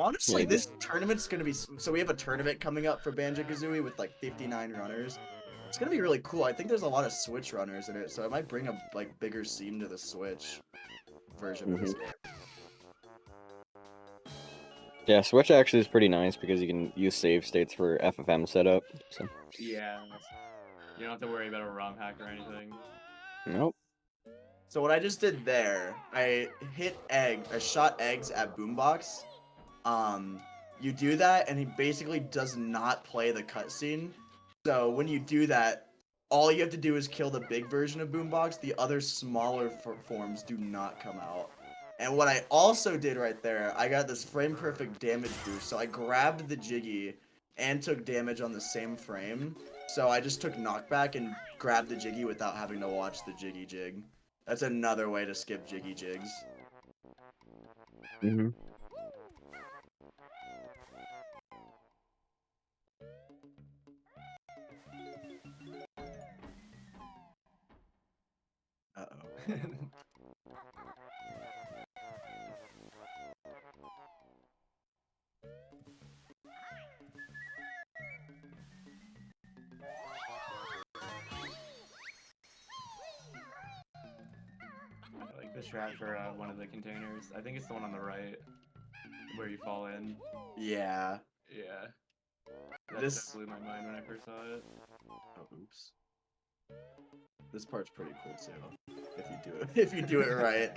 Honestly, Yeah, this tournament's gonna be so we have a tournament coming up for Banjo-Kazooie with like 59 runners. It's gonna be really cool. I think there's a lot of Switch runners in it, so it might bring a like bigger scene to the Switch version of this game. Yeah, Switch actually is pretty nice because you can use save states for FFM setup. So. Yeah. You don't have to worry about a ROM hack or anything. Nope. So what I just did there, I shot eggs at Boombox. You do that, and he basically does not play the cutscene So when you do that, all you have to do is kill the big version of Boombox. The other smaller forms do not come out. And what I also did right there, I got this frame perfect damage boost. So I grabbed the Jiggy and took damage on the same frame. So I just took knockback and grabbed the Jiggy without having to watch the Jiggy jig. That's another way to skip Jiggy jigs. Mm-hmm. Uh-oh. I like the strat for one of the containers. I think it's the one on the right where you fall in. Yeah. Yeah. That This- just blew my mind when I first saw it. Oh, oops. This part's pretty cool too. If you do it, if you do it right.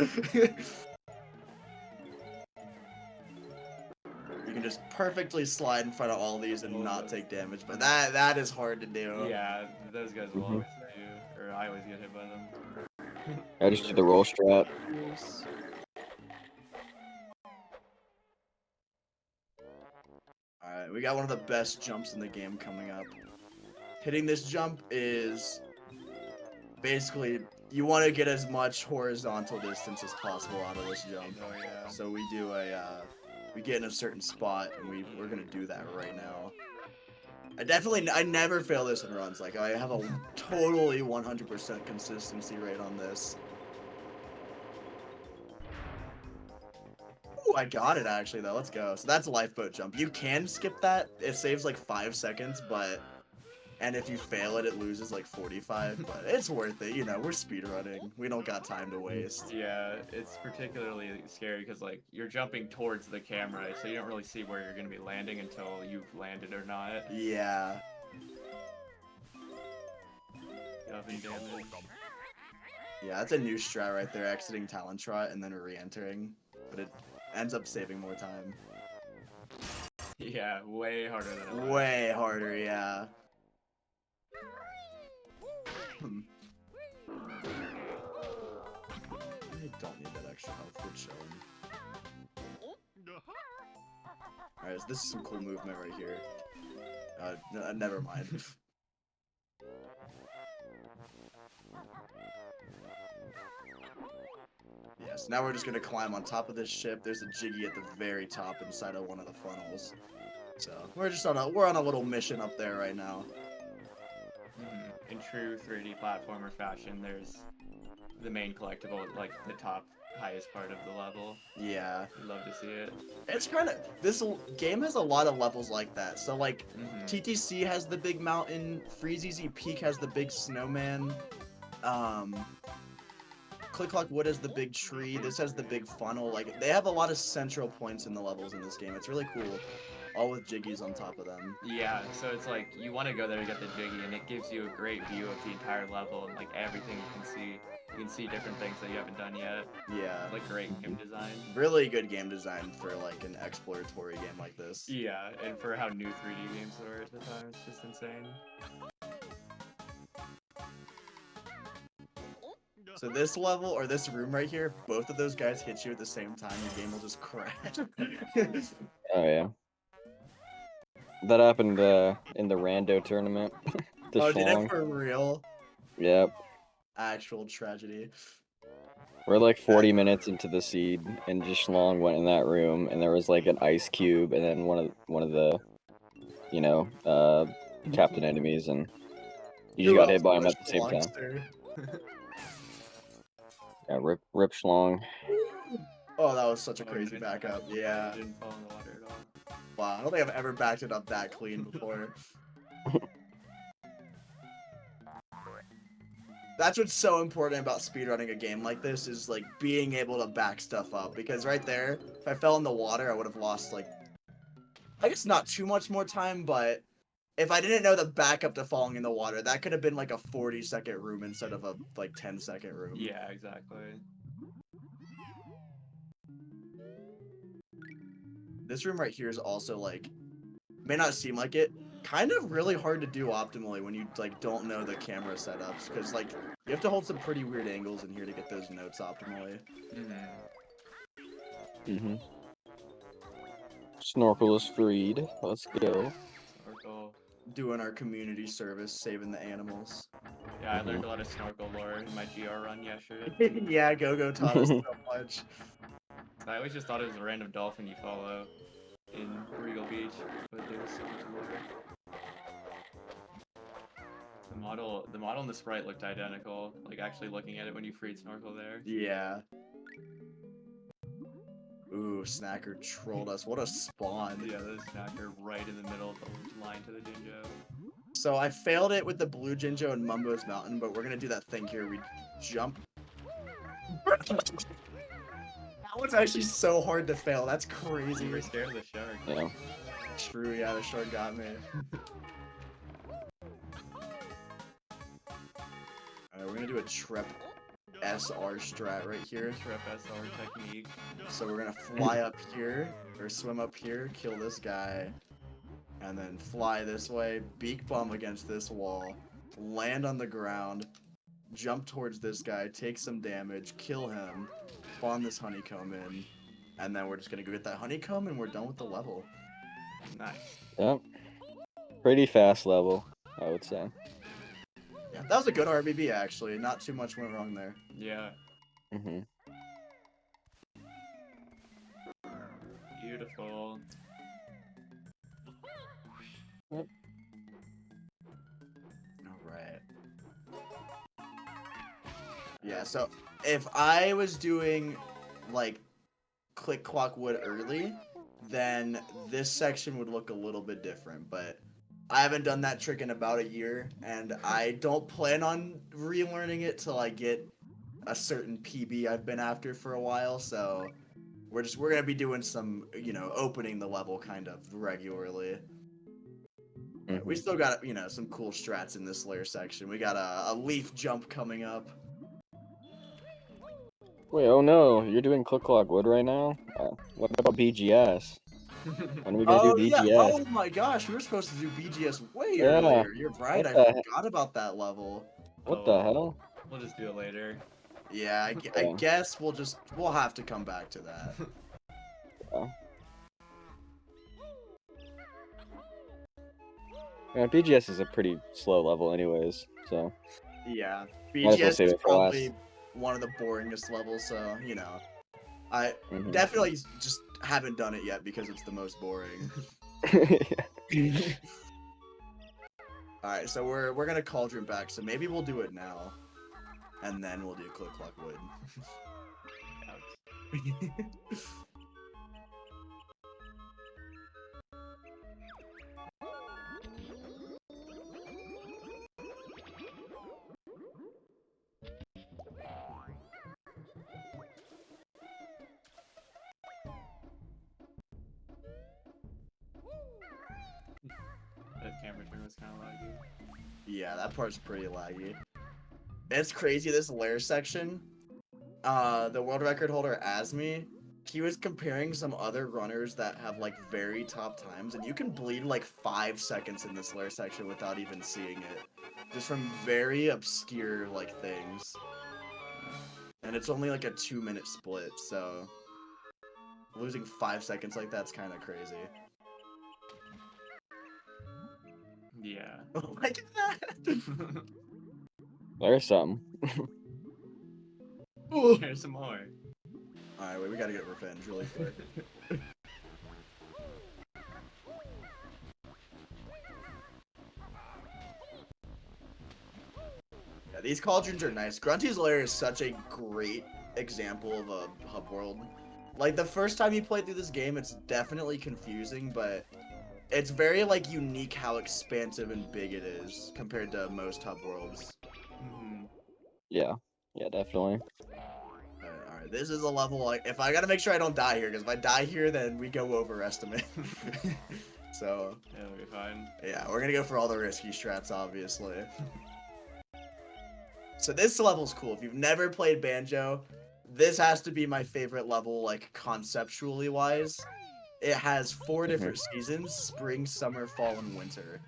You can just perfectly slide in front of all these and not take damage, but that is hard to do. Yeah, those guys will Mhm. always hit you, or I always get hit by them. I just did the roll strat. Alright, we got one of the best jumps in the game coming up. Hitting this jump is basically, you want to get as much horizontal distance as possible out of this jump. Oh yeah. So we do we get in a certain spot and we're gonna do that right now. I never fail this in runs. Like, I have a totally 100% consistency rate on this. Ooh, I got it actually though. Let's go. So that's a lifeboat jump. You can skip that. It saves like 5 seconds, and if you fail it, it loses like 45. But it's worth it. You know, we're speedrunning. We don't got time to waste. Yeah, it's particularly scary because like you're jumping towards the camera, so you don't really see where you're gonna be landing until you've landed or not. Yeah. Nothing damage. Yeah, that's a new strat right there. Exiting Talon Trot and then re-entering, but it ends up saving more time. Yeah, way harder than I thought. Way harder, yeah. I don't need that extra health. We're chilling. Alright, so this is some cool movement right here. Never mind. Yes, now we're just gonna climb on top of this ship. There's a Jiggy at the very top inside of one of the funnels. So we're on a little mission up there right now. In true 3D platformer fashion, there's the main collectible at like the top highest part of the level. Yeah. I'd love to see it. It's kind of, this game has a lot of levels like that. So like Mm-hmm. TTC has the big mountain, Freezeezy Peak has the big snowman, Click Clock Wood has the big tree, this has the big funnel. Like, they have a lot of central points in the levels in this game. It's really cool. All with Jiggies on top of them. Yeah, so it's like you want to go there to get the Jiggy, and it gives you a great view of the entire level and like everything you can see. You can see different things that you haven't done yet. Yeah. It's like great game design. Really good game design for like an exploratory game like this. Yeah, and for how new 3D games were at the time, it's just insane. So this level, or this room right here, if both of those guys hit you at the same time, the game will just crash. Oh yeah. That happened in the rando tournament. The Oh, did it schlong. for real? Yep. Actual tragedy. We're like 40 minutes into the seed, and just schlong went in that room, and there was like an ice cube, and then one of the, you know, captain enemies, and you just got hit by him at the same time. Yeah, rip schlong. Oh, that was such a Oh, crazy nice. backup. Yeah. I didn't fall in the water at all. Wow, I don't think I've ever backed it up that clean before. That's what's so important about speedrunning a game like this, is like being able to back stuff up. Because right there, if I fell in the water, I would have lost like, I guess not too much more time, but if I didn't know the backup to falling in the water, that could have been like a 40-second room instead of a like 10-second room. Yeah, exactly. This room right here is also like, may not seem like it, kind of really hard to do optimally when you like don't know the camera setups, because like you have to hold some pretty weird angles in here to get those notes optimally. Snorkel is freed. Let's go. Snorkel. Doing our community service, saving the animals. Yeah, I learned a lot of snorkel lore in my GR run yesterday. Yeah, Go-Go taught us so much. I always just thought it was a random dolphin you follow in Regal Beach, but there's so much lore. The model and the sprite looked identical. Like actually looking at it when you freed snorkel there. Yeah. Ooh, Snacker trolled us. What a spawn. Yeah, the snacker right in the middle of the line to the Jinjo. So I failed it with the blue Jinjo and Mumbo's Mountain, but we're gonna do that thing here. We jump. That one's actually so hard to fail. That's crazy. You were scared of the shark. Yeah. True, yeah, the shark got me. Alright, we're gonna do a Trep SR strat right here. Trip SR technique. So we're gonna fly up here, or swim up here, kill this guy, and then fly this way, beak bomb against this wall, land on the ground, jump towards this guy, take some damage, kill him, spawn this honeycomb in, and then we're just gonna go get that honeycomb and we're done with the level. Nice. Yep. Pretty fast level, I would say. Yeah, that was a good RBB actually. Not too much went wrong there. Yeah. Beautiful. Yep. Alright. Yeah, so if I was doing like click clock wood early, then this section would look a little bit different, but I haven't done that trick in about a year, and I don't plan on relearning it till I get a certain PB I've been after for a while, so we're gonna be doing some, you know, opening the level kind of regularly. But we still got, you know, some cool strats in this layer section. We got a leaf jump coming up. Wait, oh no, you're doing click clock wood right now? What about BGS? When are we gonna do BGS? Yeah. Oh my gosh, we were supposed to do BGS way Yeah. earlier. You're right, I What the forgot about that level. What the hell? We'll just do it later. Yeah, I guess we'll have to come back to that. Yeah, BGS is a pretty slow level anyways, so. Yeah, Might as well BGS save is it for last. probably one of the boringest levels, so, you know. I definitely just haven't done it yet because it's the most boring. Alright, so we're gonna cauldron back, so maybe we'll do it now. And then we'll do click clock wood. That camera turn was kind of laggy. Yeah, that part's pretty laggy. It's crazy, this lair section. The world record holder Asmi, he was comparing some other runners that have like very top times, and you can bleed like 5 seconds in this lair section without even seeing it. Just from very obscure like things. And it's only like a 2-minute split, so losing 5 seconds like that's kind of crazy. Yeah. Look at that! There's something. Here's some more. Alright, wait, we gotta get revenge really quick. Yeah, these cauldrons are nice. Grunty's Lair is such a great example of a hub world. Like, the first time you play through this game, it's definitely confusing, but it's very, like, unique how expansive and big it is compared to most hub worlds. Yeah, definitely. Alright, this is a level, like, if I gotta make sure I don't die here, because if I die here, then we go overestimate. So, Yeah, it'll be fine. yeah, we're gonna go for all the risky strats, obviously. So this level's cool. If you've never played Banjo, this has to be my favorite level, like, conceptually wise. It has 4 different seasons: spring, summer, fall, and winter.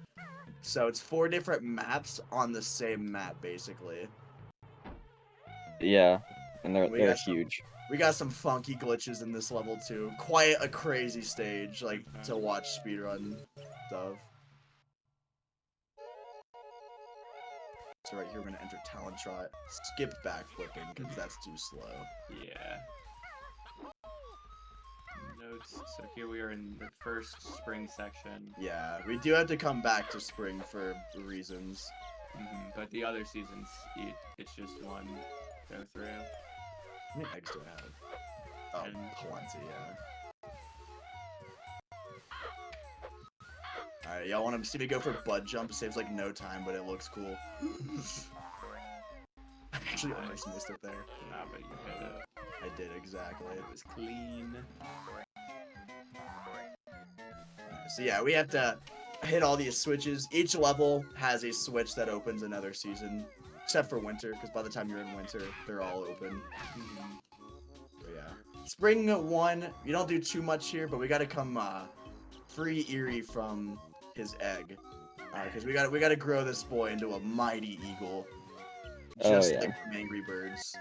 So it's 4 different maps on the same map, basically. Yeah, and We they're got some- huge. We got some funky glitches in this level too. Quite a crazy stage, like to watch speedrun stuff. So right here we're gonna enter Talent Trot. Skip backflipping because that's too slow. Yeah. Notes. So here we are in the first spring section. Yeah, we do have to come back to spring for reasons. But the other seasons, it's just one go through. How many eggs do I have? Oh, And- plenty, yeah. Alright, y'all want to see me go for butt jump? It saves like no time, but it looks cool. I actually almost missed it there. Nah, but you hit it. I did, exactly. It was clean. So yeah, we have to hit all these switches. Each level has a switch that opens another season. Except for winter, because by the time you're in winter, they're all open. So yeah. Spring 1, you don't do too much here, but we gotta come free Eerie from his egg. Because we gotta grow this boy into a mighty eagle. Just like from Angry Birds.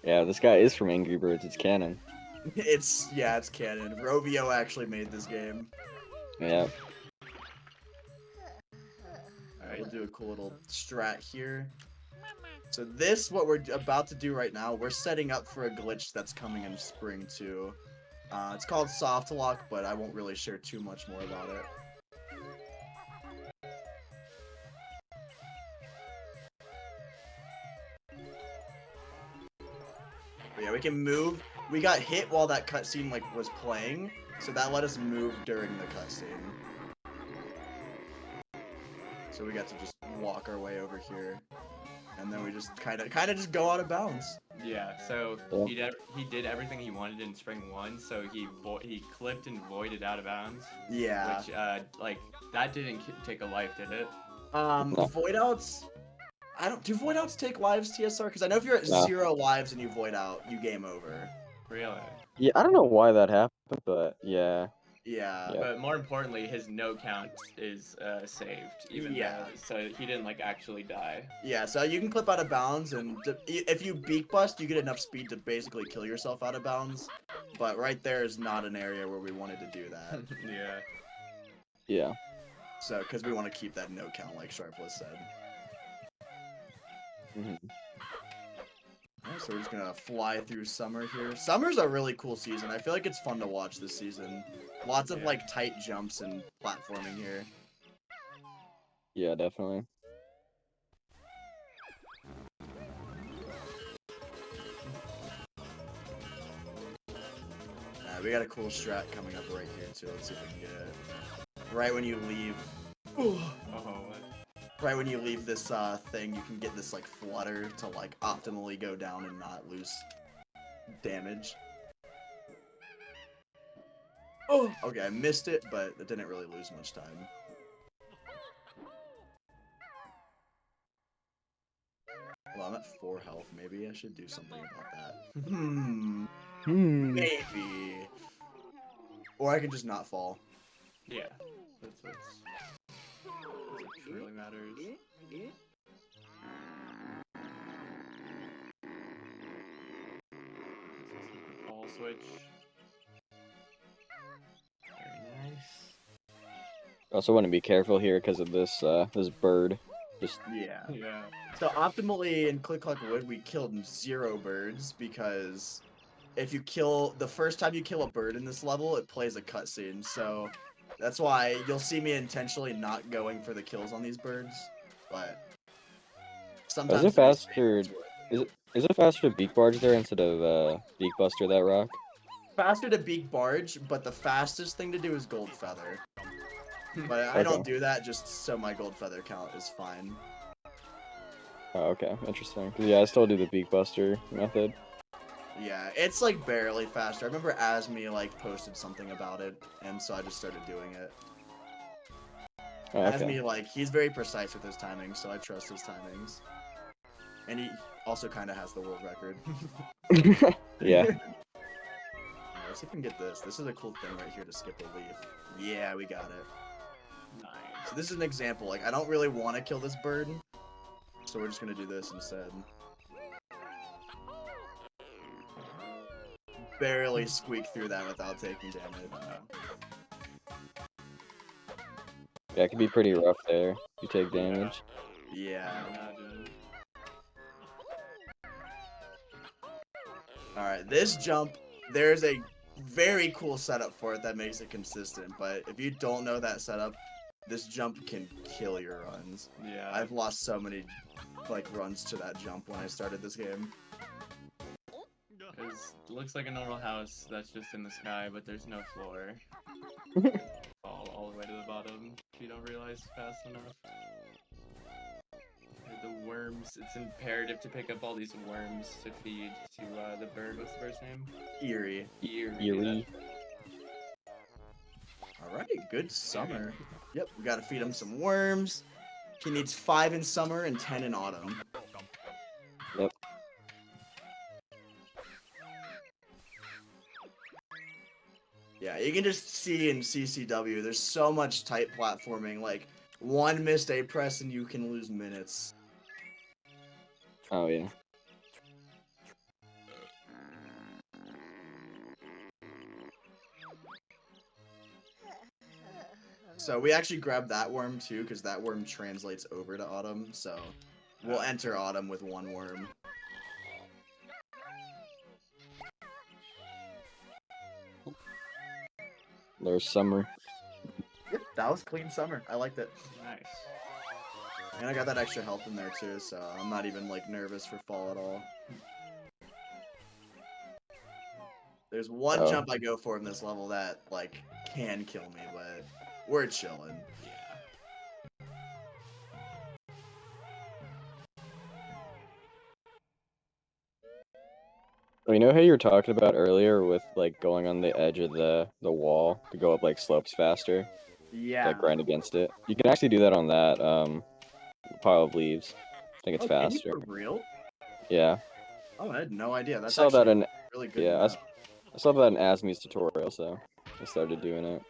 Yeah, this guy is from Angry Birds. It's canon. It's canon. Rovio actually made this game. Yeah. Alright, we'll do a cool little strat here. So this, what we're about to do right now, we're setting up for a glitch that's coming in spring too. It's called Soft Lock, but I won't really share too much more about it. But yeah, we can move. We got hit while that cutscene was playing, so that let us move during the cutscene. So we got to just walk our way over here, and then we just kind of just go out of bounds. Yeah, so Yeah. he did everything he wanted in Spring 1, so he clipped and voided out of bounds. Yeah. Which, like, that didn't take a life, did it? No. Void outs. Do void outs take lives, TSR? Because I know if you're at No. 0 lives and you void out, you game over. Really? Yeah, I don't know why that happened, but yeah. Yeah. Yeah. But more importantly, his no count is saved, even Yeah. though, so he didn't, like, actually die. Yeah, so you can clip out of bounds, and if you beak bust, you get enough speed to basically kill yourself out of bounds. But right there is not an area where we wanted to do that. Yeah. Yeah. So, because we want to keep that no count, like Sharpless said. Mhm. Alright, so we're just gonna fly through summer here. Summer's a really cool season. I feel like it's fun to watch this season. Lots of like tight jumps and platforming here. Yeah, definitely. We got a cool strat coming up right here too. Let's see if we can get it. Right when you leave. Ooh. Oh, Right when you leave this thing, you can get this like flutter to like optimally go down and not lose damage. Oh, okay, I missed it, but it didn't really lose much time. Well, I'm at 4 health. Maybe I should do something about that. Maybe. Or I can just not fall. yeah. That's what truly matters. Fall switch. Very nice. Also want to be careful here because of this this bird. Just Yeah. Yeah. So optimally in Click Cluck Wood, we killed 0 birds because if you kill the first time you kill a bird in this level, it plays a cutscene. So that's why you'll see me intentionally not going for the kills on these birds. But sometimes is it to be safe, faster? it's worth it. Is it faster to beak barge there instead of beak buster that rock? Faster to beak barge, but the fastest thing to do is gold feather. But I don't do that just so my gold feather count is fine. Oh, okay, interesting. 'Cause, yeah, I still do the beak buster method. Yeah, it's like barely faster. I remember Asmi like posted something about it, and so I just started doing it. Oh, okay. Asmi, like, he's very precise with his timings, so I trust his timings. And he also kind of has the world record. Yeah. Alright, let's see if we can get this. This is a cool thing right here to skip a leaf. Yeah, we got it. Nice. So this is an example. Like, I don't really want to kill this bird, so we're just gonna do this instead. Barely squeak through that without taking damage. Yeah, it can be pretty rough there if you take damage. Yeah. Imagine. Alright, this jump, there's a very cool setup for it that makes it consistent, but if you don't know that setup, this jump can kill your runs. Yeah. I've lost so many like runs to that jump when I started this game. It looks like a normal house that's just in the sky, but there's no floor. Fall all the way to the bottom if you don't realize fast enough. The worms, it's imperative to pick up all these worms to feed to the bird. What's the bird's name? Eerie. Eerie. Alright, good summer. Yep, we gotta feed him some worms. He needs 5 in summer and 10 in autumn. Yep. Yeah, you can just see in CCW, there's so much tight platforming. Like, one missed A press and you can lose minutes. Oh yeah. So we actually grabbed that worm too, because that worm translates over to autumn. So we'll enter autumn with 1 worm. There's summer. Yep, that was clean summer. I liked it. Nice. And I got that extra health in there too, so I'm not even like nervous for fall at all. There's one Oh. jump I go for in this level that like can kill me, but we're chilling. Yeah. You know how you were talking about earlier with like going on the edge of the wall to go up like slopes faster? Yeah. Like grind against it. You can actually do that on that pile of leaves. I think it's Oh, can you faster. for real? Yeah. Oh, I had no idea. That's saw that actually in really good. yeah, to know. I saw that in Asmi's tutorial, so I started doing it.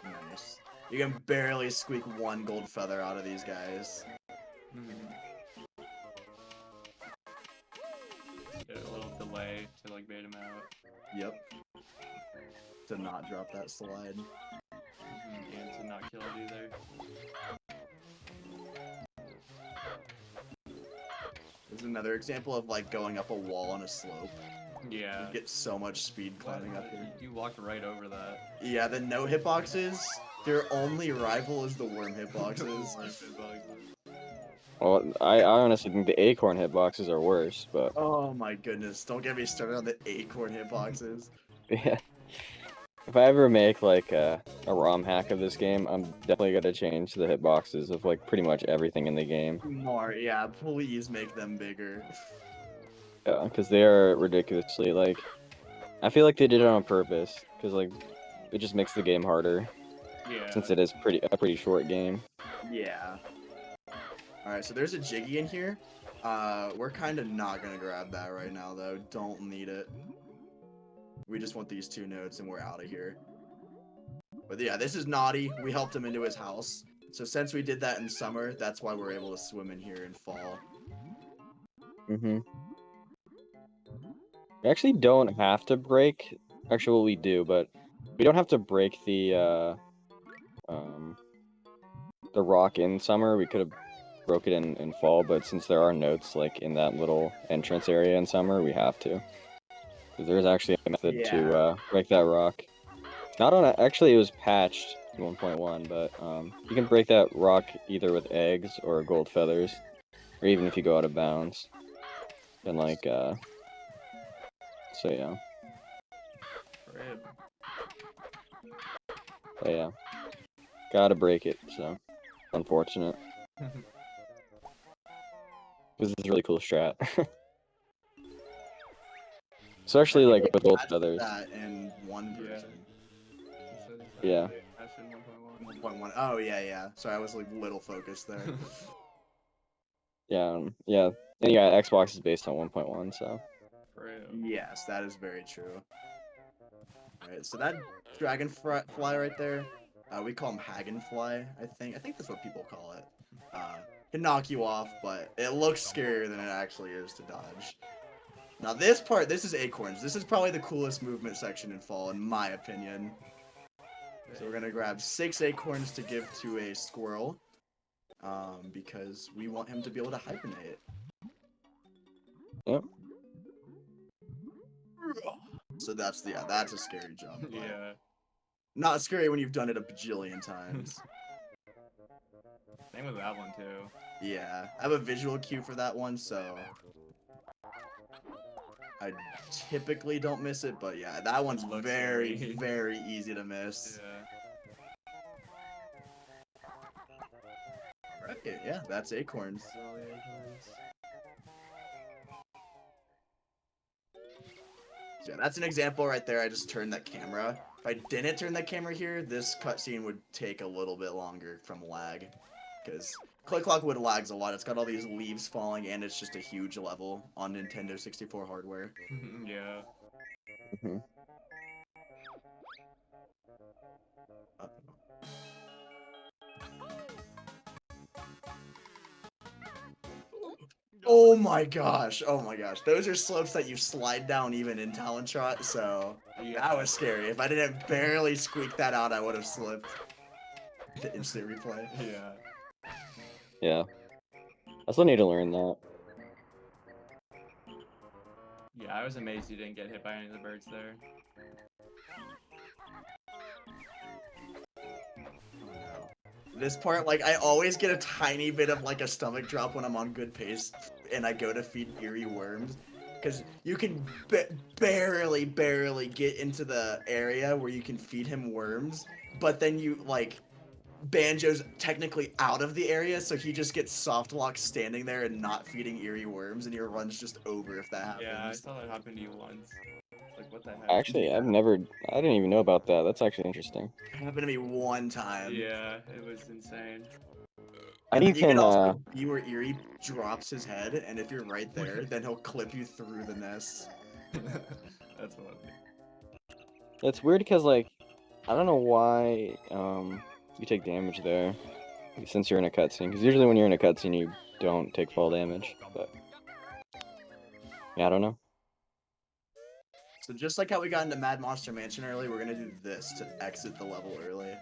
Nice. You can barely squeak 1 gold feather out of these guys. Get a little delay to like bait him out. Yep. To not drop that slide. And to not kill it either. This is another example of like going up a wall on a slope. Yeah. You get so much speed climbing up here. You walked right over that. Yeah, the no hitboxes, their only rival is the worm hitboxes. Well, I honestly think the acorn hitboxes are worse, but Oh my goodness, don't get me started on the acorn hitboxes. yeah. If I ever make like a ROM hack of this game, I'm definitely gonna change the hitboxes of like pretty much everything in the game. More, yeah, please make them bigger. Yeah, because they are ridiculously like. I feel like they did it on purpose, because like it just makes the game harder. Yeah. Since it is a pretty short game. Yeah. Alright, so there's a Jiggy in here. We're kind of not gonna grab that right now, though. Don't need it. We just want these 2 notes, and we're out of here. But yeah, this is Naughty. We helped him into his house. So since we did that in summer, that's why we're able to swim in here in fall. We actually don't have to break. Actually, well, we do, but we don't have to break the rock in summer. We could have broke it in fall, but since there are notes like in that little entrance area in summer, we have to. There's actually a method to break that rock. Not on actually, it was patched in 1.1, but you can break that rock either with eggs or gold feathers, or even if you go out of bounds. And like so yeah. Rip. But yeah. Gotta break it, so unfortunate. This is a really cool strat. Especially like with gold feathers. That in one version. Yeah. 1.1. Oh yeah. Sorry, I was like little focused there. Yeah. And yeah, Xbox is based on 1.1, so. Yes, that is very true. Alright, so that dragonfly right there, we call him Hagenfly, I think. I think that's what people call it. Can knock you off, but it looks scarier than it actually is to dodge. Now this part, this is acorns. This is probably the coolest movement section in Fall, in my opinion. So we're gonna grab 6 acorns to give to a squirrel, because we want him to be able to hibernate. Yep. So that's a scary jump. But Yeah. not scary when you've done it a bajillion times. Same with that one too. Yeah, I have a visual cue for that one, so I typically don't miss it, but yeah, that one's Looks very, scary. very easy to miss. Yeah. Right, yeah, that's acorns. So yeah, that's an example right there. I just turned that camera. If I didn't turn that camera here, this cutscene would take a little bit longer from lag. Because Click Clock Wood lags a lot. It's got all these leaves falling, and it's just a huge level on Nintendo 64 hardware. Yeah. Mhm. Oh my gosh, oh my gosh. Those are slopes that you slide down even in Talon Trot, so that was scary. If I didn't barely squeak that out, I would have slipped. The instant replay. Yeah. Yeah. I still need to learn that. Yeah, I was amazed you didn't get hit by any of the birds there. This part, like, I always get a tiny bit of, like, a stomach drop when I'm on good pace, and I go to feed eerie worms. Because you can barely get into the area where you can feed him worms, but then you, like, Banjo's technically out of the area, so he just gets soft locked standing there and not feeding eerie worms, and your run's just over if that happens. Yeah, I saw that happen to you once. Like, what the heck? Actually, I didn't even know about that. That's actually interesting. It happened to me one time. Yeah, it was insane. I And then need you can to, also be where Eerie drops his head, and if you're right there, then he'll clip you through the nest. That's funny. it's weird because, like, I don't know why, you take damage there, since you're in a cutscene. Because usually when you're in a cutscene, you don't take fall damage, but yeah, I don't know. So just like how we got into Mad Monster Mansion early, we're gonna do this to exit the level early.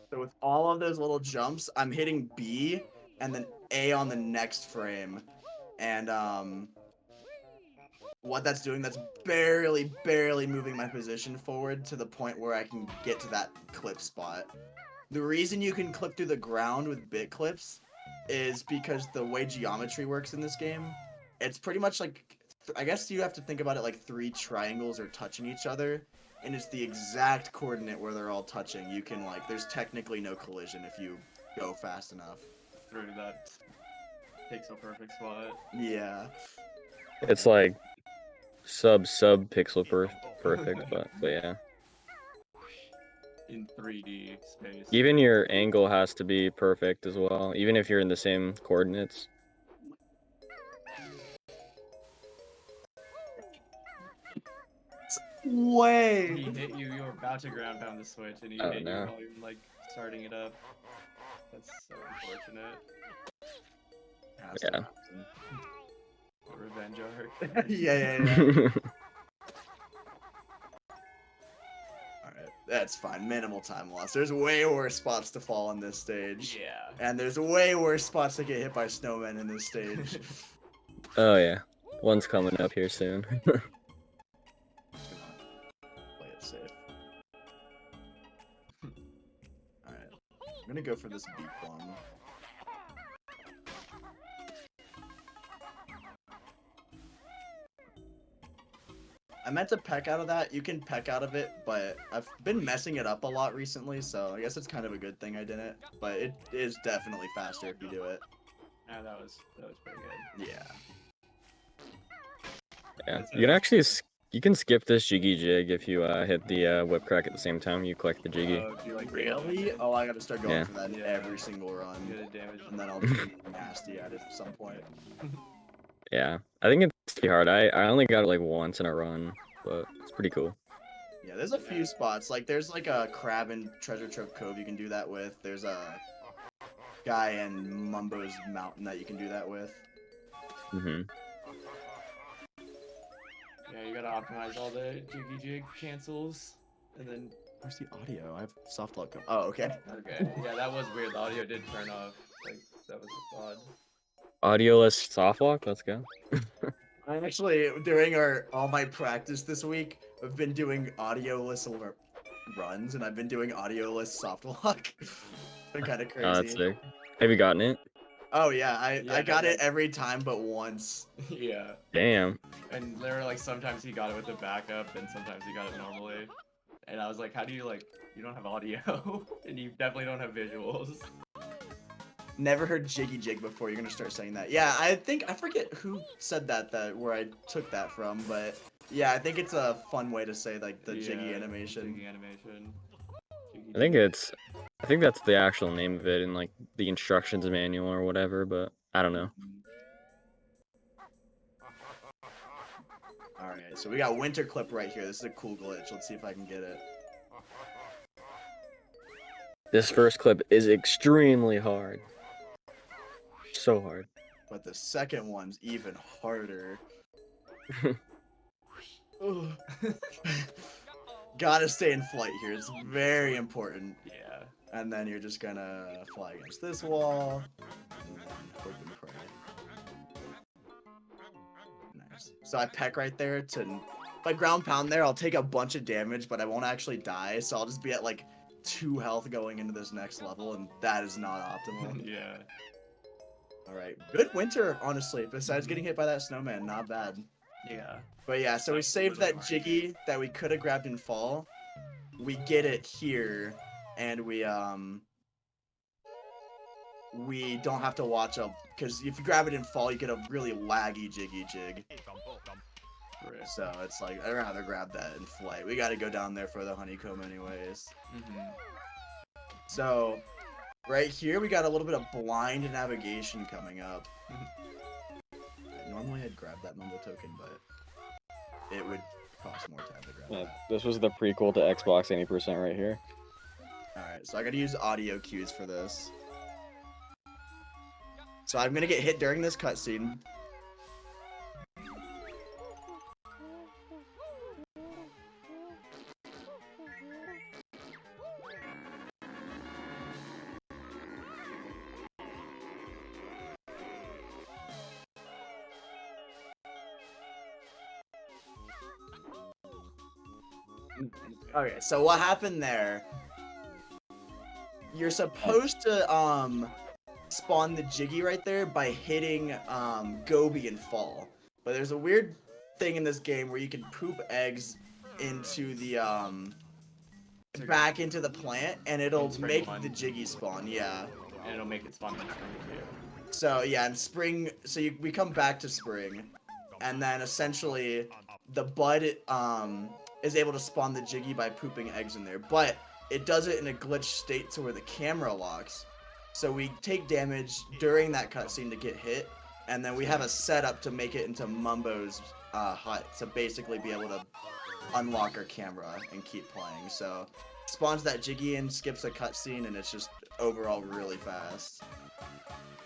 So with all of those little jumps, I'm hitting B and then A on the next frame. And what that's doing, that's barely moving my position forward to the point where I can get to that clip spot. The reason you can clip through the ground with bit clips is because the way geometry works in this game, it's pretty much like, I guess you have to think about it like 3 triangles are touching each other, and it's the exact coordinate where they're all touching. You can, like, there's technically no collision if you go fast enough. Through that pixel perfect spot. Yeah. It's like sub pixel perfect, but yeah. In 3D space. Even your angle has to be perfect as well, even if you're in the same coordinates. Way. He hit you, you were about to ground pound the switch, and he Oh, hit you no. while you're, like, starting it up. That's so unfortunate. Yeah. A revenge arc. Yeah. Alright, that's fine. Minimal time loss. There's way worse spots to fall on this stage. Yeah. And there's way worse spots to get hit by snowmen in this stage. Oh yeah, one's coming up here soon. Play it safe. Alright. I'm gonna go for this beak bomb. I meant to peck out of that. You can peck out of it, but I've been messing it up a lot recently, so I guess it's kind of a good thing I didn't. But it is definitely faster if you do it. Yeah, that was pretty good. Yeah. Yeah, you can actually You can skip this Jiggy Jig if you hit the whip crack at the same time you collect the Jiggy. If you like Really? Oh, I gotta start going Yeah. for that in Yeah. every single run. get a damage. And then I'll just be nasty at it at some point. Yeah, I think it's pretty hard. I only got it like once in a run, but it's pretty cool. Yeah, there's a few spots. Like, there's like a crab in Treasure Trove Cove you can do that with. There's a guy in Mumbo's Mountain that you can do that with. Mm-hmm. Yeah, you gotta optimize all the Jiggy Jig cancels, and then Where's the audio? I have soft lock. Oh, okay. okay. Yeah, that was weird. The audio did turn off. Like that was odd. Audioless softlock. Let's go. I'm actually during all my practice this week. I've been doing audioless runs, and I've been doing audioless soft lock. It's been kind of crazy. Oh, that's sick. Have you gotten it? Oh yeah, I Yeah, got no, it every time but once. Yeah, Damn. and there were like sometimes he got it with a backup, and sometimes he got it normally. And I was like, how do you like? You don't have audio, and you definitely don't have visuals. Never heard Jiggy Jig before. You're gonna start saying that. Yeah, I forget who said that where I took that from, but yeah, I think it's a fun way to say like the Jiggy animation. Jiggy animation. I think that's the actual name of it in like the instructions manual or whatever, but I don't know. Alright, so we got Winter Clip right here. This is a cool glitch. Let's see if I can get it. This first clip is extremely hard. So hard. But the second one's even harder. Ugh. Gotta stay in flight here. It's very important. Yeah. And then you're just gonna fly against this wall. And then hope and pray. Nice. So I peck right there to... If I ground pound there, I'll take a bunch of damage, but I won't actually die. So I'll just be at like 2 health going into this next level, and that is not optimal. Yeah. Alright. Good winter, honestly. Besides getting hit by that snowman, not bad. Yeah. But yeah, so we saved that Jiggy that we could have grabbed in fall. We get it here, and we don't have to watch a, because if you grab it in fall, you get a really laggy Jiggy Jig. Right. So it's like, I'd rather grab that in flight. We gotta go down there for the honeycomb anyways. So, right here, we got a little bit of blind navigation coming up. Normally I'd grab that Mumbo token, but it would cost more time to grab Yeah, that. this was the prequel to Xbox 80% right here. Alright, so I gotta use audio cues for this. So I'm gonna get hit during this cutscene. Okay, so what happened there? You're supposed to spawn the Jiggy right there by hitting Gobi and fall. But there's a weird thing in this game where you can poop eggs into the back into the plant, and it'll make the Jiggy spawn. Yeah. And it'll make it spawn in spring too. So yeah, in spring, so we come back to spring, and then essentially the bud is able to spawn the Jiggy by pooping eggs in there, but it does it in a glitch state to where the camera locks. So we take damage during that cutscene to get hit, and then we have a setup to make it into Mumbo's hut to basically be able to unlock our camera and keep playing. So spawns that Jiggy and skips a cutscene, and it's just overall really fast.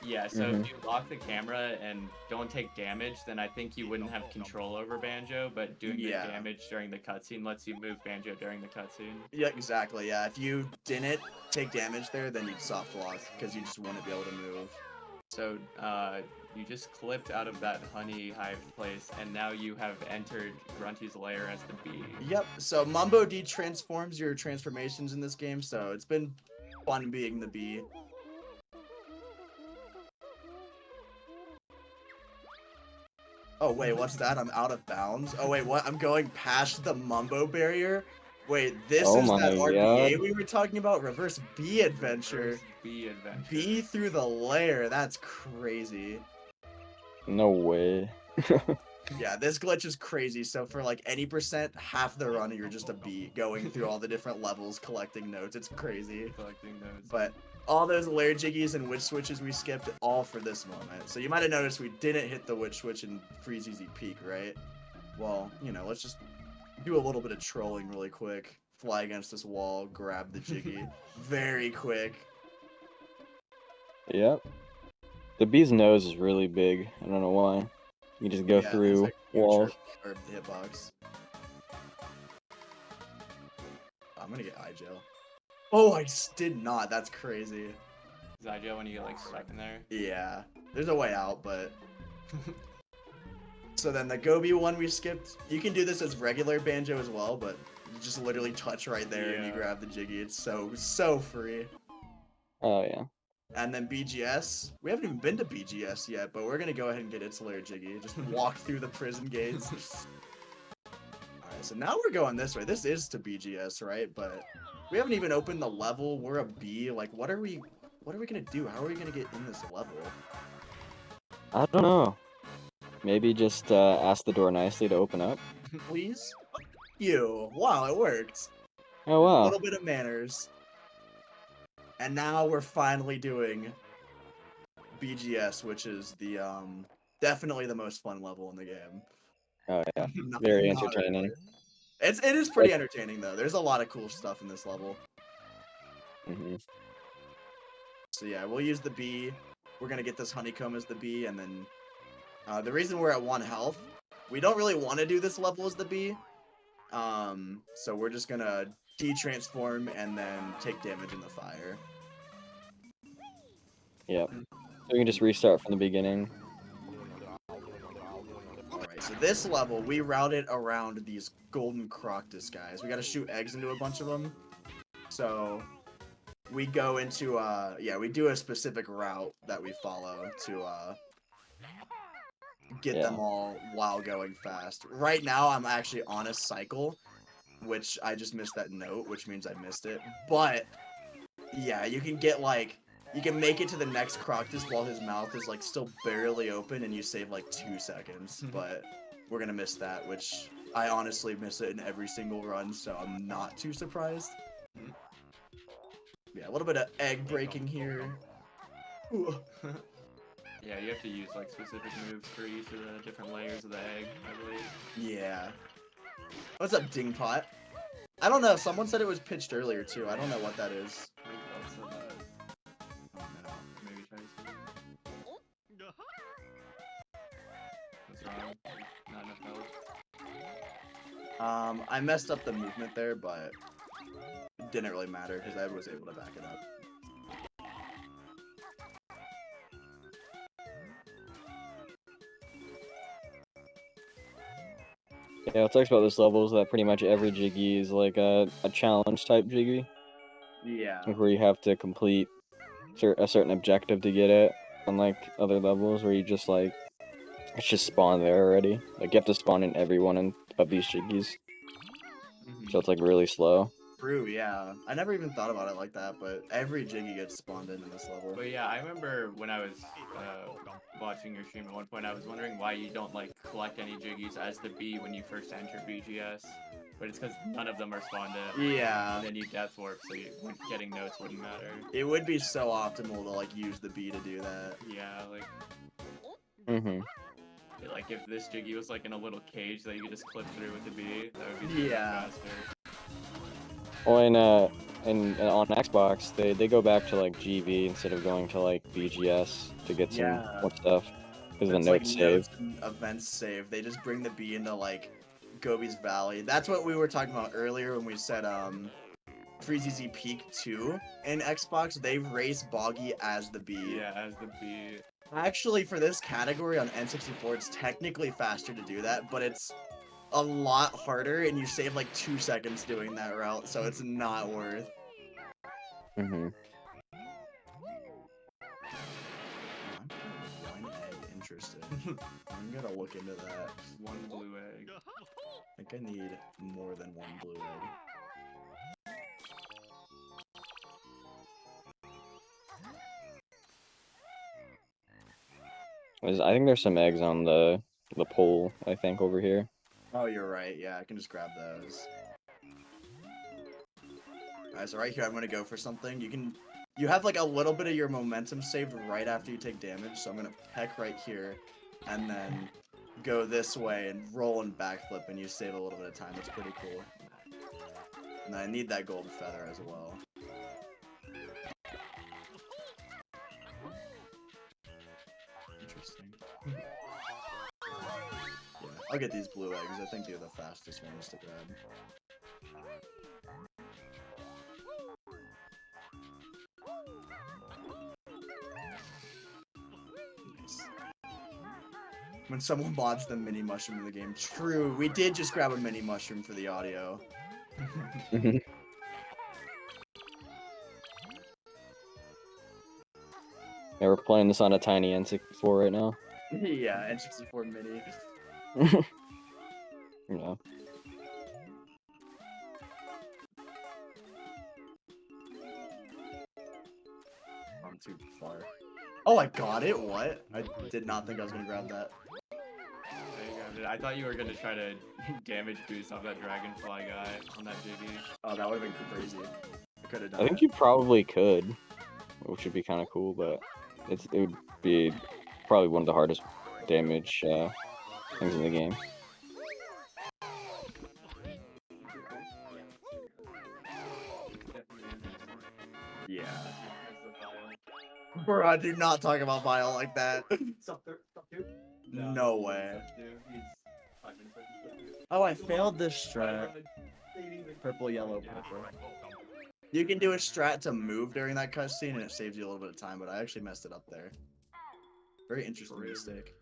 Yeah, so if you lock the camera and don't take damage, then I think you wouldn't have control over Banjo, but doing the damage during the cutscene lets you move Banjo during the cutscene. Yeah, exactly, yeah. If you didn't take damage there, then you'd soft lock, because you just wouldn't be able to move. So, you just clipped out of that honey hive place, and now you have entered Grunty's lair as the bee. Yep, so Mumbo de-transforms your transformations in this game, so it's been fun being the bee. Oh, wait, what's that? I'm out of bounds? Oh, wait, what? I'm going past the Mumbo barrier? Wait, this is that RBA we were talking about? Reverse bee adventure. Reverse bee adventure. Bee through the lair. That's crazy. No way. Yeah, this glitch is crazy. So for like any percent, half the run you're just a bee going through all the different levels, collecting notes. It's crazy. Collecting notes. But all those layer jiggies and witch switches we skipped, all for this moment. So you might have noticed we didn't hit the witch switch in Freeze Easy Peak, right? Well, you know, let's just do a little bit of trolling really quick. Fly against this wall, grab the jiggy. Very quick. Yep. The bee's nose is really big. I don't know why. You just go Yeah, there's through a huge walls. or hitbox. I'm gonna get eye gel. Oh, I did not. That's crazy. Is that Joe when you get like stuck in there? Yeah, there's a way out, but. So then the Gobi one we skipped. You can do this as regular Banjo as well, but you just literally touch right there and you Yeah. grab the jiggy. It's so free. Oh yeah. And then BGS. We haven't even been to BGS yet, but we're gonna go ahead and get its layer jiggy. Just walk through the prison gates. Alright, so now we're going this way. This is to BGS, right? But we haven't even opened the level. We're a bee. Like, what are we gonna do? How are we gonna get in this level? I don't know. Maybe just ask the door nicely to open up. Please? You. Wow, it worked. Oh A wow. little bit of manners. And now we're finally doing BGS, which is the definitely the most fun level in the game. Oh yeah. Not- Very not entertaining. really. It is pretty entertaining though. There's a lot of cool stuff in this level. Hmm. So yeah, we'll use the bee. We're gonna get this honeycomb as the bee, and then the reason we're at 1 health, we don't really want to do this level as the bee. So we're just gonna de-transform and then take damage in the fire. Yep. So we can just restart from the beginning. Alright, so this level, we route it around these golden croctus guys. We gotta shoot eggs into a bunch of them. So we go into, yeah, we do a specific route that we follow to, get them all while going fast. Right now, I'm actually on a cycle, which I just missed that note, which means I missed it. But, yeah, you can get, like, you can make it to the next Croctus while his mouth is, like, still barely open, and you save, like, 2 seconds. But we're gonna miss that, which I honestly miss it in every single run, so I'm not too surprised. Yeah, a little bit of egg breaking here. Ooh. Yeah, you have to use like specific moves for each of the different layers of the egg, I believe. Yeah. What's up, Dingpot? I don't know. Someone said it was pitched earlier, too. I don't know what that is. I think that's Oh, no. maybe try to see. What's wrong? Not enough health. I messed up the movement there, but it didn't really matter because I was able to back it up. Yeah, what sucks about this level is that pretty much every jiggy is like a challenge type jiggy, Yeah. where you have to complete a certain objective to get it, unlike other levels where you just like, it's just spawned there already. Like you have to spawn in every one of these jiggies, so it's like really slow. True, yeah. I never even thought about it like that, but every Jiggy gets spawned in this level. But yeah, I remember when I was watching your stream at one point, I was wondering why you don't like collect any jiggies as the bee when you first enter BGS. But it's because none of them are spawned in. Yeah. And then you death warp, so getting notes wouldn't matter. It would be so optimal to like use the bee to do that. Yeah, like Mm-hmm. like if this jiggy was like in a little cage that you could just clip through with the bee, that would be so much Yeah. faster. Well, and on Xbox, they go back to like GV instead of going to like BGS to get some Yeah. more stuff because the It's notes like save. notes and events save. They just bring the bee into like Gobi's Valley. That's what we were talking about earlier when we said Freezy Peak 2 in Xbox. They race Boggy as the bee. Yeah, as the bee. Actually, for this category on N64, it's technically faster to do that, but it's a lot harder, and you save like 2 seconds doing that route, so it's not worth. Mm-hmm. One egg, interesting. I'm gonna look into that. One blue egg. I think I need more than one blue egg. I think there's some eggs on the the pole, I think, over here. Oh, you're right. Yeah, I can just grab those. Alright, so right here I'm gonna go for something. You have like a little bit of your momentum saved right after you take damage, so I'm gonna peck right here, and then go this way and roll and backflip, and you save a little bit of time. That's pretty cool. And I need that gold feather as well. Interesting. Yeah, I'll get these blue eggs. I think they're the fastest ones to grab. Nice. When someone mods the mini mushroom in the game. True, we did just grab a mini mushroom for the audio. Mhm. Yeah, we're playing this on a tiny N64 right now. Yeah, N64 mini. You know. I'm too far. Oh, I got it? What? I did not think I was gonna grab that. There you grabbed it. I thought you were gonna try to damage boost off that dragonfly guy on that Jiggy. Oh, that would have been crazy. I could have done I think it. you probably could, which would be kind of cool, but it would be probably one of the hardest damage things in the game. Yeah. Bro, do not talk about Vile like that. No way. Oh, I failed this strat. Purple, yellow, purple. You can do a strat to move during that cutscene and it saves you a little bit of time, but I actually messed it up there. Very interesting mistake.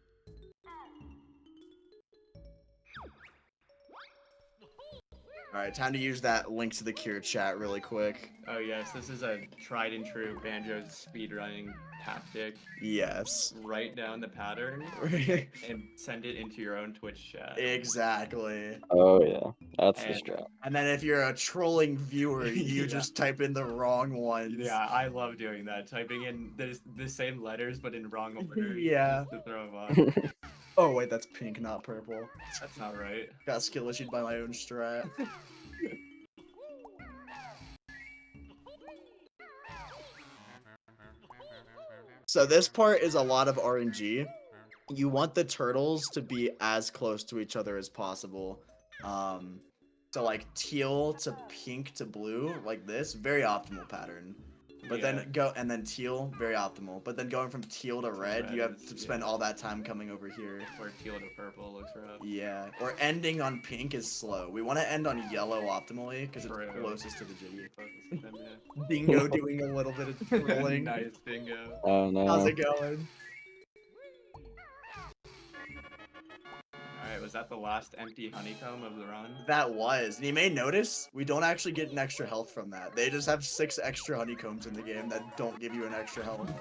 Alright, time to use that link to the cure chat really quick. Oh yes, this is a tried and true Banjo speedrunning tactic. Yes. Write down the pattern and send it into your own Twitch chat. Exactly. Oh yeah, that's the And- strat. And then if you're a trolling viewer, you Yeah. just type in the wrong ones. Yeah, I love doing that. Typing in the same letters but in wrong order. Yeah. Just to throw them off. Oh wait, that's pink, not purple. That's not right. Got skill issued by my own strat. So this part is a lot of RNG. You want the turtles to be as close to each other as possible. So like teal to pink to blue, like this, very optimal pattern. But Yeah. then go and then teal, very optimal. But then going from teal to red, you have is- to spend yeah. all that time coming over here. Where teal to purple looks rough. Yeah, or ending on pink is slow. We want to end on yellow optimally because it's True. closest to the jiggy. Closest to them, yeah. Dingo doing a little bit of trolling. Nice bingo. Oh no. How's it going? Alright, was that the last empty honeycomb of the run? That was. And you may notice we don't actually get an extra health from that. They just have 6 extra honeycombs in the game that don't give you an extra health.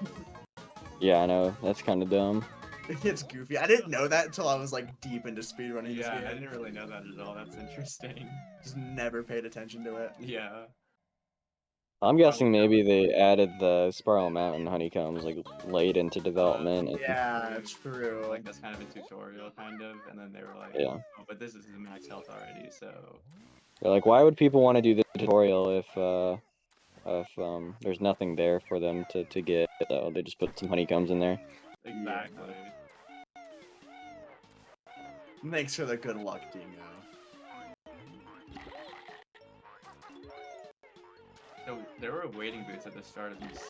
Yeah, I know. That's kind of dumb. It's goofy. I didn't know that until I was like deep into speedrunning this Yeah, I game. didn't really know that at all. That's interesting. Just never paid attention to it. Yeah. I'm guessing maybe they added the Spiral Mountain honeycombs like late into development. And, Yeah, true. Like that's kind of a tutorial, kind of, and then they were like, Yeah. oh, but this is the max health already, so. They're like, why would people want to do the tutorial if there's nothing there for them to get? So they just put some honeycombs in there. Exactly. Thanks for the good luck, Dingo. So there were waiting booths at the start of this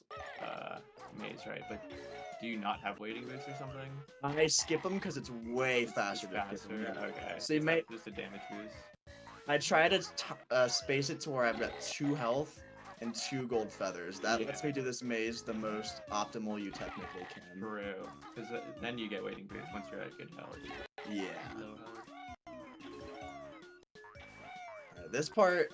maze, right? But do you not have waiting booths or something? I skip them because it's way faster to skip Faster. 'em, yeah. Okay. So you Is may- that just a damage boost. I try to space it to where I've got 2 health and 2 gold feathers. That lets Yeah. me do this maze the most optimal you technically can. True. Because then you get waiting booths once you're at good health. Yeah. Low health. This part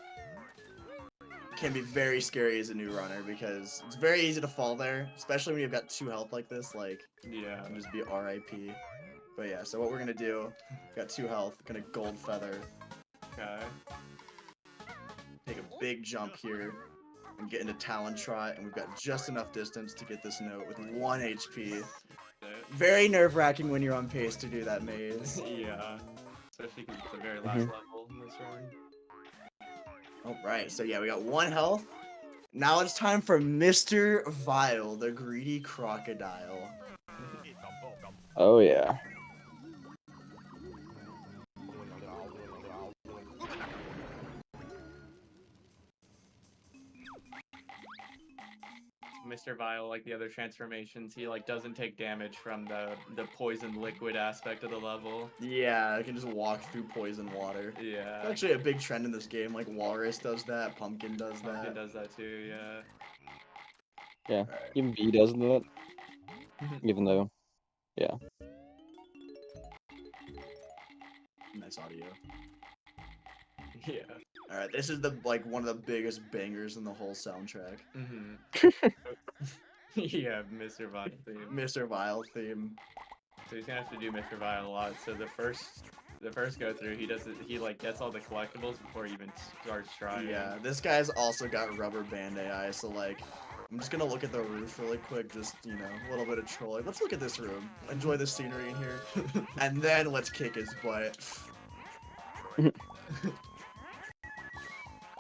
can be very scary as a new runner because it's very easy to fall there, especially when you've got 2 health like this. Like, Yeah. and just be RIP. But yeah, so what we're gonna do, got 2 health, gonna gold feather, Okay. take a big jump here, and get into Talon Trot, and we've got just enough distance to get this note with 1 HP. Very nerve-wracking when you're on pace to do that maze. Yeah. Especially because it's the very last level in this run. Alright, so yeah, we got 1 health. Now it's time for Mr. Vile, the greedy crocodile. Oh yeah. Mr. Vile, like the other transformations, he like doesn't take damage from the poison liquid aspect of the level. Yeah, I can just walk through poison water. Yeah. It's actually a big trend in this game, like Walrus does that, Pumpkin does that. Pumpkin does that too, yeah. Yeah. Even B does that. Even though, yeah. Nice audio. Yeah. Alright, this is the like one of the biggest bangers in the whole soundtrack. Yeah, Mr. Vile theme. Mr. Vile theme. So he's gonna have to do Mr. Vile a lot. So the first go through, he like gets all the collectibles before he even starts trying. Yeah, this guy's also got rubber band AI, so like, I'm just gonna look at the roof really quick, just, you know, a little bit of trolling. Let's look at this room, enjoy the scenery in here, and then let's kick his butt.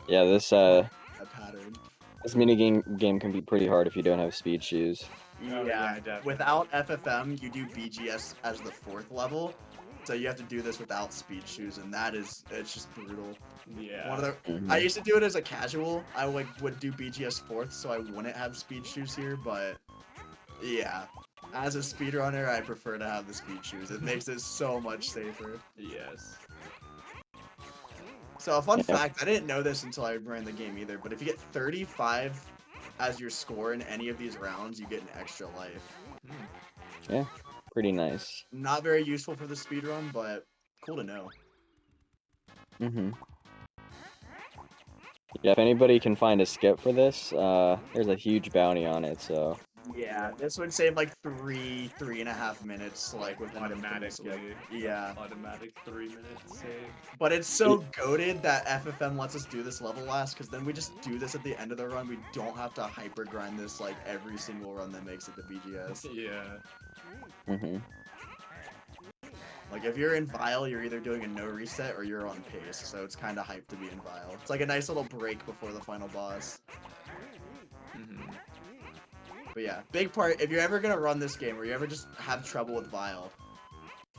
Yeah, this That pattern. this minigame game can be pretty hard if you don't have speed shoes. Oh, yeah, definitely. Without FFM, you do BGS as the 4th level, so you have to do this without speed shoes, and it's just brutal. Yeah. One of the, I used to do it as a casual. I would do BGS 4th, so I wouldn't have speed shoes here, but yeah. As a speedrunner, I prefer to have the speed shoes. It makes it so much safer. Yes. So a fun fact, I didn't know this until I ran the game either, but if you get 35 as your score in any of these rounds, you get an extra life. Yeah, pretty nice. Not very useful for the speedrun, but cool to know. Yeah, if anybody can find a skip for this, there's a huge bounty on it, so... Yeah, this would save like 3.5 minutes, like with an Automatically. Yeah. Automatic 3 minutes save. But it's so goated that FFM lets us do this level last, because then we just do this at the end of the run. We don't have to hyper grind this like every single run that makes it to BGS. Yeah. Like if you're in Vile, you're either doing a no reset or you're on pace, so it's kind of hyped to be in Vile. It's like a nice little break before the final boss. But yeah, big part, if you're ever gonna run this game or you ever just have trouble with Vile,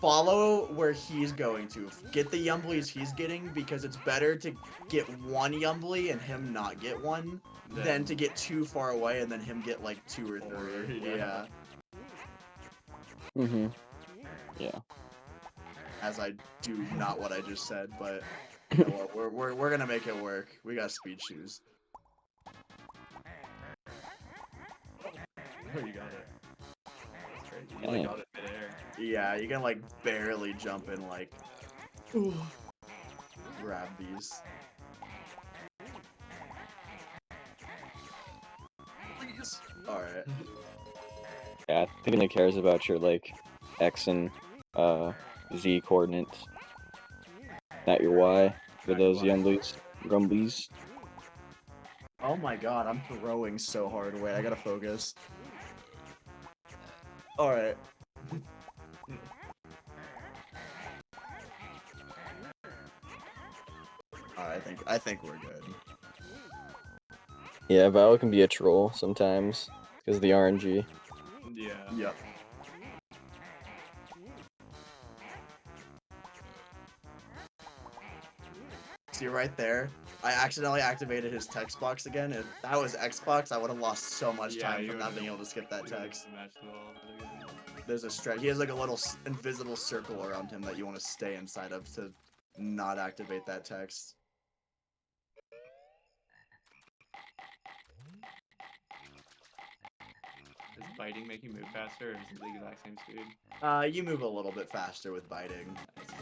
follow where he's going to. Get the Yumblies he's getting, because it's better to get 1 Yumbly and him not get one than to get too far away and then him get like 2 or 3. Yeah. Yeah. As I do not what I just said, but you know what, we're gonna make it work. We got speed shoes. Oh, you got it. That's crazy. You like got it midair. Yeah, you can like barely jump in, like grab these. Please. Alright. Yeah, I think it cares about your, like, X and, Z coordinates. Not your Y, for those Yumblies. Grumblies. Oh my god, I'm throwing so hard. Wait, I gotta focus. Alright. I think we're good. Yeah, Vile can be a troll sometimes, because of the RNG. Yeah. Yep. See right there? I accidentally activated his text box again. If that was Xbox, I would have lost so much time from not being able to skip that text. There's a stretch. He has like a little invisible circle around him that you want to stay inside of to not activate that text. Does biting make you move faster, or is it the exact same speed? You move a little bit faster with biting.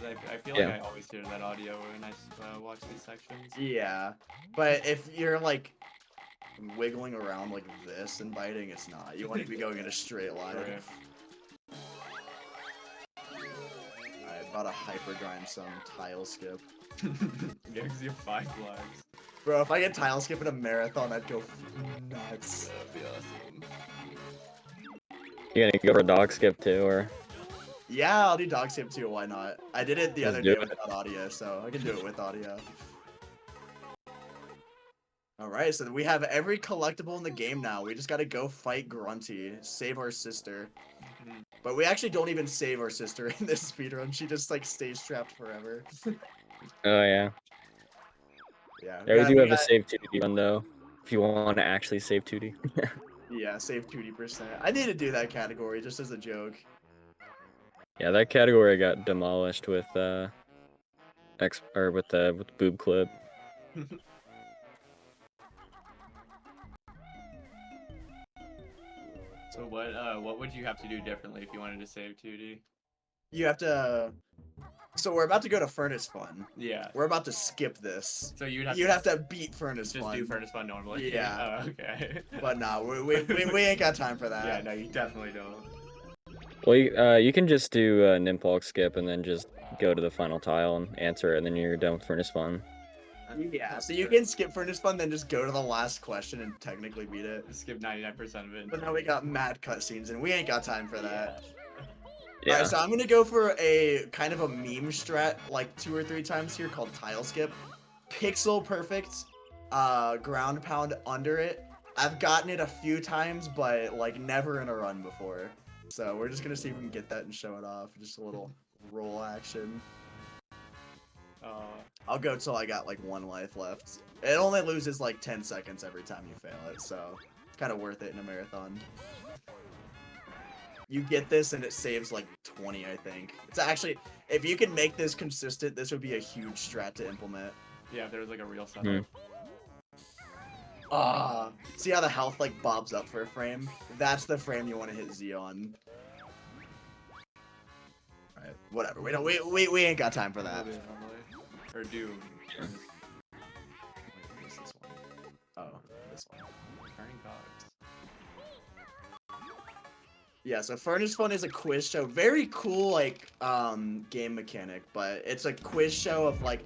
I feel like I always hear that audio when I watch these sections. Yeah, but if you're like wiggling around like this and biting, it's not. You want to be going in a straight line. Right. I about to hyper grind some tile skip. Yeah, because you have 5 lives. Bro, if I get tile skip in a marathon, I'd go nuts. That'd be awesome. You gonna go for a dog skip too, or Yeah, I'll do dog skip too. Why not? I did it the Let's other do day it. without audio, so I can do it with audio. All right, so we have every collectible in the game now. We just gotta go fight Grunty, save our sister. But we actually don't even save our sister in this speedrun. She just like stays trapped forever. oh yeah. Yeah, Yeah, we do have a save 2D one though. If you want to actually save 2D. yeah, save 20%. I need to do that category just as a joke. Yeah, that category got demolished with with the boob clip. So what would you have to do differently if you wanted to save 2D? You have to. So we're about to go to Furnace Fun. Yeah. We're about to skip this. So you'd have to beat Furnace just Fun. do Furnace Fun normally. Yeah. Oh, okay. But nah, we ain't got time for that. Yeah, no, you definitely don't. Well, you can just do a Nimpulk skip and then just go to the final tile and answer it, and then you're done with Furnace Fun. Yeah, so you can skip Furnace Fun, then just go to the last question and technically beat it. Skip 99% of it. But now we got mad cutscenes, and we ain't got time for that. Yeah. Alright, so I'm gonna go for a kind of a meme strat like 2 or 3 times here called tile skip. Pixel perfect, ground pound under it. I've gotten it a few times, but like never in a run before. So we're just gonna see if we can get that and show it off. Just a little roll action. I'll go till I got like 1 life left. It only loses like 10 seconds every time you fail it, so it's kind of worth it in a marathon. You get this and it saves like 20, I think. It's actually, if you can make this consistent, this would be a huge strat to implement. Yeah, if there was like a real setup. See how the health like bobs up for a frame? That's the frame you want to hit Z on. Alright, whatever. We ain't got time for that. Or do. What's this one? Oh, this one. Turning cogs. Yeah, so Furnace Fun is a quiz show. Very cool, like, game mechanic, but it's a quiz show of, like,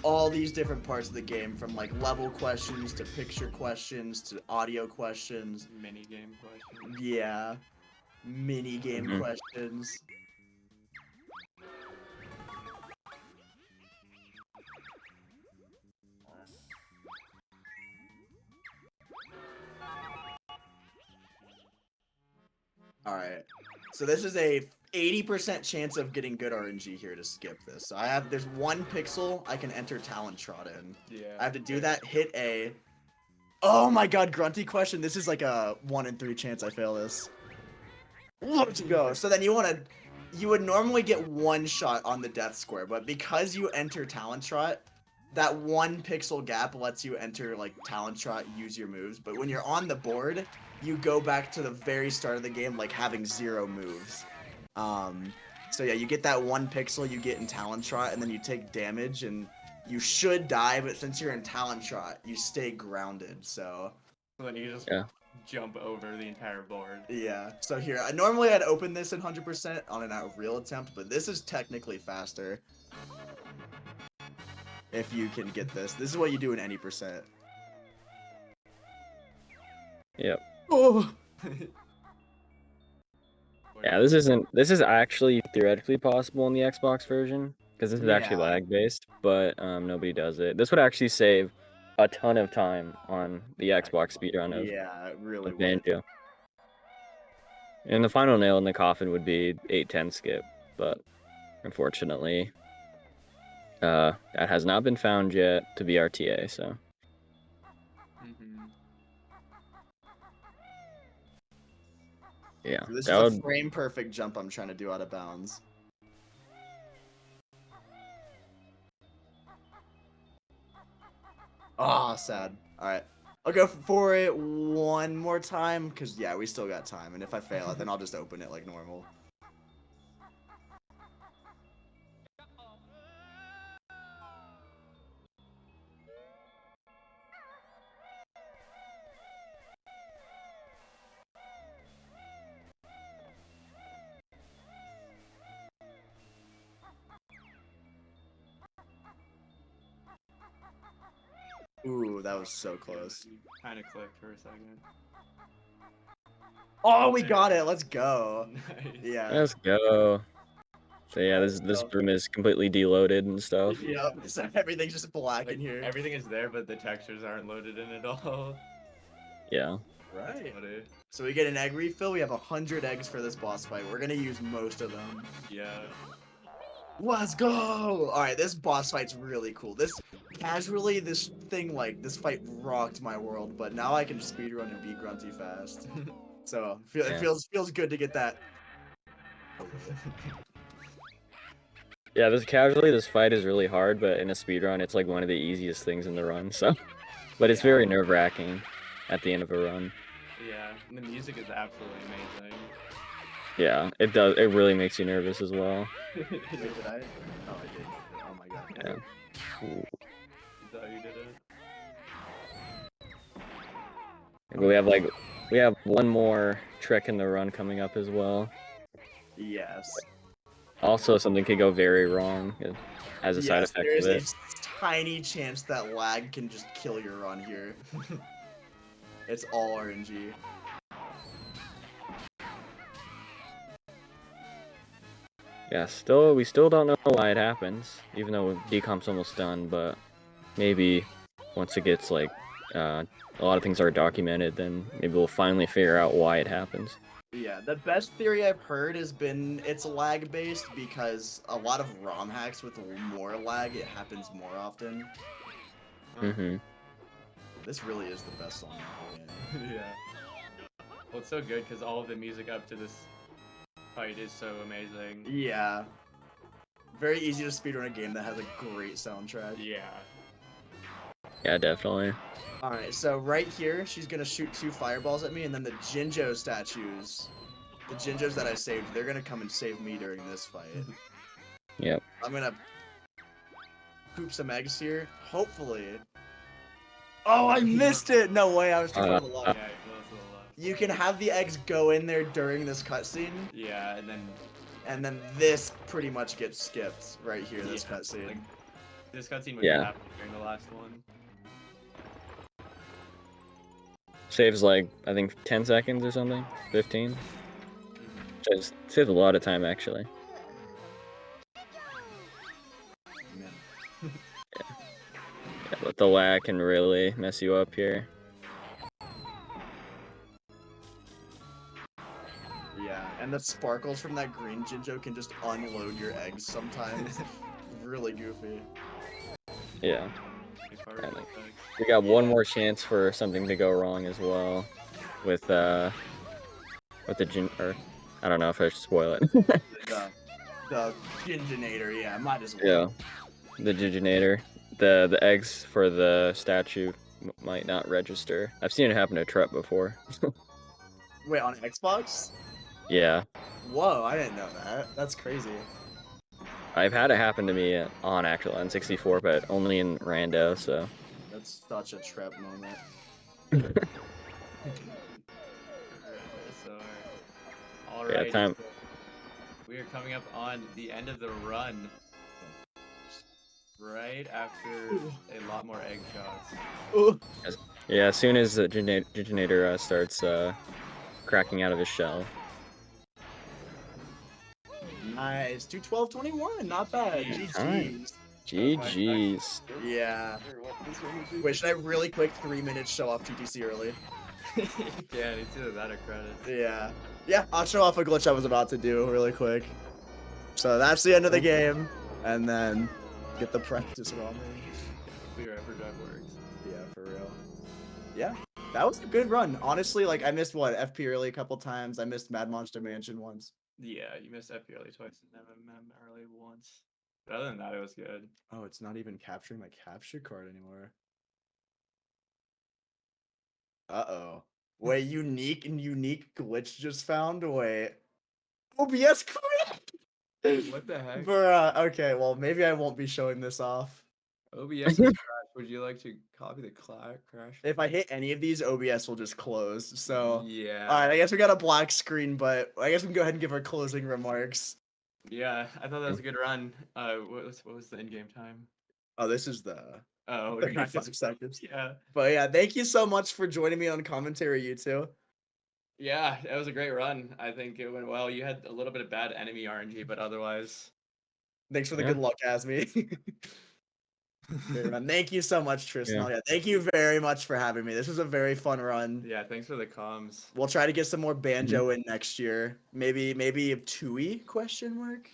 all these different parts of the game, from, like, level questions to picture questions to audio questions. Mini game questions. Yeah. Mini game questions. Alright. So this is a 80% chance of getting good RNG here to skip this. So there's 1 pixel I can enter Talon Trot in. Yeah. I have to do that, hit A. Oh my god, Grunty question. This is like a 1 in 3 chance I fail this. Let's go. So then you would normally get 1 shot on the death square, but because you enter Talon Trot, that 1 pixel gap lets you enter like Talon Trot, use your moves. But when you're on the board, you go back to the very start of the game like having 0 moves. So yeah, you get that 1 pixel you get in Talon Trot, and then you take damage, and you should die, but since you're in Talon Trot, you stay grounded, so then you just jump over the entire board. Yeah, so here, normally I'd open this at 100% on an real attempt, but this is technically faster. If you can get this. This is what you do in any percent. Yep. Oh! Yeah, this is actually theoretically possible in the Xbox version, because this is actually lag based, but nobody does it. This would actually save a ton of time on the Xbox speedrun of, it really would. Banjo. And the final nail in the coffin would be 8-10 skip, but unfortunately, that has not been found yet to be RTA, so. Yeah, So this is a frame perfect jump I'm trying to do out of bounds. Ah, sad. Alright. I'll go for it 1 more time, because, yeah, we still got time. And if I fail it, then I'll just open it like normal. Ooh, that was so close. Kind of clicked for a second. Oh, we got it. Let's go. Nice. Yeah. Let's go. So yeah, this So- room is completely deloaded and stuff. Yep. So everything's just black Like, in here. everything is there, but the textures aren't loaded in at all. Yeah. That's Right. funny. So we get an egg refill. We have 100 eggs for this boss fight. We're gonna use most of them. Yeah. Let's go! Alright, this boss fight's really cool. This fight rocked my world, but now I can speedrun and beat Grunty fast. So it Yeah. feels good to get that. Yeah, this fight is really hard, but in a speedrun, it's like one of the easiest things in the run. So, but it's very nerve-wracking at the end of a run. Yeah, and the music is absolutely amazing. Yeah, it does. It really makes you nervous as well. Wait, did I? Oh, I did. Oh my god. Yeah. Ooh. Is that how you did it? We have one more trick in the run coming up as well. Yes. Also, something could go very wrong as a side effect of there's it. a tiny chance that lag can just kill your run here. It's all RNG. Yeah, we still don't know why it happens, even though decomp's almost done, but maybe once it gets like a lot of things are documented, then maybe we'll finally figure out why it happens. Yeah, the best theory I've heard has been it's lag based because a lot of ROM hacks with more lag, it happens more often. Mm-hmm. This really is the best song in the whole game. Yeah. Well, it's so good because all of the music up to this fight is so amazing. Yeah. Very easy to speedrun a game that has a great soundtrack. Yeah. Yeah, definitely. Alright, so right here, she's gonna shoot 2 fireballs at me, and then the Jinjo statues, the Jinjos that I saved, they're gonna come and save me during this fight. Yep. I'm gonna poop some eggs here, hopefully. Oh, I missed it! No way, I was too far to the Yeah, left. it goes to the left. You can have the eggs go in there during this cutscene, Yeah, and then this pretty much gets skipped right here, this Yeah, cutscene. like, this cutscene would Yeah. happen during the last one. Saves like, I think 10 seconds or something, 15. Just saves a lot of time actually. Yeah, but the lag can really mess you up here. Yeah, and the sparkles from that green Jinjo can just unload your eggs sometimes. Really goofy. Yeah. Like, far Yeah, right like- back. We got one more chance for something to go wrong as well, with the or I don't know if I should spoil it. The Jinjonator, yeah, might as well. Yeah, the Giginator. The eggs for the statue might not register. I've seen it happen to Trep before. Wait, on Xbox? Yeah, Whoa, I didn't know that. That's crazy. I've had it happen to me on actual N64, but only in rando. So That's such a Trep moment. So, alright. yeah, time. We are coming up on the end of the run. Right after a lot more egg shots. Ooh. Yeah, as soon as the Giginator starts cracking out of his shell. Nice. 212-21, not bad. GG's. GG's. Yeah. Wait, should I really quick 3 minutes show off TTC early? Yeah, it's either that or credits. Yeah. Yeah, I'll show off a glitch I was about to do really quick. So that's the end of the game. And then get the practice ramen. Clear effort drive works. Yeah, for real. Yeah, that was a good run. Honestly, like I missed what FP early a couple times. I missed Mad Monster Mansion once. Yeah, you missed FP early twice and MM early once. But other than that, it was good. Oh, it's not even capturing my capture card anymore. Uh-oh. Wait, unique glitch just found? Wait. OBS correct? What the heck? Bruh, okay, well maybe I won't be showing this off. OBS is crashed. Would you like to copy the crash? If I hit any of these, OBS will just close. So Yeah. alright, I guess we got a black screen, but I guess we can go ahead and give our closing remarks. Yeah, I thought that was a good run. What was the in-game time? Oh, this is the Oh, 35 seconds. Yeah. But yeah, thank you so much for joining me on commentary, you two. Yeah, that was a great run. I think it went well. You had a little bit of bad enemy RNG, but otherwise, Thanks for the Yeah. good luck, Asmi. Great run. Thank you so much, Tristan. Yeah. Yeah, thank you very much for having me. This was a very fun run. yeah. Thanks for the comms. We'll try to get some more banjo in next year. Maybe a Tui question mark.